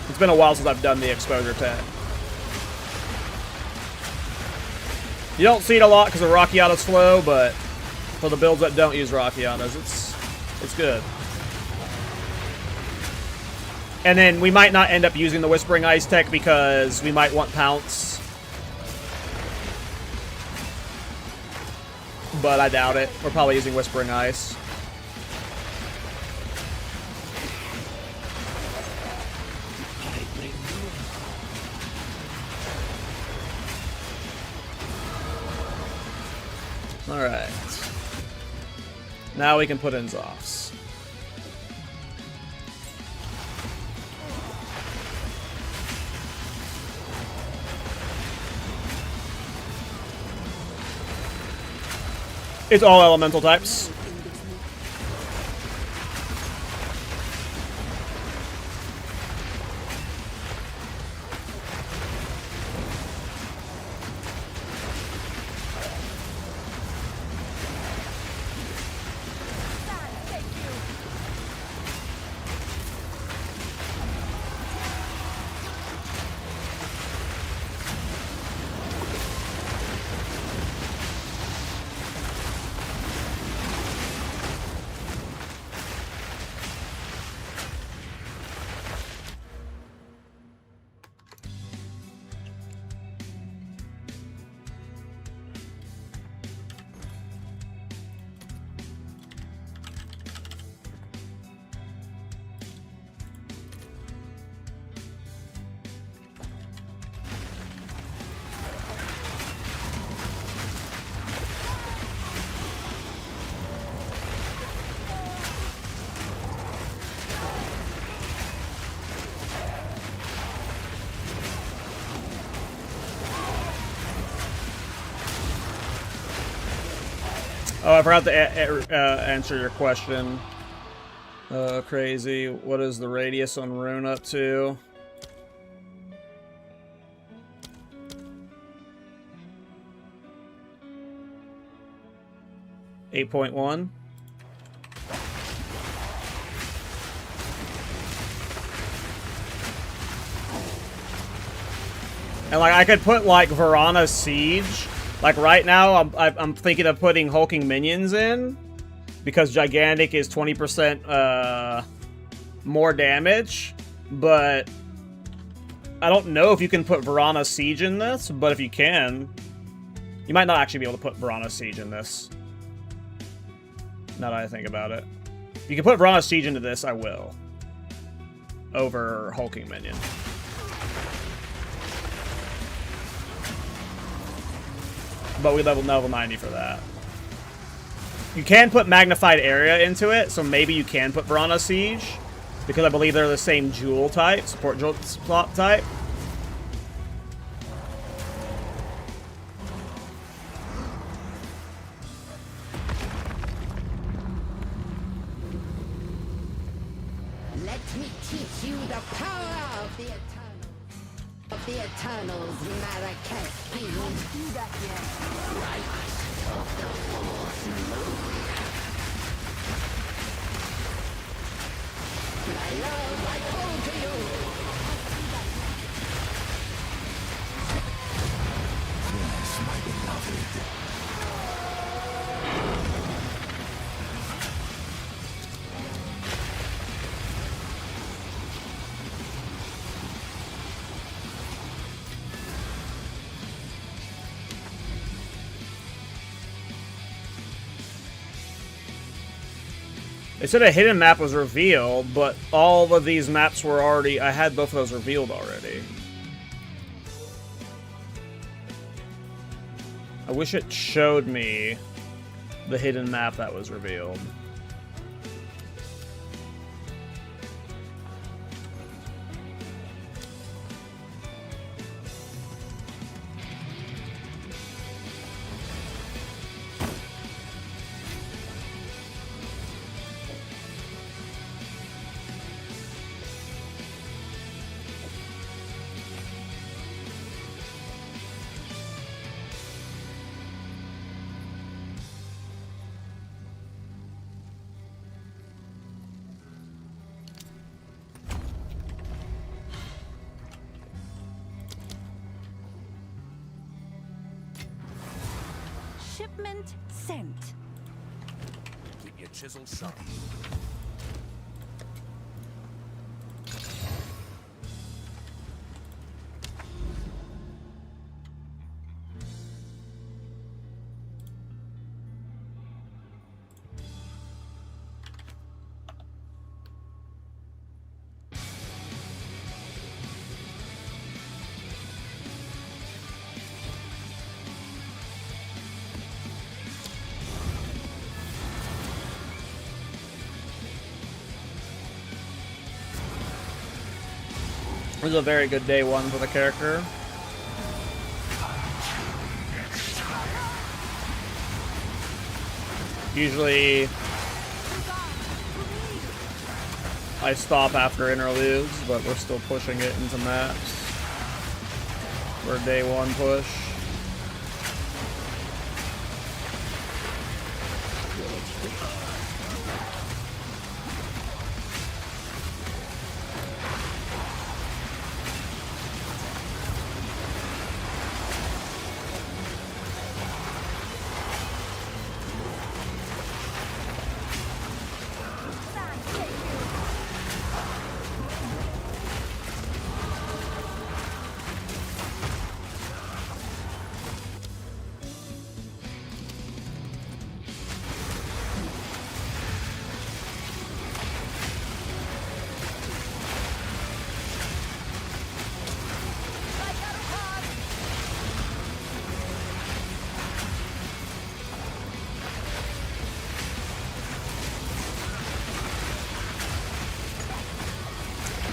it's been a while since I've done the exposure tech. You don't see it a lot because of Rockiata's flow, but for the builds that don't use Rockiata's, it's good. And then we might not end up using the Whispering Ice tech because we might want Pounce. But I doubt it. We're probably using Whispering Ice. Alright. Now we can put in Zoffs. It's all elemental types. Oh, I forgot to answer your question. Crazy. What is the radius on Rune up to? .1. And like I could put like Varana's Siege. Like right now, I'm thinking of putting hulking minions in because gigantic is 20% more damage. But I don't know if you can put Varana's Siege in this. But if you can, you might not actually be able to put Varana's Siege in this. Now that I think about it, if you can put Varana's Siege into this, I will. Over hulking minion. But we level 90 for that. You can put Magnified Area into it, so maybe you can put Varana's Siege. Because I believe they're the same jewel type, support jewel swap type. Let me teach you the power of the Eternals. Of the Eternals, Marrakech. I won't do that yet. My love, I call to you. Yes, my beloved. They said a hidden map was revealed, but all of these maps were already... I had both of those revealed already. I wish it showed me the hidden map that was revealed. Shipment sent. Keep your chisel sharp. This is a very good day one for the character. Usually, I stop after interludes, but we're still pushing it into maps for a day one push.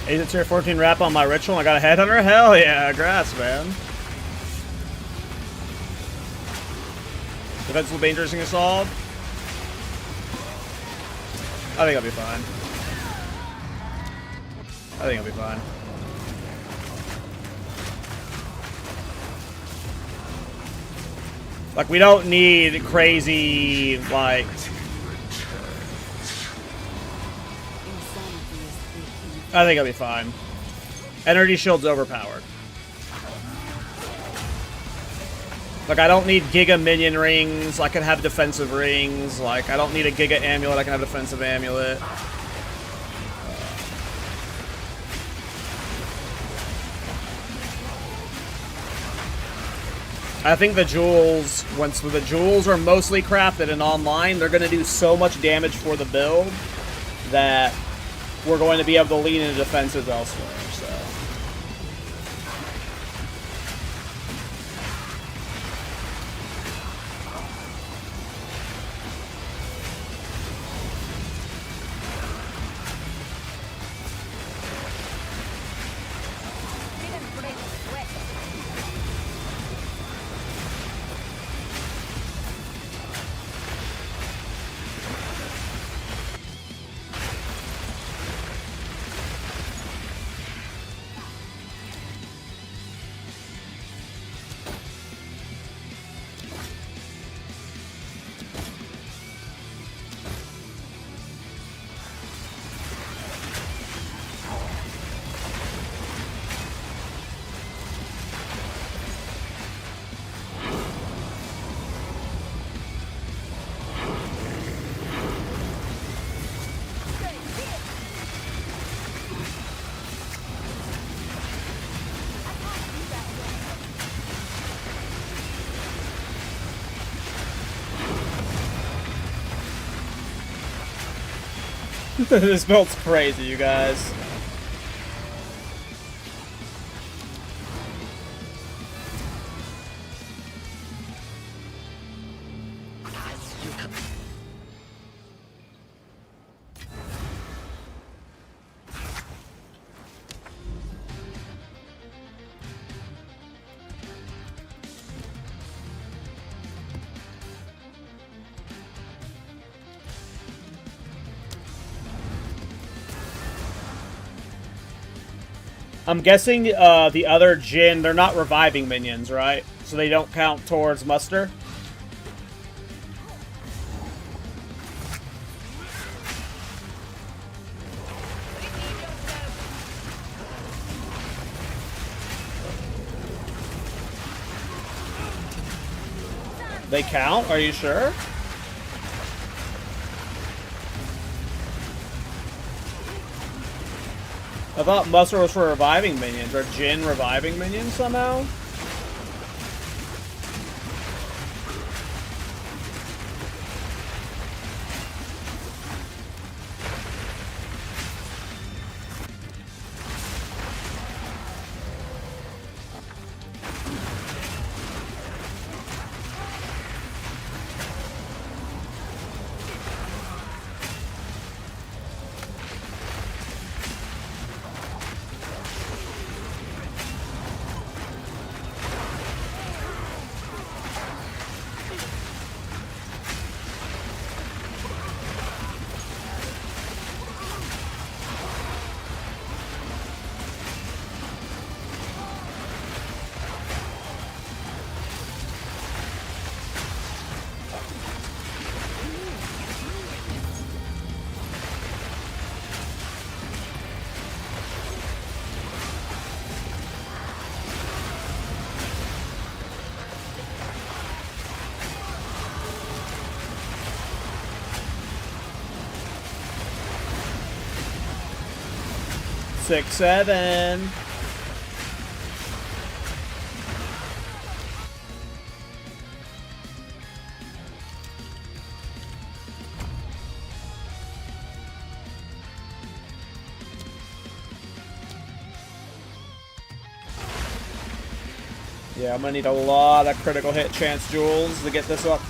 Is it tier 14 wrap on my ritual? I got a headhunter? Hell yeah, grass, man. Defensive dangerous thing to solve? I think I'll be fine. I think I'll be fine. Like, we don't need crazy, like... I think I'll be fine. Energy shield's overpowered. Like, I don't need Giga Minion rings. I can have defensive rings. Like, I don't need a Giga Amulet. I can have defensive amulet. I think the jewels, once the jewels are mostly crafted and online, they're going to do so much damage for the build that we're going to be able to lean into defenses elsewhere, so. This build's crazy, you guys. I'm guessing the other Djinn, they're not reviving minions, right? So they don't count towards muster? They count? Are you sure? I thought muster was for reviving minions. Or Djinn reviving minions somehow? Six, seven. Yeah, I'm gonna need a lot of critical hit chance jewels to get this up.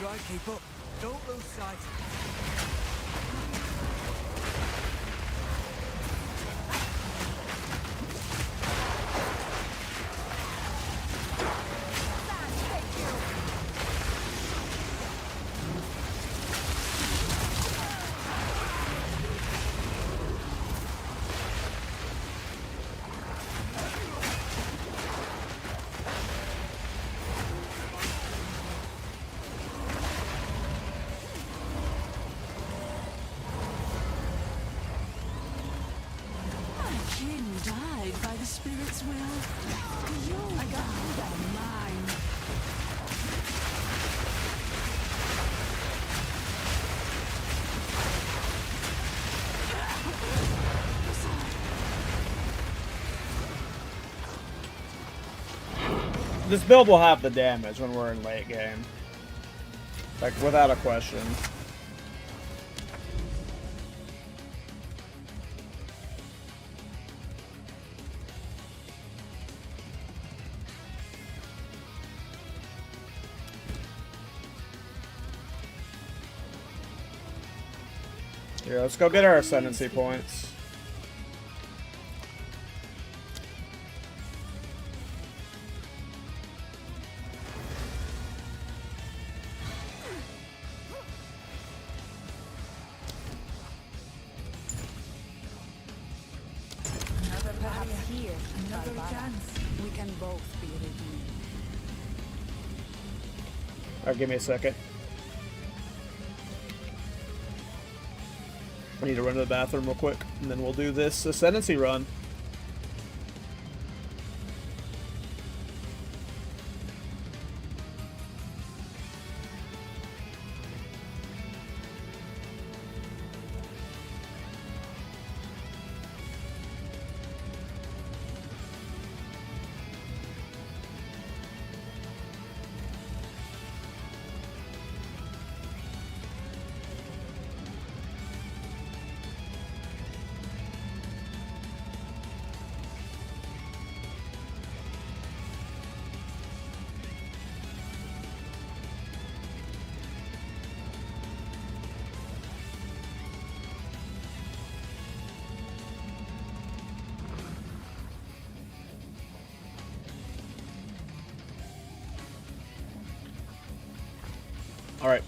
Try keep up. Don't lose sight. This build will have the damage when we're in late game. Like, without a question. Here, let's go get our ascendancy points. Perhaps here, another chance. We can both be redeemed. Alright, give me a second. I need to run to the bathroom real quick, and then we'll do this ascendancy run. All right.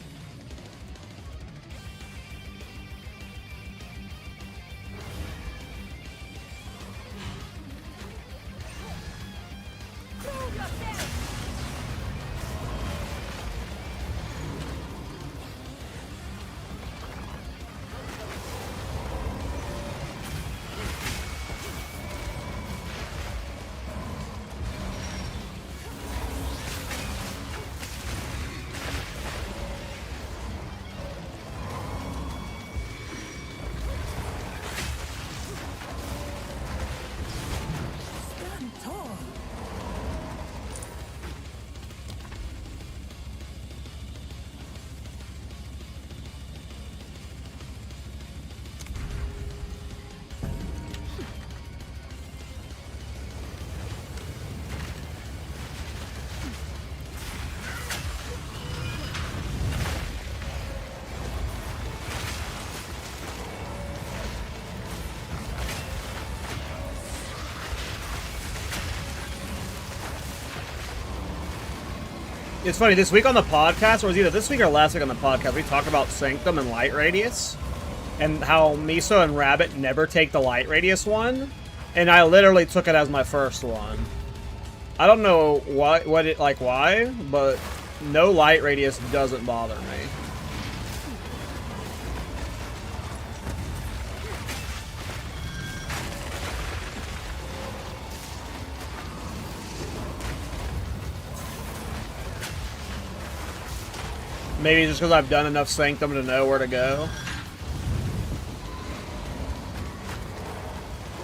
It's funny, this week on the podcast, or it was either this week or last week on the podcast, we talked about Sanctum and Light Radius, and how Miso and Rabbit never take the Light Radius one, and I literally took it as my first one. I don't know why, but no Light Radius doesn't bother me. Maybe just because I've done enough Sanctum to know where to go.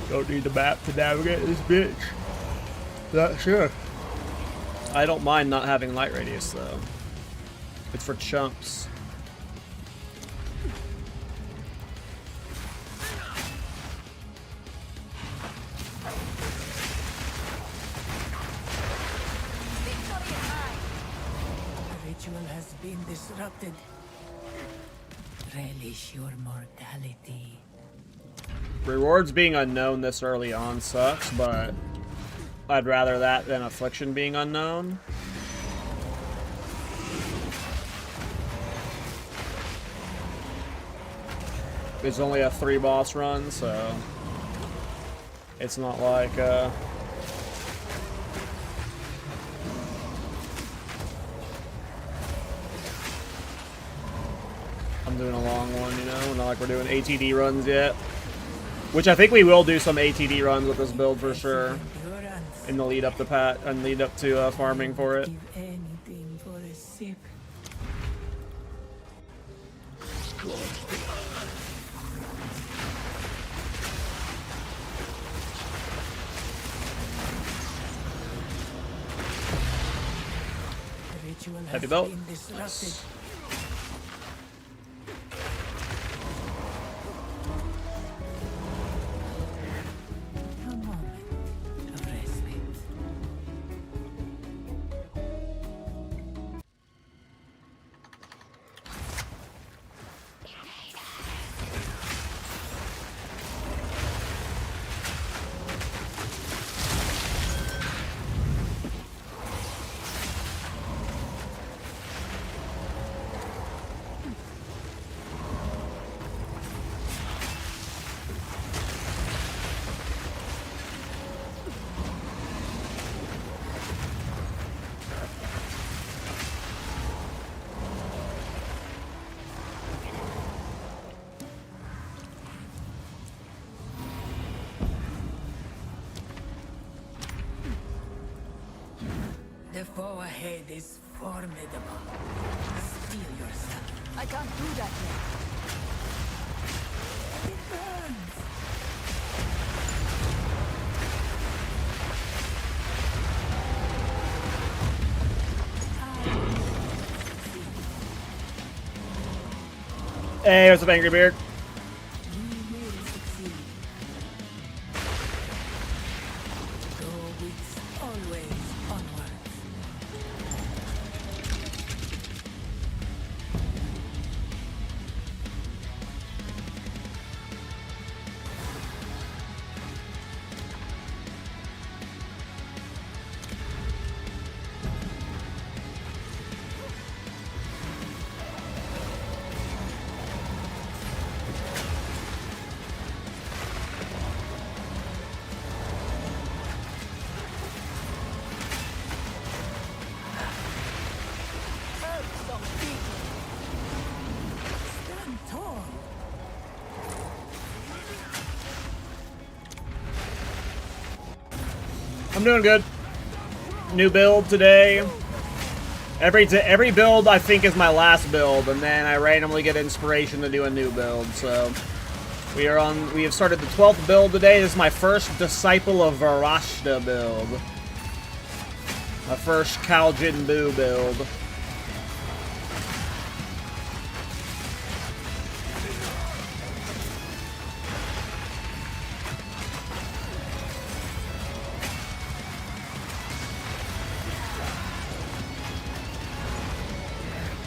Don't need the map to navigate this bitch. Not sure. I don't mind not having Light Radius though. It's for chumps. Has been disrupted. Relish your mortality. Rewards being unknown this early on sucks, but I'd rather that than Affliction being unknown. It's only a 3 boss run, so it's not like I'm doing a long one, you know, not like we're doing ATD runs yet. Which I think we will do some ATD runs with this build for sure. In the lead up to farming for it. Anything for a sip. ritual Heavy has belt. been disrupted. Nice. A moment of respite. The foe ahead is formidable. Steel yourself. I can't do that yet. It burns. Hey, what's up, Angry Beard? We will succeed. Go with always onwards. Stand tall. I'm doing good. New build today. Every build I think is my last build, and then I randomly get inspiration to do a new build. So we have started the 12th build today. This is my first Disciple of Varashta build. My first Kaljin Buu build.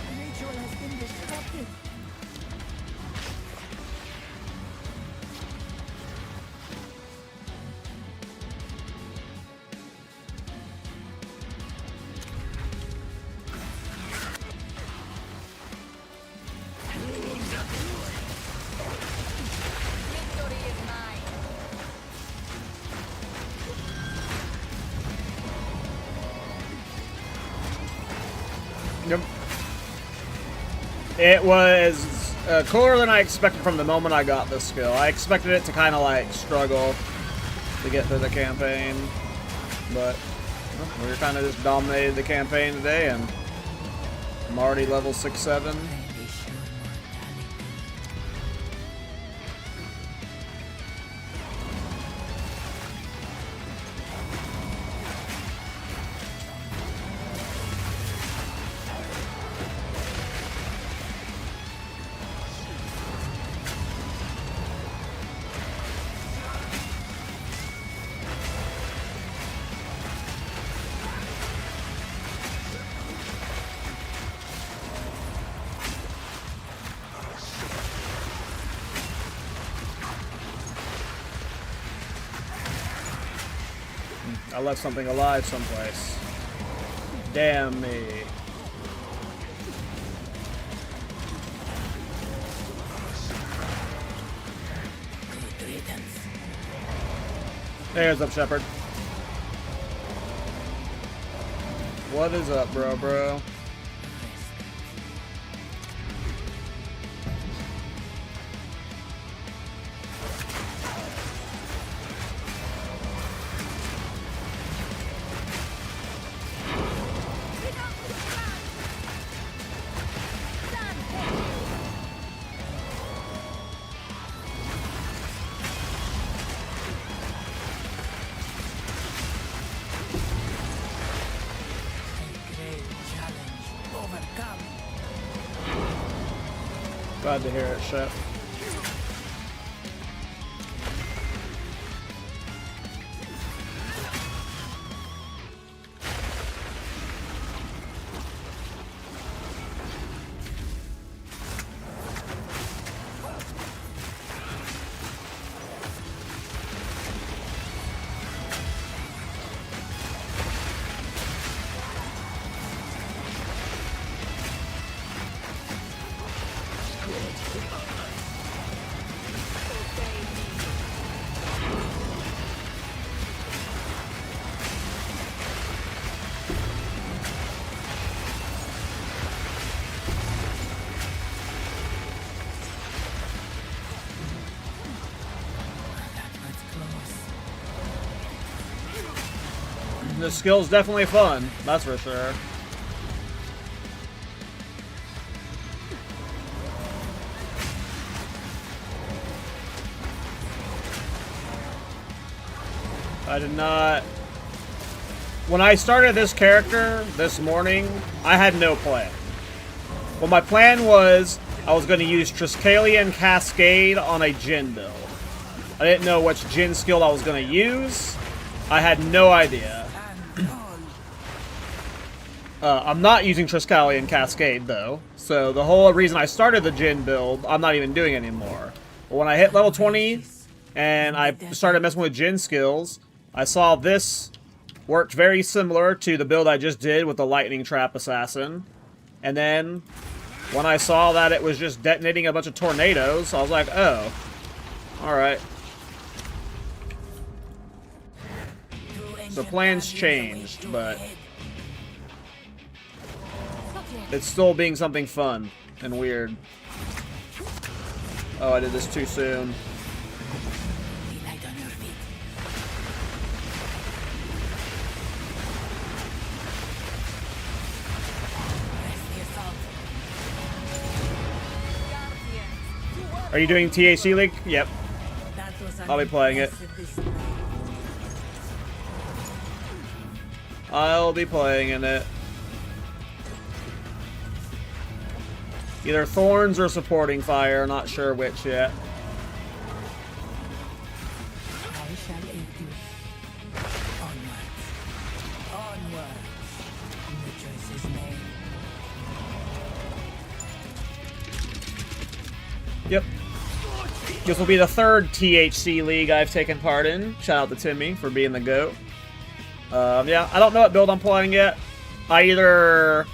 The ritual has been disrupted. Victory is mine. Yep. It was cooler than I expected from the moment I got this skill. I expected it to kind of like struggle to get through the campaign, but well, we kind of just dominated the campaign today, and I'm already level 6-7. I left something alive someplace. Damn me. Good riddance. Hey, what's up, Shepard? What is up, bro? A great challenge. Glad to hear it, Shep. The skill's definitely fun, that's for sure. I did not... When I started this character this morning, I had no plan. Well, my plan was I was going to use Triskelion Cascade on a Djinn build. I didn't know which Djinn skill I was going to use. I had no idea. I'm not using Triskelion Cascade, though. So the whole reason I started the Djinn build, I'm not even doing anymore. But when I hit level 20 and I started messing with Djinn skills, I saw this worked very similar to the build I just did with the Lightning Trap Assassin. And then when I saw that it was just detonating a bunch of tornadoes, I was like, oh, alright. So plans changed, but it's still being something fun and weird. Oh, I did this too soon. Are you doing TAC League? Yep. I'll be playing it. I'll be playing in it. Either Thorns or Supporting Fire, not sure which yet. I shall aid you. Onward. Onward. The choice is made. Yep. This will be the third THC League I've taken part in. Shout out to Timmy for being the GOAT. Yeah, I don't know what build I'm playing yet. I either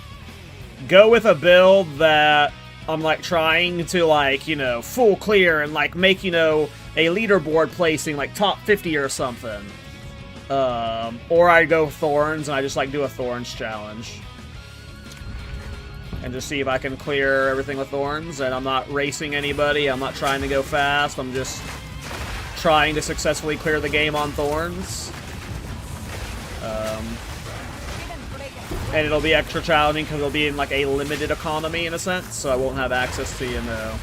go with a build that I'm, like, trying to, like, you know, full clear and, like, make, you know, a leaderboard placing, like, top 50 or something. Or I go Thorns and I just, like, do a Thorns challenge. And just see if I can clear everything with Thorns. And I'm not racing anybody. I'm not trying to go fast. I'm just trying to successfully clear the game on Thorns. And it'll be extra challenging because it'll be in, like, a limited economy, in a sense. So I won't have access to, you know,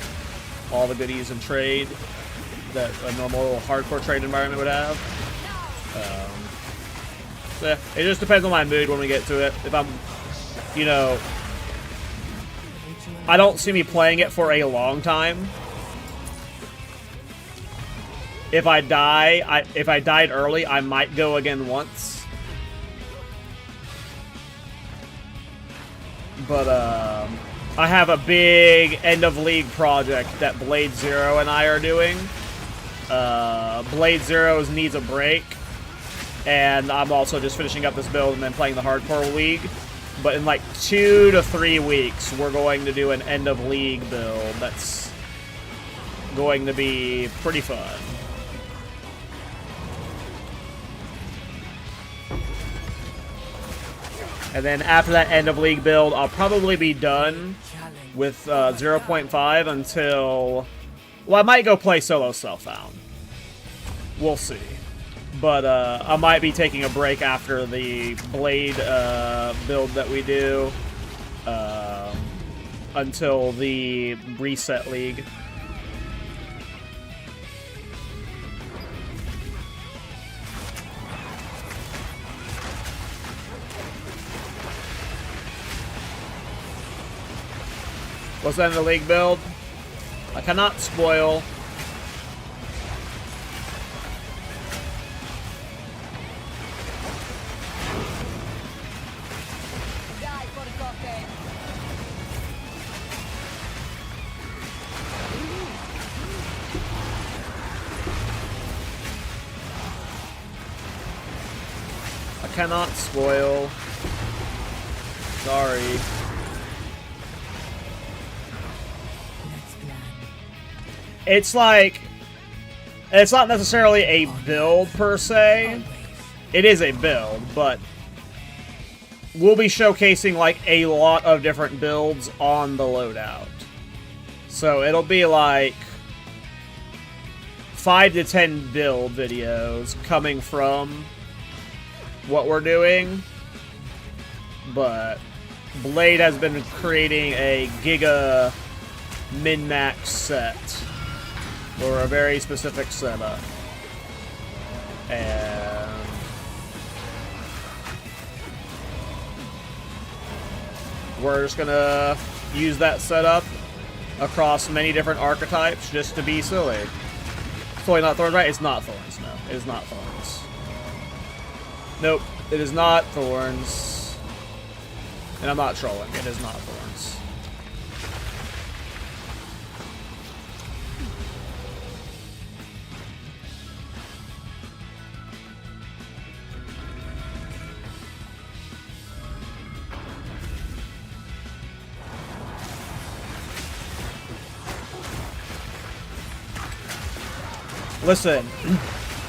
all the goodies and trade that a normal hardcore trade environment would have. So yeah, it just depends on my mood when we get to it. If I'm, you know... I don't see me playing it for a long time. If I die, if I died early, I might go again once. But, I have a big end-of-league project that Blade Zero and I are doing. Blade Zero's needs a break. And I'm also just finishing up this build and then playing the Hardcore League. But in like 2 to 3 weeks, we're going to do an end-of-league build that's going to be pretty fun. And then after that end-of-league build, I'll probably be done with 0.5 until... Well, I might go play solo Self-Found. We'll see. But I might be taking a break after the Blade build that we do until the Reset League. What's that in the league build? I cannot spoil. Die forgotten. I cannot spoil. Sorry. It's like, it's not necessarily a build per se. It is a build, but we'll be showcasing like a lot of different builds on the loadout. So it'll be like 5 to 10 build videos coming from what we're doing. But Blade has been creating a Giga min-max set for a very specific setup. And we're just gonna use that setup across many different archetypes just to be silly. It's totally not Thorns, right? It's not Thorns, no. It is not Thorns. Nope, it is not Thorns. And I'm not trolling, it is not Thorns. Listen,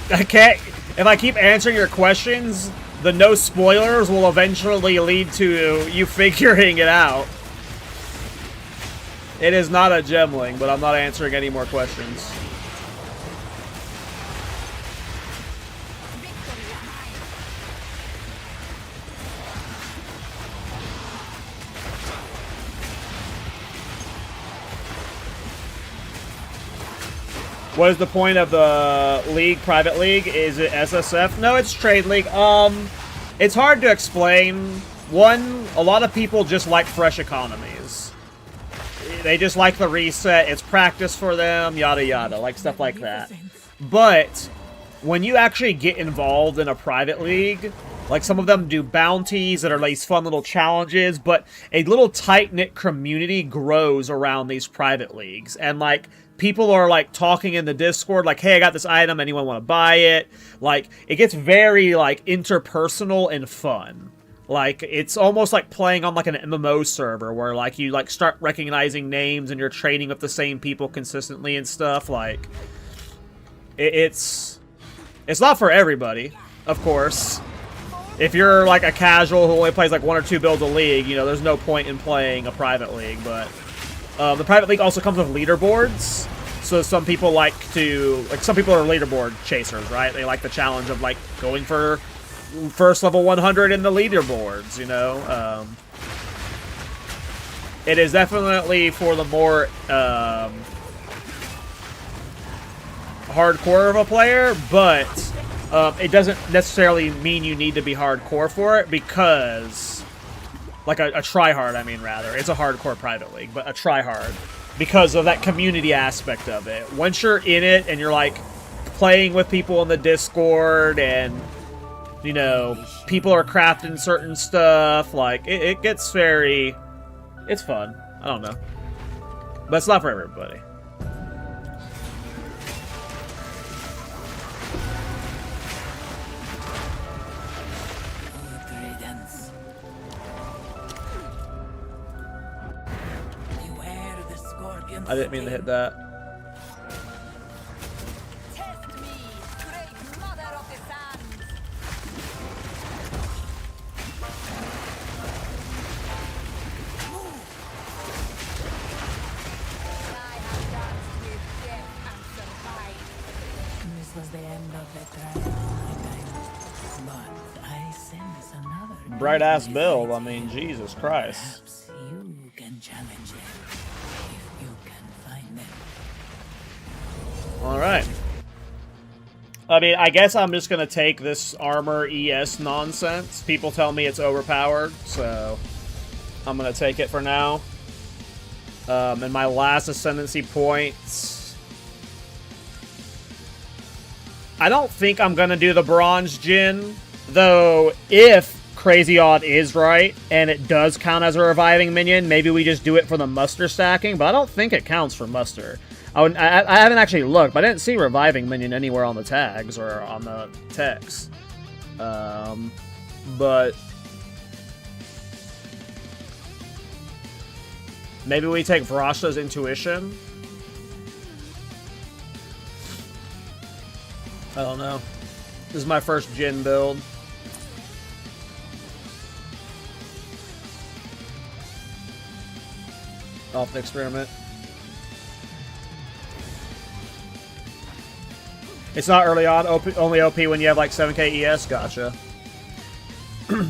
I can't. If I keep answering your questions, the no spoilers will eventually lead to you figuring it out. It is not a gemling, but I'm not answering any more questions. What is the point of the league, private league? Is it SSF? No, it's trade league. It's hard to explain. One, a lot of people just like fresh economies. They just like the reset. It's practice for them, yada yada, like stuff like that. But when you actually get involved in a private league, like some of them do bounties that are these fun little challenges, but a little tight-knit community grows around these private leagues. And like, people are like talking in the Discord, like, hey, I got this item, anyone want to buy it? Like, it gets very like interpersonal and fun. Like, it's almost like playing on like an MMO server where like you like start recognizing names and you're trading with the same people consistently and stuff. Like, it's not for everybody, of course. If you're like a casual who only plays like 1 or 2 builds a league, you know, there's no point in playing a private league, but the private league also comes with leaderboards, so some people like to, like, some people are leaderboard chasers, right? They like the challenge of, like, going for first level 100 in the leaderboards, you know? It is definitely for the more hardcore of a player, but it doesn't necessarily mean you need to be hardcore for it, because like a tryhard, I mean, rather. It's a hardcore private league, but a tryhard. Because of that community aspect of it. Once you're in it and you're, like, playing with people in the Discord and, you know, people are crafting certain stuff, like, it gets very... It's fun. I don't know. But it's not for everybody. I didn't mean to hit that. Test me, great mother of the sands. I have danced with death and survived. This was the end of the trial, my time. But I sense another. Bright ass build. I mean, Jesus Christ. Perhaps you can challenge it if you can find them. Alright. I mean, I guess I'm just gonna take this armor ES nonsense. People tell me it's overpowered, so I'm gonna take it for now. And my last ascendancy points. I don't think I'm gonna do the bronze Djinn, though. If Crazy Odd is right and it does count as a reviving minion, maybe we just do it for the muster stacking. But I don't think it counts for muster. I haven't actually looked, but I didn't see reviving minion anywhere on the tags or on the text. But maybe we take Varashta's intuition. I don't know. This is my first Djinn build. Off the experiment. It's not early on, only OP when you have like 7k ES? Gotcha. Good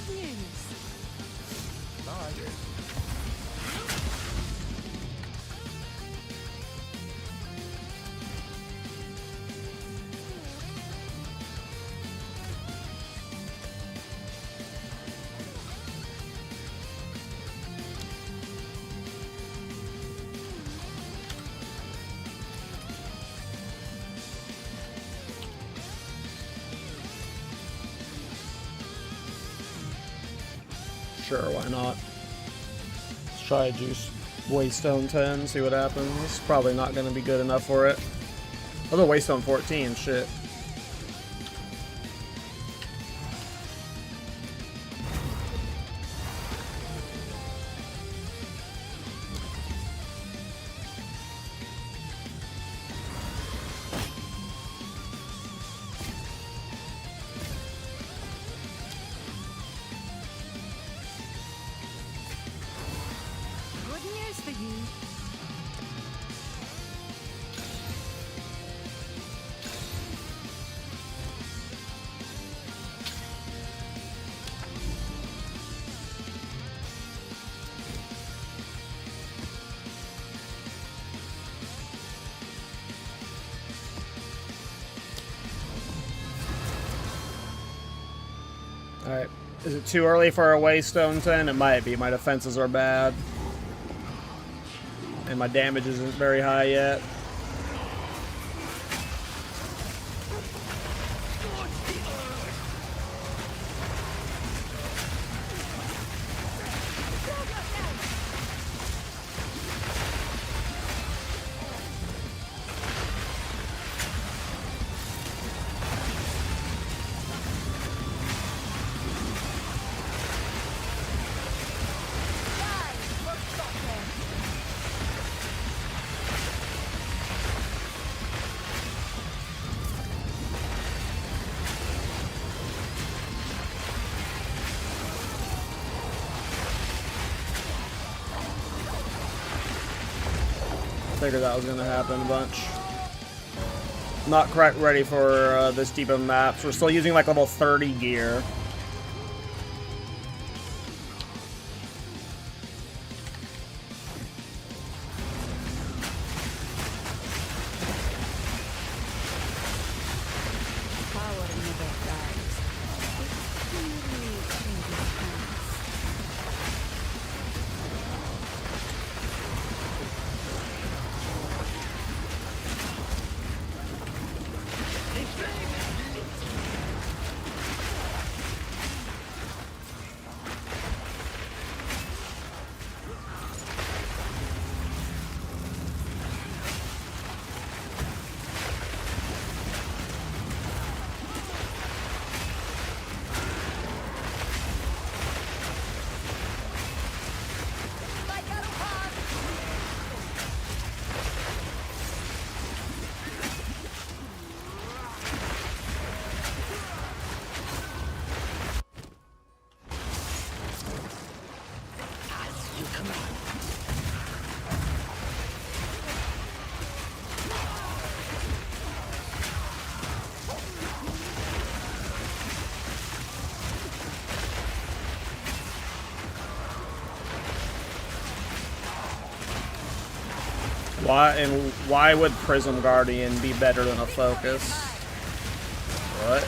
news. Sure, why not? Let's try a Juice Waystone 10, see what happens. It's probably not going to be good enough for it. Although Waystone 14, shit. Good news for you. Alright. Is it too early for a Waystone 10? It might be. My defenses are bad. And my damage isn't very high yet. Figured that was gonna happen a bunch. Not quite ready for this deep of maps. We're still using like level 30 gear. Power never dies. It really changes hands. Why would Prism Guardian be better than a Focus? What?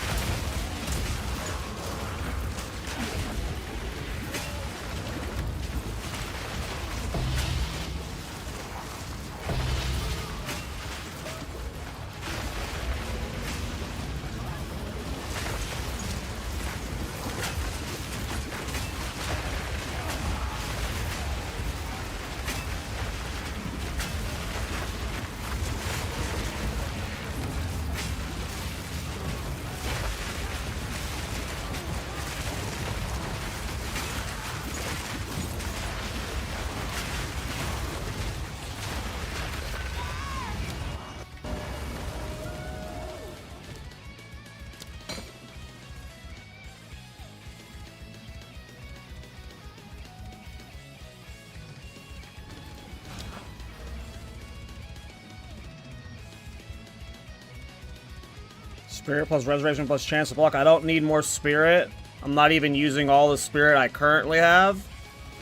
Spirit plus resurrection plus chance to block. I don't need more spirit. I'm not even using all the spirit I currently have.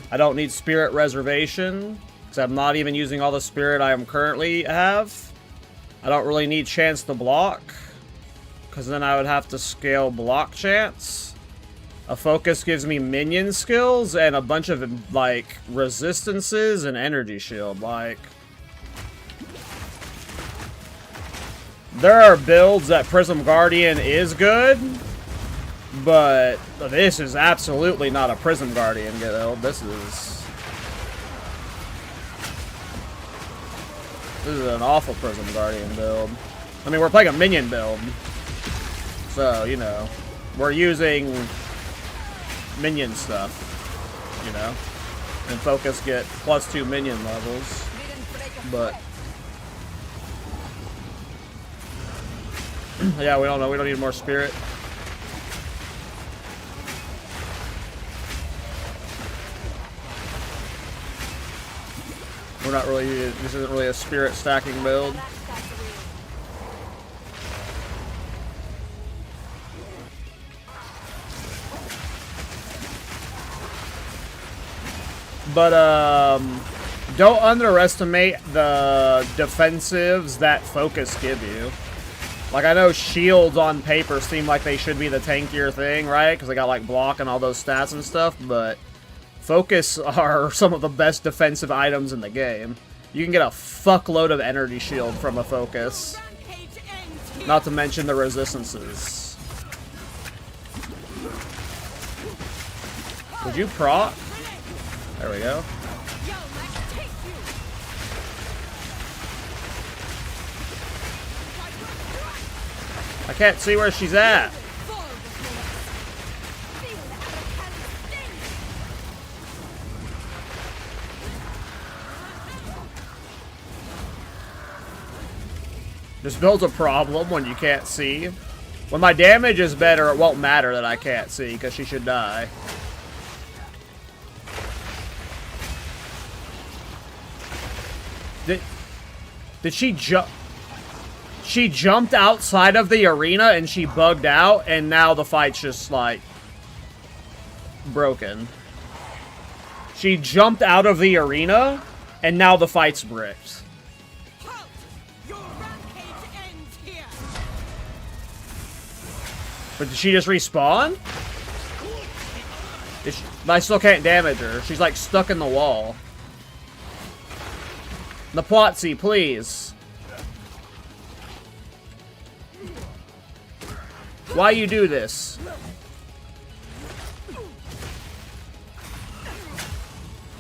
I don't need spirit reservation because I'm not even using all the spirit I am currently have. I don't really need chance to block because then I would have to scale block chance. A focus gives me minion skills and a bunch of like resistances and energy shield. Like, there are builds that Prism Guardian is good, but this is absolutely not a Prism Guardian build. This is an awful Prism Guardian build. I mean, we're playing a minion build, so, you know, we're using minion stuff, you know, and focus get +2 minion levels, but yeah, we don't know. We don't need more spirit. We're not really. This isn't really a spirit stacking build. But don't underestimate the defensives that focus give you. Like, I know shields on paper seem like they should be the tankier thing, right? Because they got, like, block and all those stats and stuff, but focus are some of the best defensive items in the game. You can get a fuckload of energy shield from a focus. Not to mention the resistances. Would you proc? There we go. I can't see where she's at. This build's a problem when you can't see. When my damage is better, it won't matter that I can't see, because she should die. Did she jump? She jumped outside of the arena and she bugged out, and now the fight's just, like, broken. She jumped out of the arena, and now the fight's bricked. Halt! Your rampage ends here. But did she just respawn? I still can't damage her. She's, like, stuck in the wall. Naplotzi, please. Why you do this?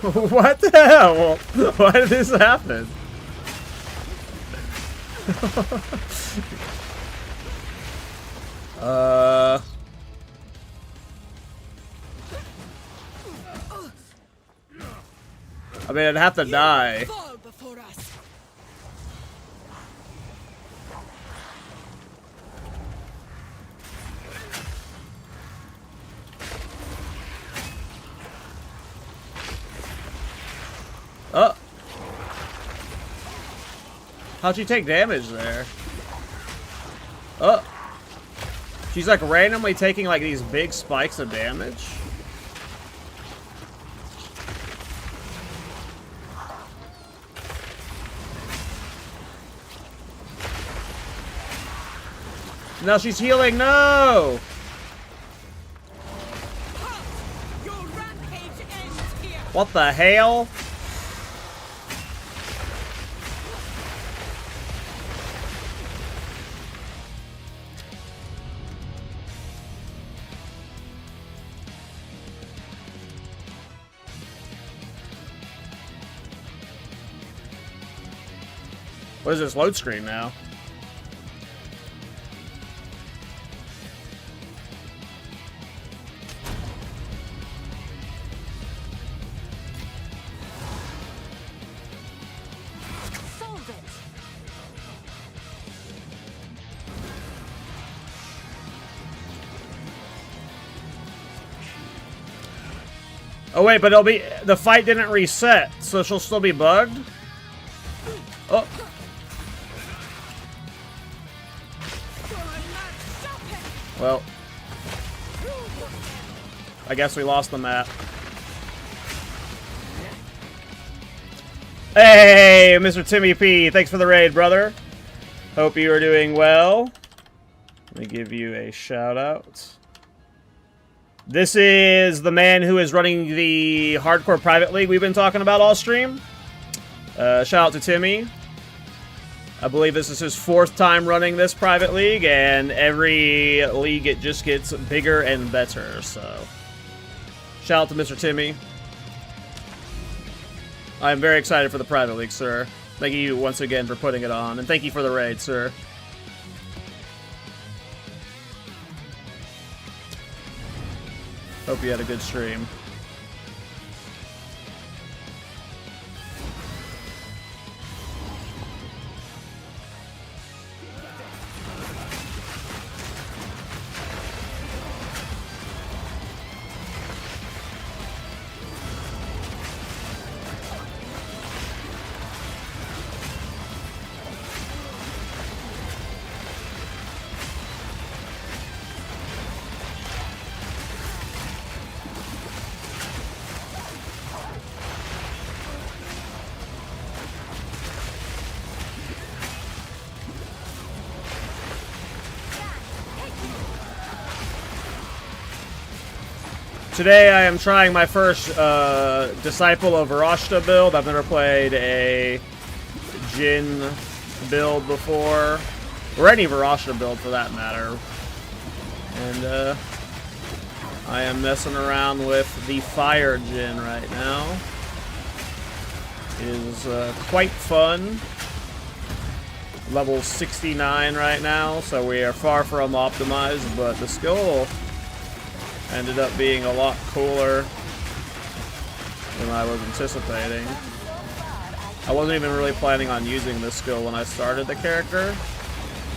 What the hell? Why did this happen? I mean, I'd have to die. Fall before us. Oh. How'd she take damage there? Oh. She's like randomly taking like these big spikes of damage. Now she's healing. No. Your rampage ends here. What the hell? What is this load screen now? Solve it. Oh wait, but it'll be the fight didn't reset, so she'll still be bugged. Oh. Well, I guess we lost the map. Hey, Mr. Timmy P, thanks for the raid, brother. Hope you are doing well. Let me give you a shout out. This is the man who is running the hardcore private league we've been talking about all stream. Shout out to Timmy. I believe this is his 4th time running this private league, and every league it just gets bigger and better, so shout out to Mr. Timmy. I am very excited for the private league, sir. Thank you once again for putting it on, and thank you for the raid, sir. Hope you had a good stream. Today I am trying my first Disciple of Varashta build. I've never played a Djinn build before, or any Varashta build for that matter. And I am messing around with the Fire Djinn right now. It is quite fun. Level 69 right now, so we are far from optimized, but the skill ended up being a lot cooler than I was anticipating. I wasn't even really planning on using this skill when I started the character,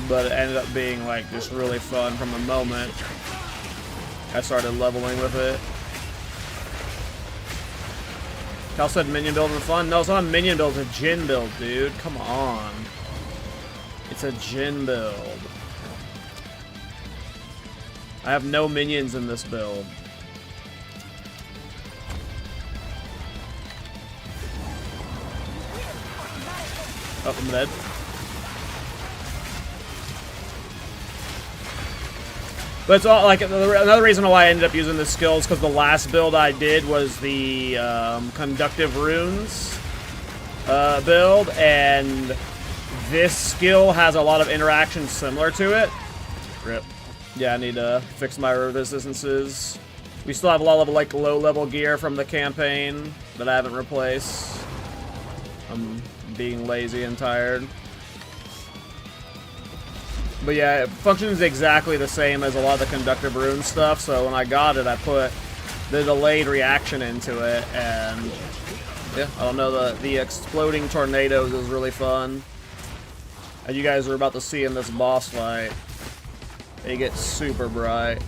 but it ended up being like just really fun from the moment I started leveling with it. Cal said minion build was fun. No, it's not a minion build, it's a Djinn build, dude. Come on. It's a Djinn build. I have no minions in this build. Oh, I'm dead. But it's all like another reason why I ended up using this skill is because the last build I did was the conductive runes build, and this skill has a lot of interactions similar to it. Rip. Yeah, I need to fix my resistances. We still have a lot of like low-level gear from the campaign that I haven't replaced. I'm being lazy and tired. But yeah, it functions exactly the same as a lot of the conductive rune stuff, so when I got it, I put the delayed reaction into it, and yeah, I don't know, the exploding tornadoes is really fun. And you guys are about to see in this boss fight. It gets super bright.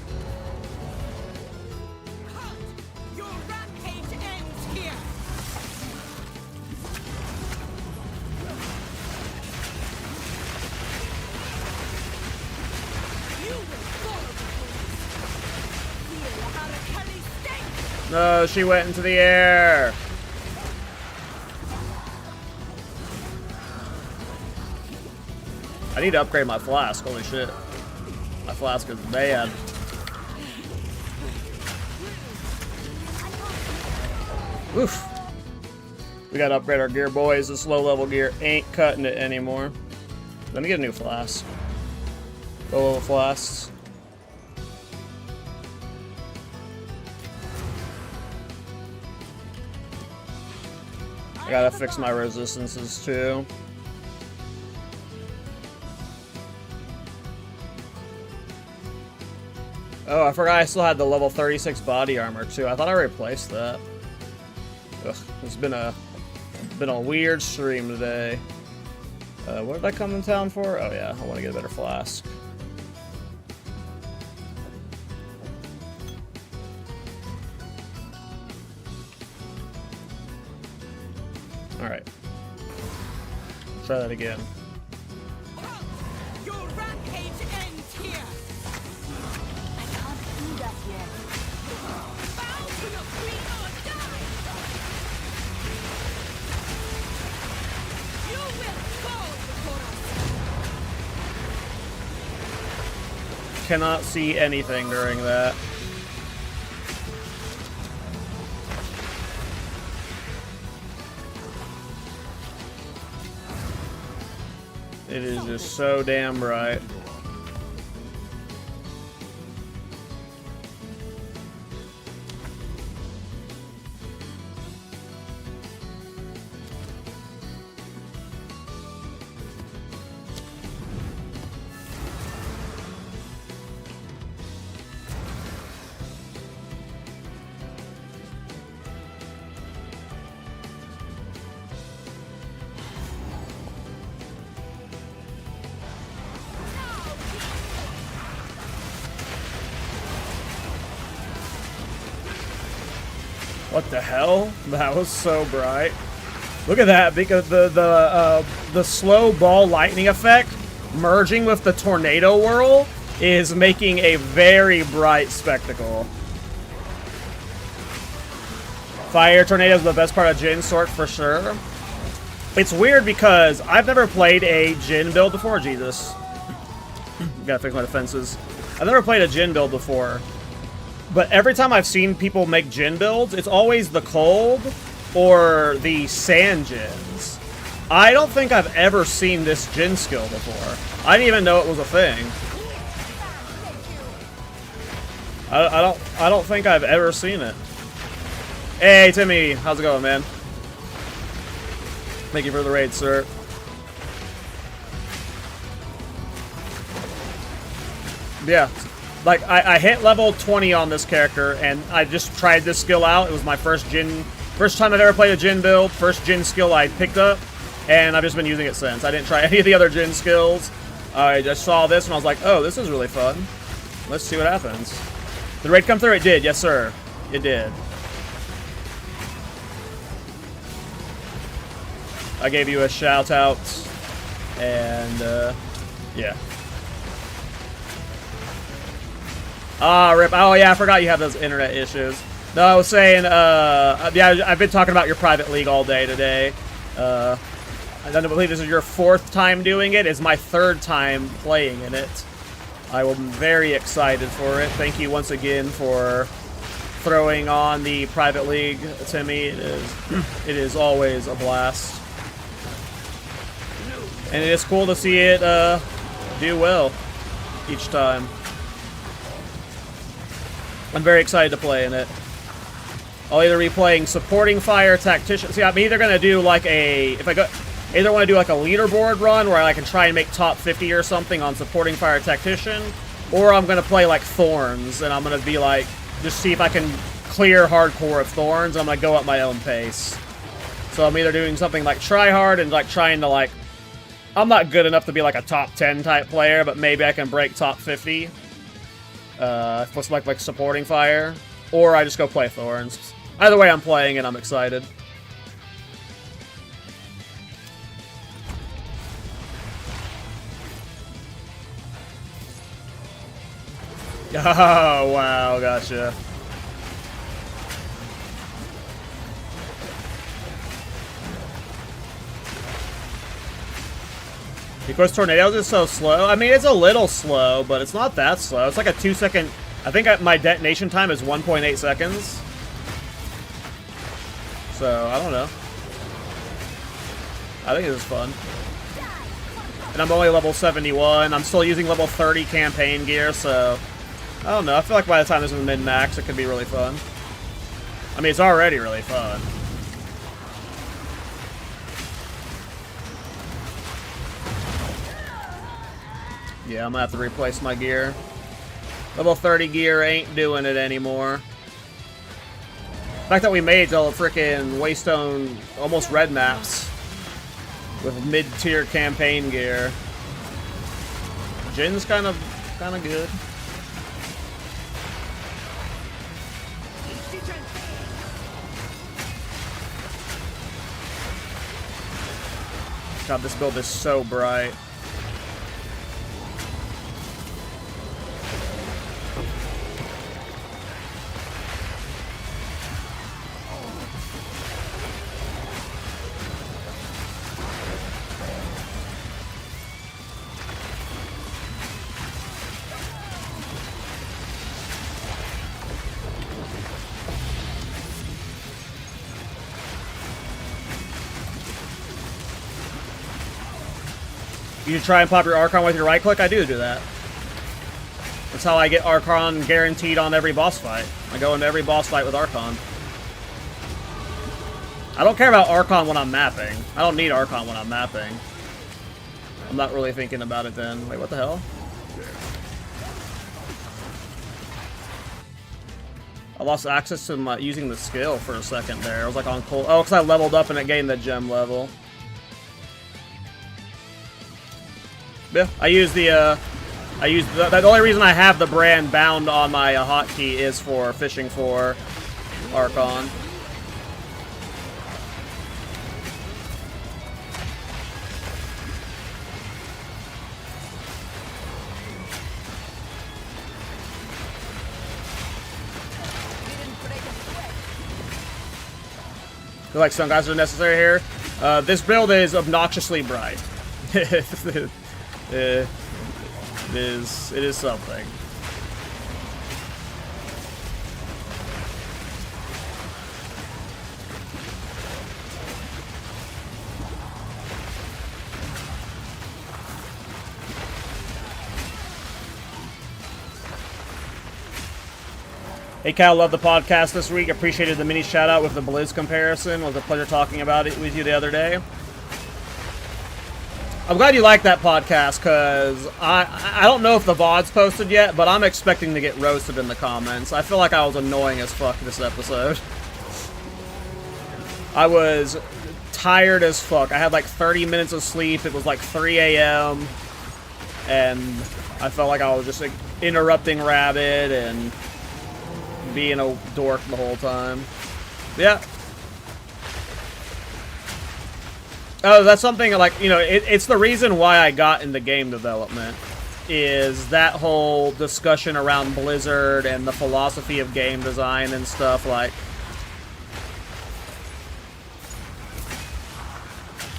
Your rampage ends here. You will fall before feel how to carry stink. No, she went into the air. I need to upgrade my flask. Holy shit. My flask is bad. Oof. We gotta upgrade our gear, boys. This low level gear ain't cutting it anymore. Let me get a new flask. Low level flasks. I gotta fix my resistances too. Oh, I forgot I still had the level 36 body armor too. I thought I replaced that. Ugh, it's been a weird stream today. What did I come in town for? Oh yeah, I want to get a better flask. All right, try that again. Your rampage ends here. I can't do that yet. Bow to the queen or die. You will fall before us. Cannot see anything during that. It is just so damn bright. What the hell? That was so bright. Look at that, because the slow ball lightning effect merging with the tornado whirl is making a very bright spectacle. Fire tornado is the best part of Djinn sort for sure. It's weird because I've never played a Djinn build before. Jesus. Gotta fix my defenses. I've never played a Djinn build before. But every time I've seen people make Djinn builds, it's always the cold or the sand Djinns. I don't think I've ever seen this Djinn skill before. I didn't even know it was a thing. I don't think I've ever seen it. Hey Timmy, how's it going, man? Thank you for the raid, sir. Yeah. Like, I hit level 20 on this character, and I just tried this skill out. It was my first time I've ever played a Djinn build, first Djinn skill I picked up, and I've just been using it since. I didn't try any of the other Djinn skills. I just saw this, and I was like, oh, this is really fun. Let's see what happens. Did the raid come through? It did, yes sir. It did. I gave you a shout out, and, yeah. Ah, rip. Oh, yeah, I forgot you have those internet issues. No, I was saying, yeah, I've been talking about your private league all day today. I don't believe this is your 4th time doing it. It's my 3rd time playing in it. I am very excited for it. Thank you once again for throwing on the private league, Timmy. It is always a blast. And it is cool to see it do well each time. I'm very excited to play in it. I'll either be playing supporting fire tactician. See, I'm either gonna do like a either want to do like a leaderboard run where I can try and make top 50 or something on supporting fire tactician, or I'm gonna play like Thorns and I'm gonna be like just see if I can clear hardcore of Thorns. I'm gonna go at my own pace. So I'm either doing something like try hard and like trying to like I'm not good enough to be like a top 10 type player, but maybe I can break top 50. What's like supporting fire, or I just go play Thorns. Either way, I'm playing and I'm excited. Oh wow, gotcha. Because Tornadoes is so slow. I mean, it's a little slow, but it's not that slow. It's like a 2-second... I think my detonation time is 1.8 seconds. So, I don't know. I think it was fun. And I'm only level 71. I'm still using level 30 campaign gear, so... I don't know. I feel like by the time this is min-max, it could be really fun. I mean, it's already really fun. Yeah, I'm gonna have to replace my gear. Level 30 gear ain't doing it anymore. The fact that we made the frickin' Waystone almost red maps with mid-tier campaign gear. Djinn's kind of good. God, this build is so bright. You try and pop your Archon with your right click? I do that. That's how I get Archon guaranteed on every boss fight. I go into every boss fight with Archon. I don't care about Archon when I'm mapping. I don't need Archon when I'm mapping. I'm not really thinking about it then. Wait, what the hell? I lost access to my using the skill for a second there. I was like on cold. Oh, because I leveled up and it gained the gem level. Yeah, the only reason I have the brand bound on my hotkey is for fishing for Archon. Feel like some guys are necessary here. This build is obnoxiously bright. It is something. Hey Cal, love the podcast this week. Appreciated the mini shout out with the Blizz comparison. It was a pleasure talking about it with you the other day. I'm glad you liked that podcast, because I don't know if the VOD's posted yet, but I'm expecting to get roasted in the comments. I feel like I was annoying as fuck this episode. I was tired as fuck. I had like 30 minutes of sleep. It was like 3 a.m. And I felt like I was just like, interrupting Rabbit and being a dork the whole time. Yeah. Oh, that's something like, you know, it's the reason why I got into game development, is that whole discussion around Blizzard and the philosophy of game design and stuff. Like,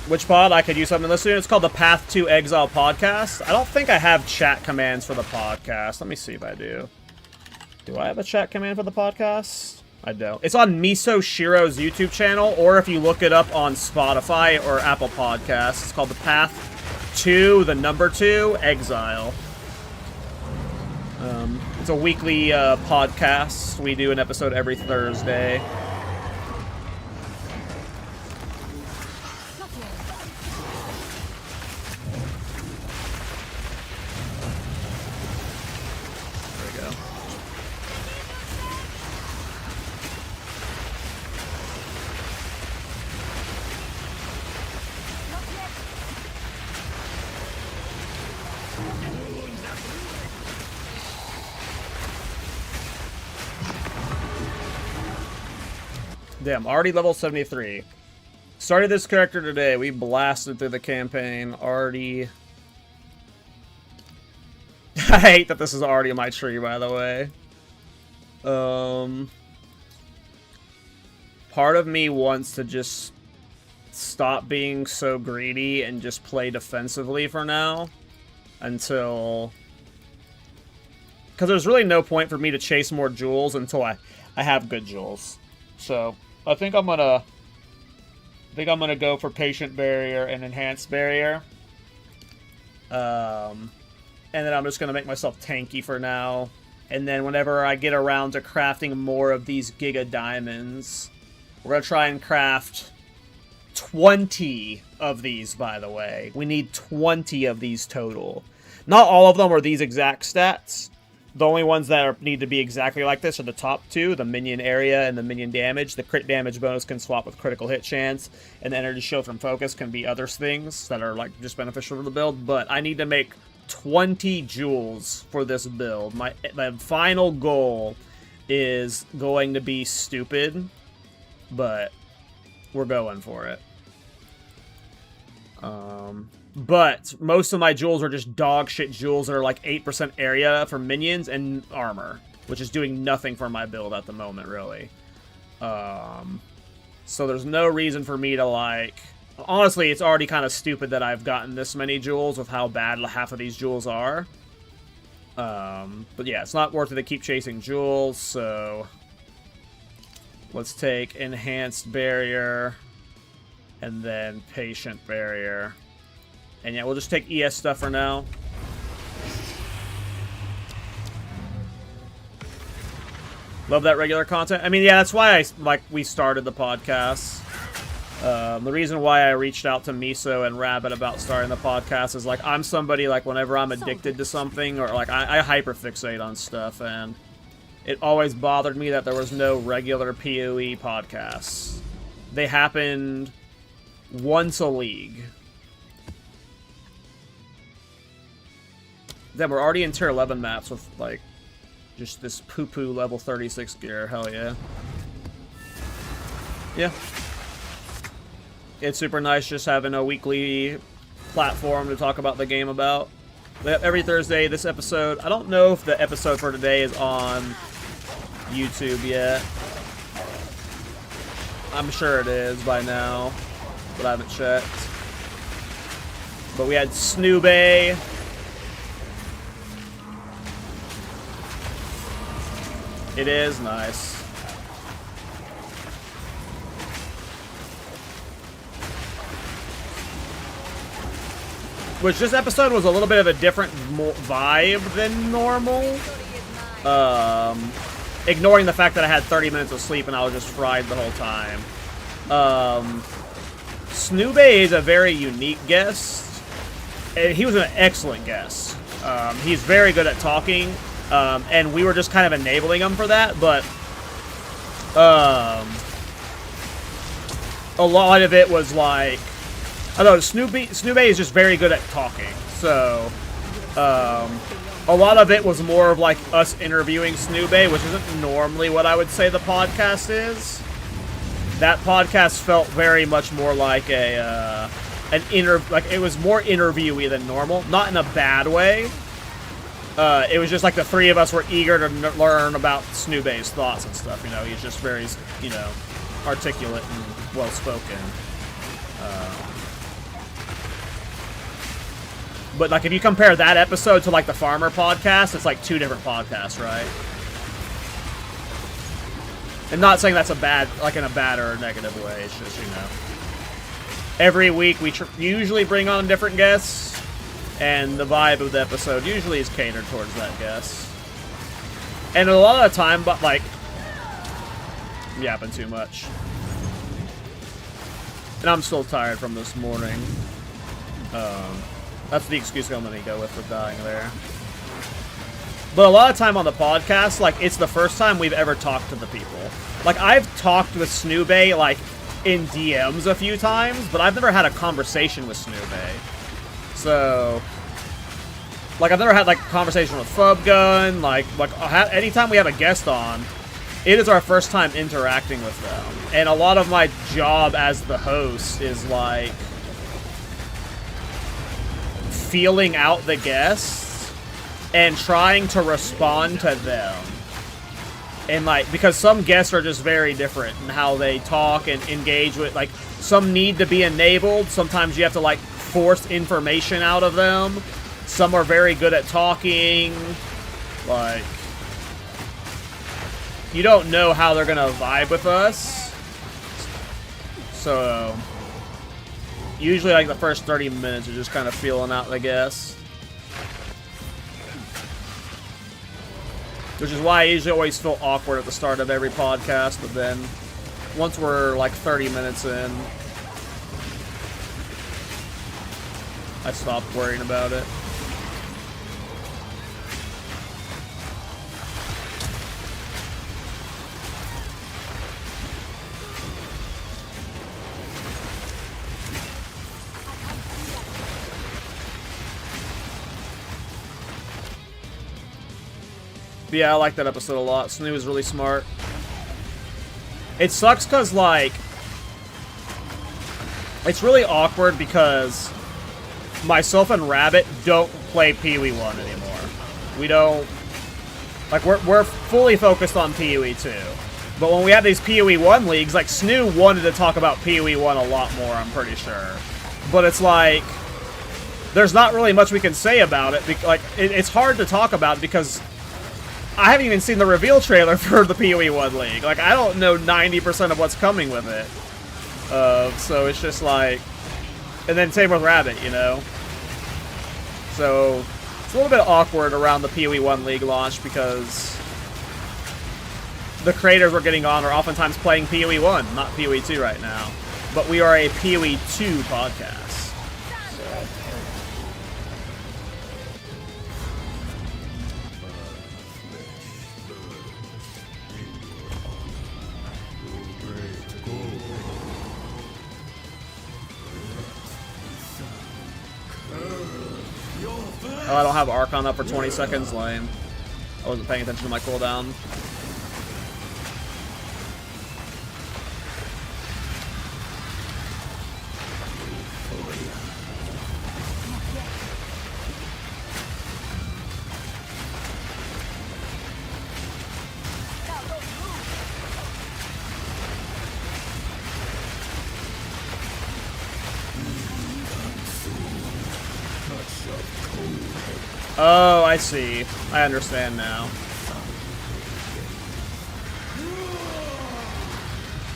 which pod I could use something to listen to? It's called the Path to Exile podcast. I don't think I have chat commands for the podcast. Let me see if I do. Do I have a chat command for the podcast? I don't. It's on Miso Shiro's YouTube channel, or if you look it up on Spotify or Apple Podcasts, it's called The Path to the number 2 Exile. It's a weekly podcast. We do an episode every Thursday. There we go. Damn, already level 73. Started this character today. We blasted through the campaign. Already... I hate that this is already in my tree, by the way. Part of me wants to just stop being so greedy and just play defensively for now until... Because there's really no point for me to chase more jewels until I have good jewels. So I think I'm gonna go for Patient Barrier and Enhanced Barrier. And then I'm just gonna make myself tanky for now. And then whenever I get around to crafting more of these Giga Diamonds, we're gonna try and craft 20 of these, by the way. We need 20 of these total. Not all of them are these exact stats. The only ones that need to be exactly like this are the top two, the minion area and the minion damage. The crit damage bonus can swap with critical hit chance, and the energy shield from focus can be other things that are like just beneficial to the build. But I need to make 20 jewels for this build. My final goal is going to be stupid, but we're going for it. But most of my jewels are just dog shit jewels that are like 8% area for minions and armor, which is doing nothing for my build at the moment, really. So there's no reason for me to like... Honestly, it's already kind of stupid that I've gotten this many jewels with how bad half of these jewels are. But yeah, it's not worth it to keep chasing jewels, so... Let's take Enhanced Barrier, and then Patient Barrier. And yeah, we'll just take ES stuff for now. Love that regular content. I mean, yeah, that's why we started the podcast. The reason why I reached out to Miso and Rabbit about starting the podcast is, like, I'm somebody, like, whenever I'm addicted to something, or, like, I hyperfixate on stuff, and it always bothered me that there was no regular PoE podcasts. They happened once a league. Then we're already in tier 11 maps with, like, just this poo-poo level 36 gear. Hell yeah. Yeah. It's super nice just having a weekly platform to talk about the game about. Every Thursday, this episode... I don't know if the episode for today is on YouTube yet. I'm sure it is by now, but I haven't checked. But we had Snoobay. It is nice. Which this episode was a little bit of a different vibe than normal. Ignoring the fact that I had 30 minutes of sleep and I was just fried the whole time. Snoobay is a very unique guest. He was an excellent guest. He's very good at talking. And we were just kind of enabling him for that, but a lot of it was like, I don't know, Snoobay is just very good at talking, so a lot of it was more of like us interviewing Snoobay, which isn't normally what I would say the podcast is. That podcast felt very much more like like it was more interviewee than normal, not in a bad way. It was just like the three of us were eager to learn about Snoobay's thoughts and stuff, you know. He's just very, you know, articulate and well-spoken. But, like, if you compare that episode to, like, the Farmer podcast, it's like two different podcasts, right? And not saying that's a bad, like, in a bad or a negative way. It's just, you know. Every week we usually bring on different guests. And the vibe of the episode usually is catered towards that guest. And a lot of the time, but like, yapping too much. And I'm still tired from this morning. That's the excuse I'm going to go with for dying there. But a lot of time on the podcast, like, it's the first time we've ever talked to the people. Like, I've talked with Snoobay, like, in DMs a few times, but I've never had a conversation with Snoobay. So, like, I've never had, like, a conversation with Fubgun, like, anytime we have a guest on, it is our first time interacting with them. And a lot of my job as the host is, like, feeling out the guests and trying to respond to them. And, like, because some guests are just very different in how they talk and engage with, like, some need to be enabled. Sometimes you have to, like, force information out of them. Some are very good at talking. Like, you don't know how they're gonna vibe with us. So, usually, like, the first 30 minutes are just kind of feeling out the guests. Which is why I usually always feel awkward at the start of every podcast, but then once we're like 30 minutes in, I stop worrying about it. But yeah, I like that episode a lot. Snoo was really smart. It sucks because, like, it's really awkward because myself and Rabbit don't play PoE 1 anymore. We don't, like, we're fully focused on PoE 2. But when we have these PoE 1 leagues, like, Snoo wanted to talk about PoE 1 a lot more, I'm pretty sure. But it's like, there's not really much we can say about it. Like, it's hard to talk about because I haven't even seen the reveal trailer for the PoE 1 League. Like, I don't know 90% of what's coming with it. So it's just like... And then same with Rabbit, you know? So, it's a little bit awkward around the PoE 1 League launch because the creators we're getting on are oftentimes playing PoE 1, not PoE 2 right now. But we are a PoE 2 podcast. Oh, I don't have Archon up for 20 seconds, lame. I wasn't paying attention to my cooldown. Oh, I see. I understand now.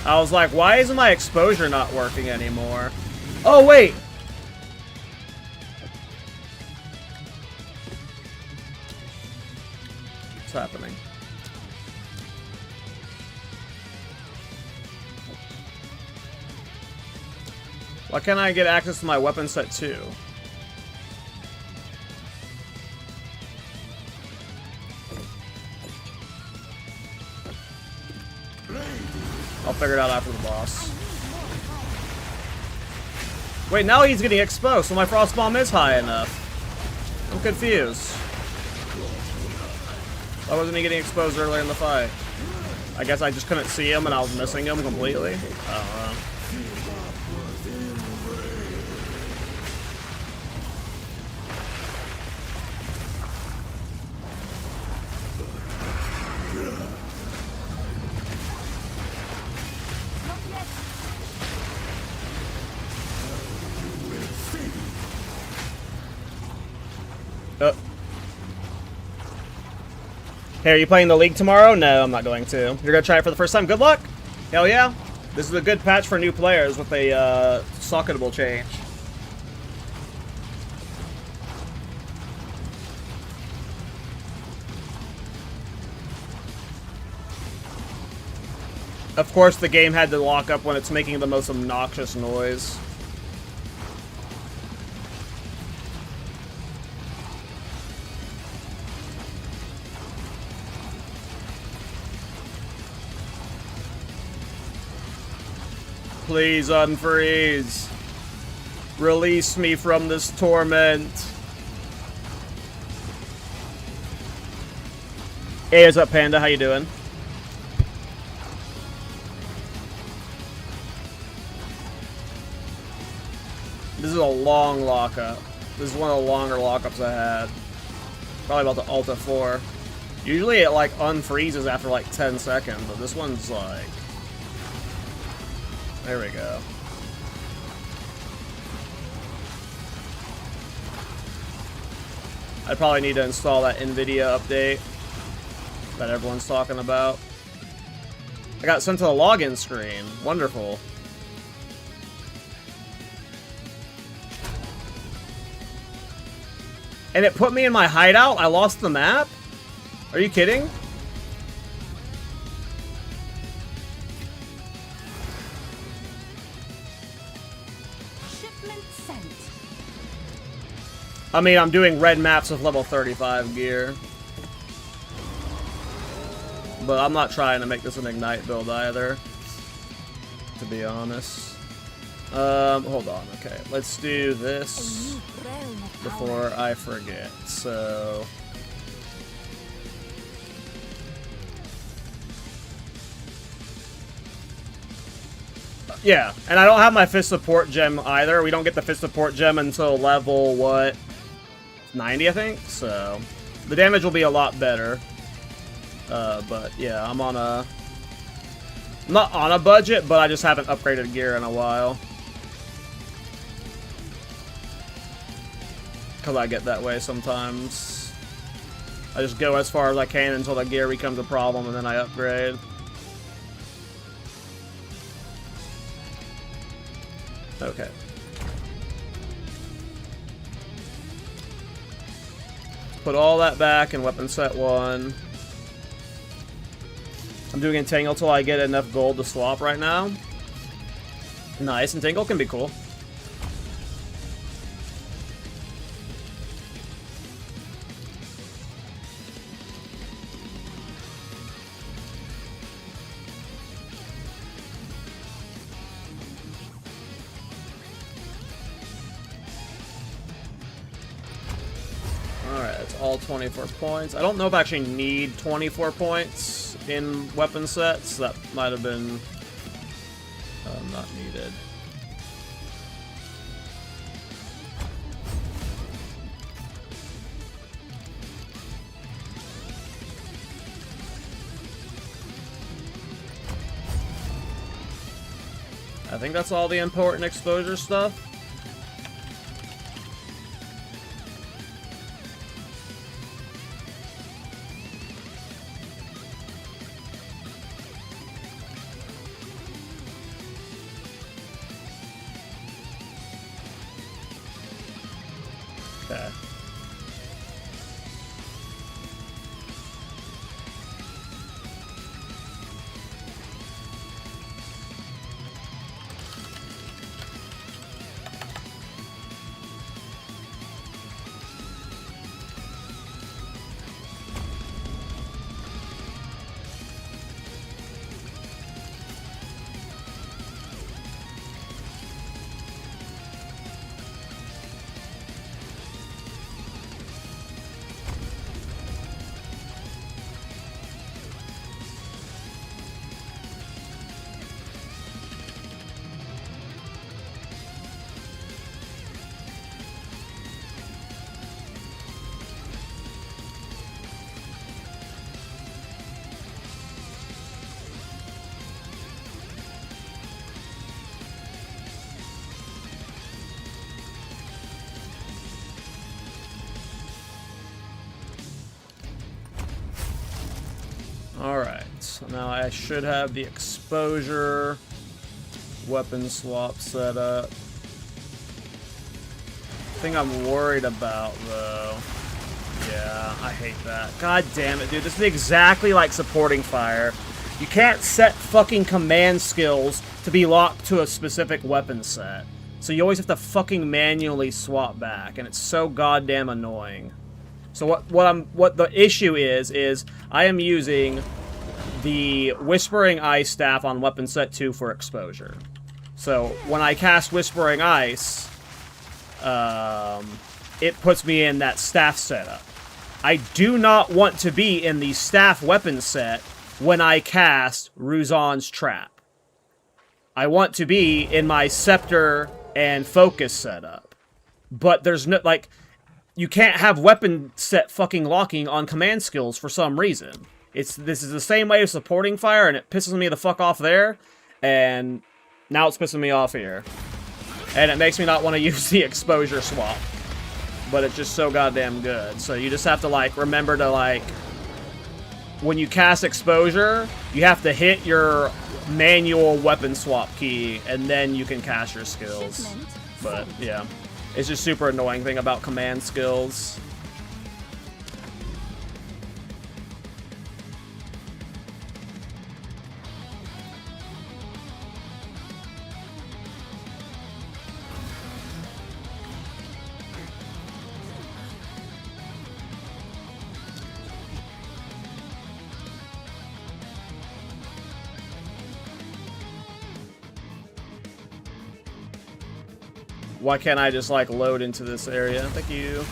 I was like, why isn't my exposure not working anymore? Oh, wait! What's happening? Why can't I get access to my weapon set too? I'll figure it out after the boss. Wait, now he's getting exposed, so my frost bomb is high enough. I'm confused. Why wasn't he getting exposed earlier in the fight? I guess I just couldn't see him and I was missing him completely. I don't know. Hey, are you playing the league tomorrow? No, I'm not going to. You're gonna try it for the first time? Good luck! Hell yeah! This is a good patch for new players with a socketable change. Of course, the game had to lock up when it's making the most obnoxious noise. Please unfreeze. Release me from this torment. Hey, what's up, Panda? How you doing? This is a long lockup. This is one of the longer lockups I had. Probably about to ult at 4. Usually it like unfreezes after like 10 seconds, but this one's like... There we go. I probably need to install that NVIDIA update that everyone's talking about. I got sent to the login screen. Wonderful. And it put me in my hideout? I lost the map? Are you kidding? Shipment sent. I mean, I'm doing red maps with level 35 gear. But I'm not trying to make this an Ignite build either, to be honest. Hold on, okay. Let's do this before I forget. So... Yeah, and I don't have my Fist Support Gem either. We don't get the Fist Support Gem until level, what? 90, I think? So, the damage will be a lot better. But, yeah, I'm on a... I'm not on a budget, but I just haven't upgraded gear in a while. Because I get that way sometimes. I just go as far as I can until the gear becomes a problem, and then I upgrade. Okay. Put all that back in weapon set 1. I'm doing Entangle till I get enough gold to swap right now. Nice, Entangle can be cool. Alright, that's all 24 points. I don't know if I actually need 24 points in weapon sets. That might have been not needed. I think that's all the important exposure stuff. Okay. Alright, so now I should have the exposure weapon swap set up. Thing I'm worried about, though. Yeah, I hate that. God damn it, dude. This is exactly like supporting fire. You can't set fucking command skills to be locked to a specific weapon set. So you always have to fucking manually swap back, and it's so goddamn annoying. So what the issue is I am using the Whispering Ice staff on weapon set 2 for exposure. So when I cast Whispering Ice, it puts me in that staff setup. I do not want to be in the staff weapon set when I cast Ruzan's Trap. I want to be in my Scepter and Focus setup. But there's no, like, you can't have weapon set fucking locking on command skills for some reason. This is the same way as supporting fire, and it pisses me the fuck off there, and now it's pissing me off here. And it makes me not want to use the exposure swap. But it's just so goddamn good. So you just have to, like, remember to, like, when you cast exposure, you have to hit your manual weapon swap key, and then you can cast your skills. But, yeah. It's just super annoying thing about command skills. Why can't I just, like, load into this area? Thank you.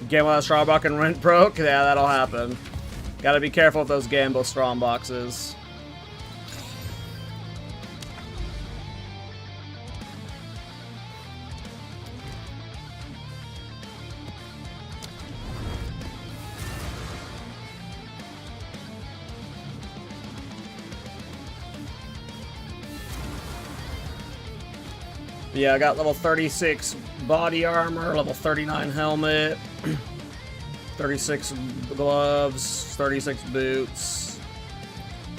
Gamble Strongbox and Rent broke? Yeah, that'll happen. Gotta be careful with those Gamble Strongboxes. Yeah, I got level 36 body armor, level 39 helmet, 36 gloves, 36 boots,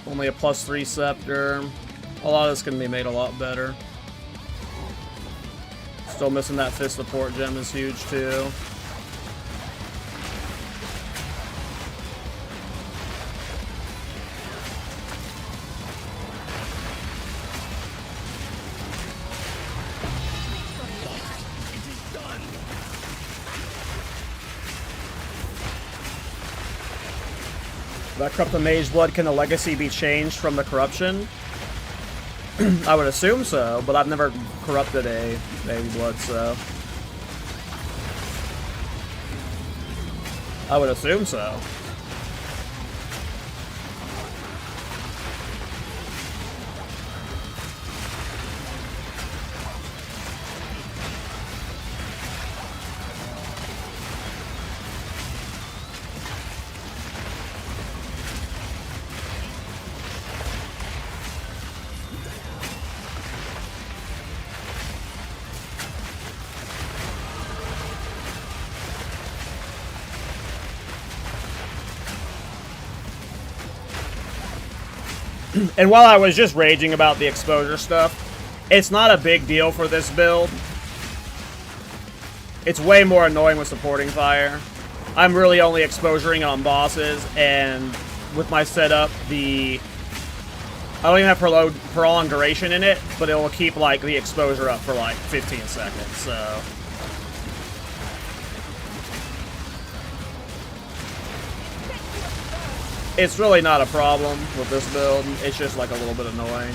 only a +3 scepter. A lot of this can be made a lot better. Still missing that fist support gem is huge too. That corrupt the mage blood, can the legacy be changed from the corruption? I would assume so, but I've never corrupted a mage blood, so I would assume so. And while I was just raging about the exposure stuff, it's not a big deal for this build. It's way more annoying with supporting fire. I'm really only exposuring on bosses, and with my setup, I don't even have prolonged duration in it, but it will keep like the exposure up for like 15 seconds, so. It's really not a problem with this build, it's just like a little bit annoying.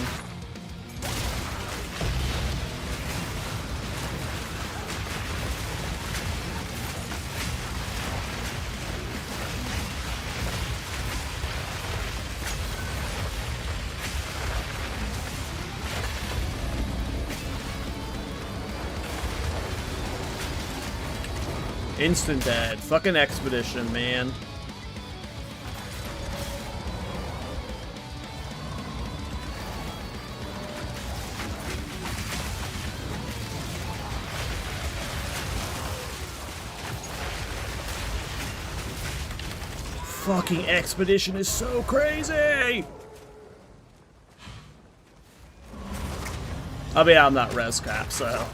Instant dead. Fucking expedition, man. Fucking expedition is so crazy! I mean, I'm not res cap, so.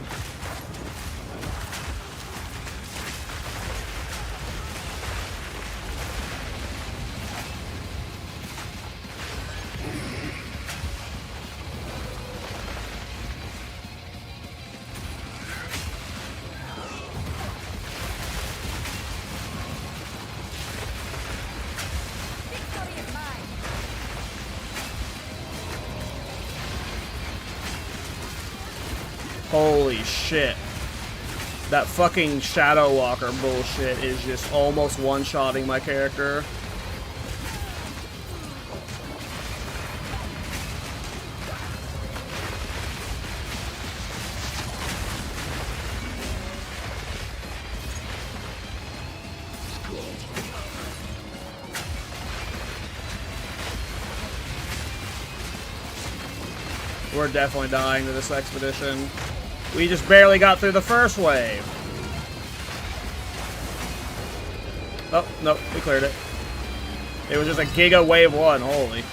Holy shit. That fucking Shadow Walker bullshit is just almost one-shotting my character. We're definitely dying to this expedition. We just barely got through the first wave. Oh, no, we cleared it. It was just a Giga Wave 1, holy.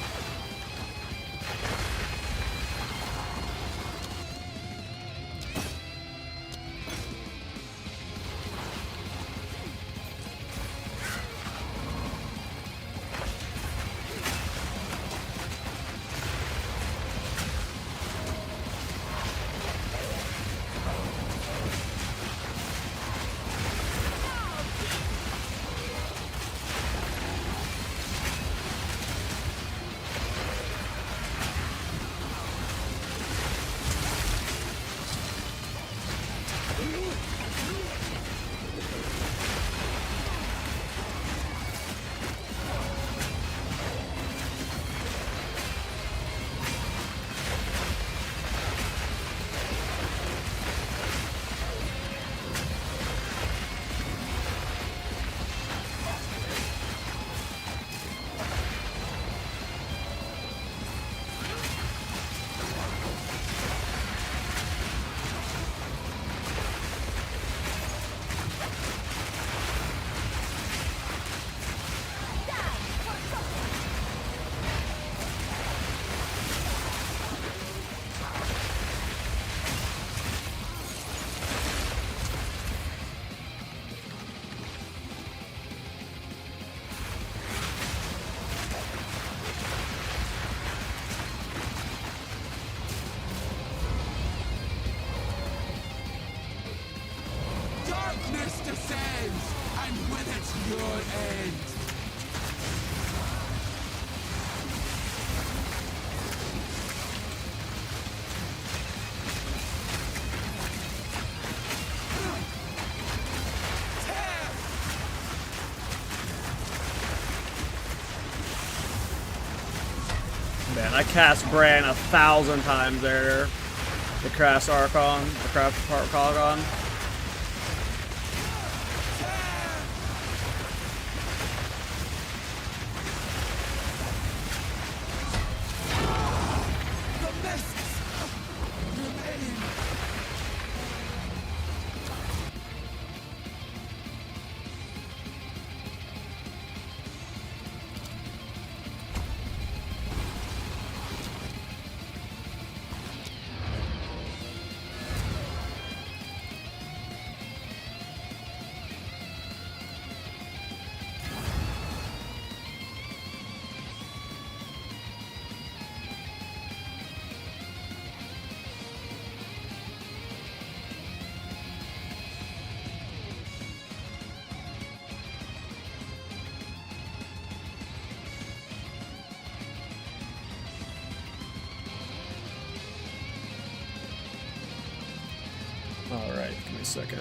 Darkness descends, and with it, your end. Man, I cast Bran 1,000 times there. The Crass Archon. The Crass Archon. The mists remain. Alright, give me a second.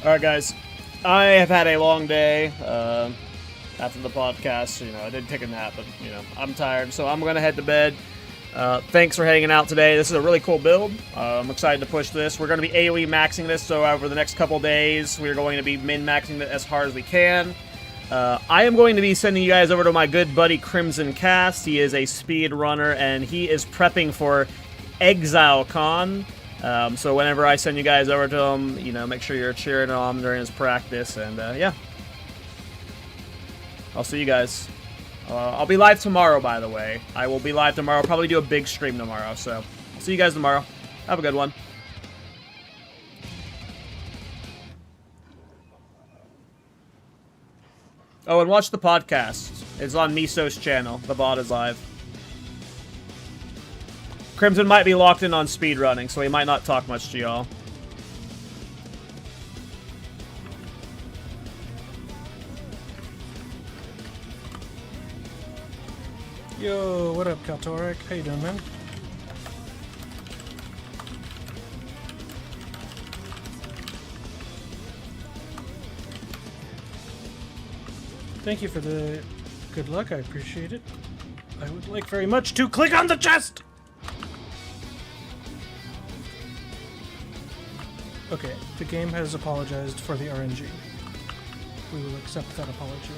Alright guys, I have had a long day after the podcast. You know, I did take a nap, but, you know, I'm tired, so I'm going to head to bed. Thanks for hanging out today. This is a really cool build. I'm excited to push this. We're going to be AOE maxing this, so over the next couple days, we're going to be min-maxing it as hard as we can. I am going to be sending you guys over to my good buddy Crimson Cast. He is a speed runner, and he is prepping for Exile Con. So whenever I send you guys over to him, you know, make sure you're cheering on him during his practice, and yeah. I'll see you guys. I'll be live tomorrow, by the way. I will be live tomorrow. Probably do a big stream tomorrow, so I'll see you guys tomorrow. Have a good one. Oh, and watch the podcast. It's on Miso's channel. The bot is live. Crimson might be locked in on speed running, so he might not talk much to y'all. Yo, what up, Kaltoric? How you doing, man? Thank you for the good luck. I appreciate it. I would like very much to click on the chest! Okay, the game has apologized for the RNG. We will accept that apology.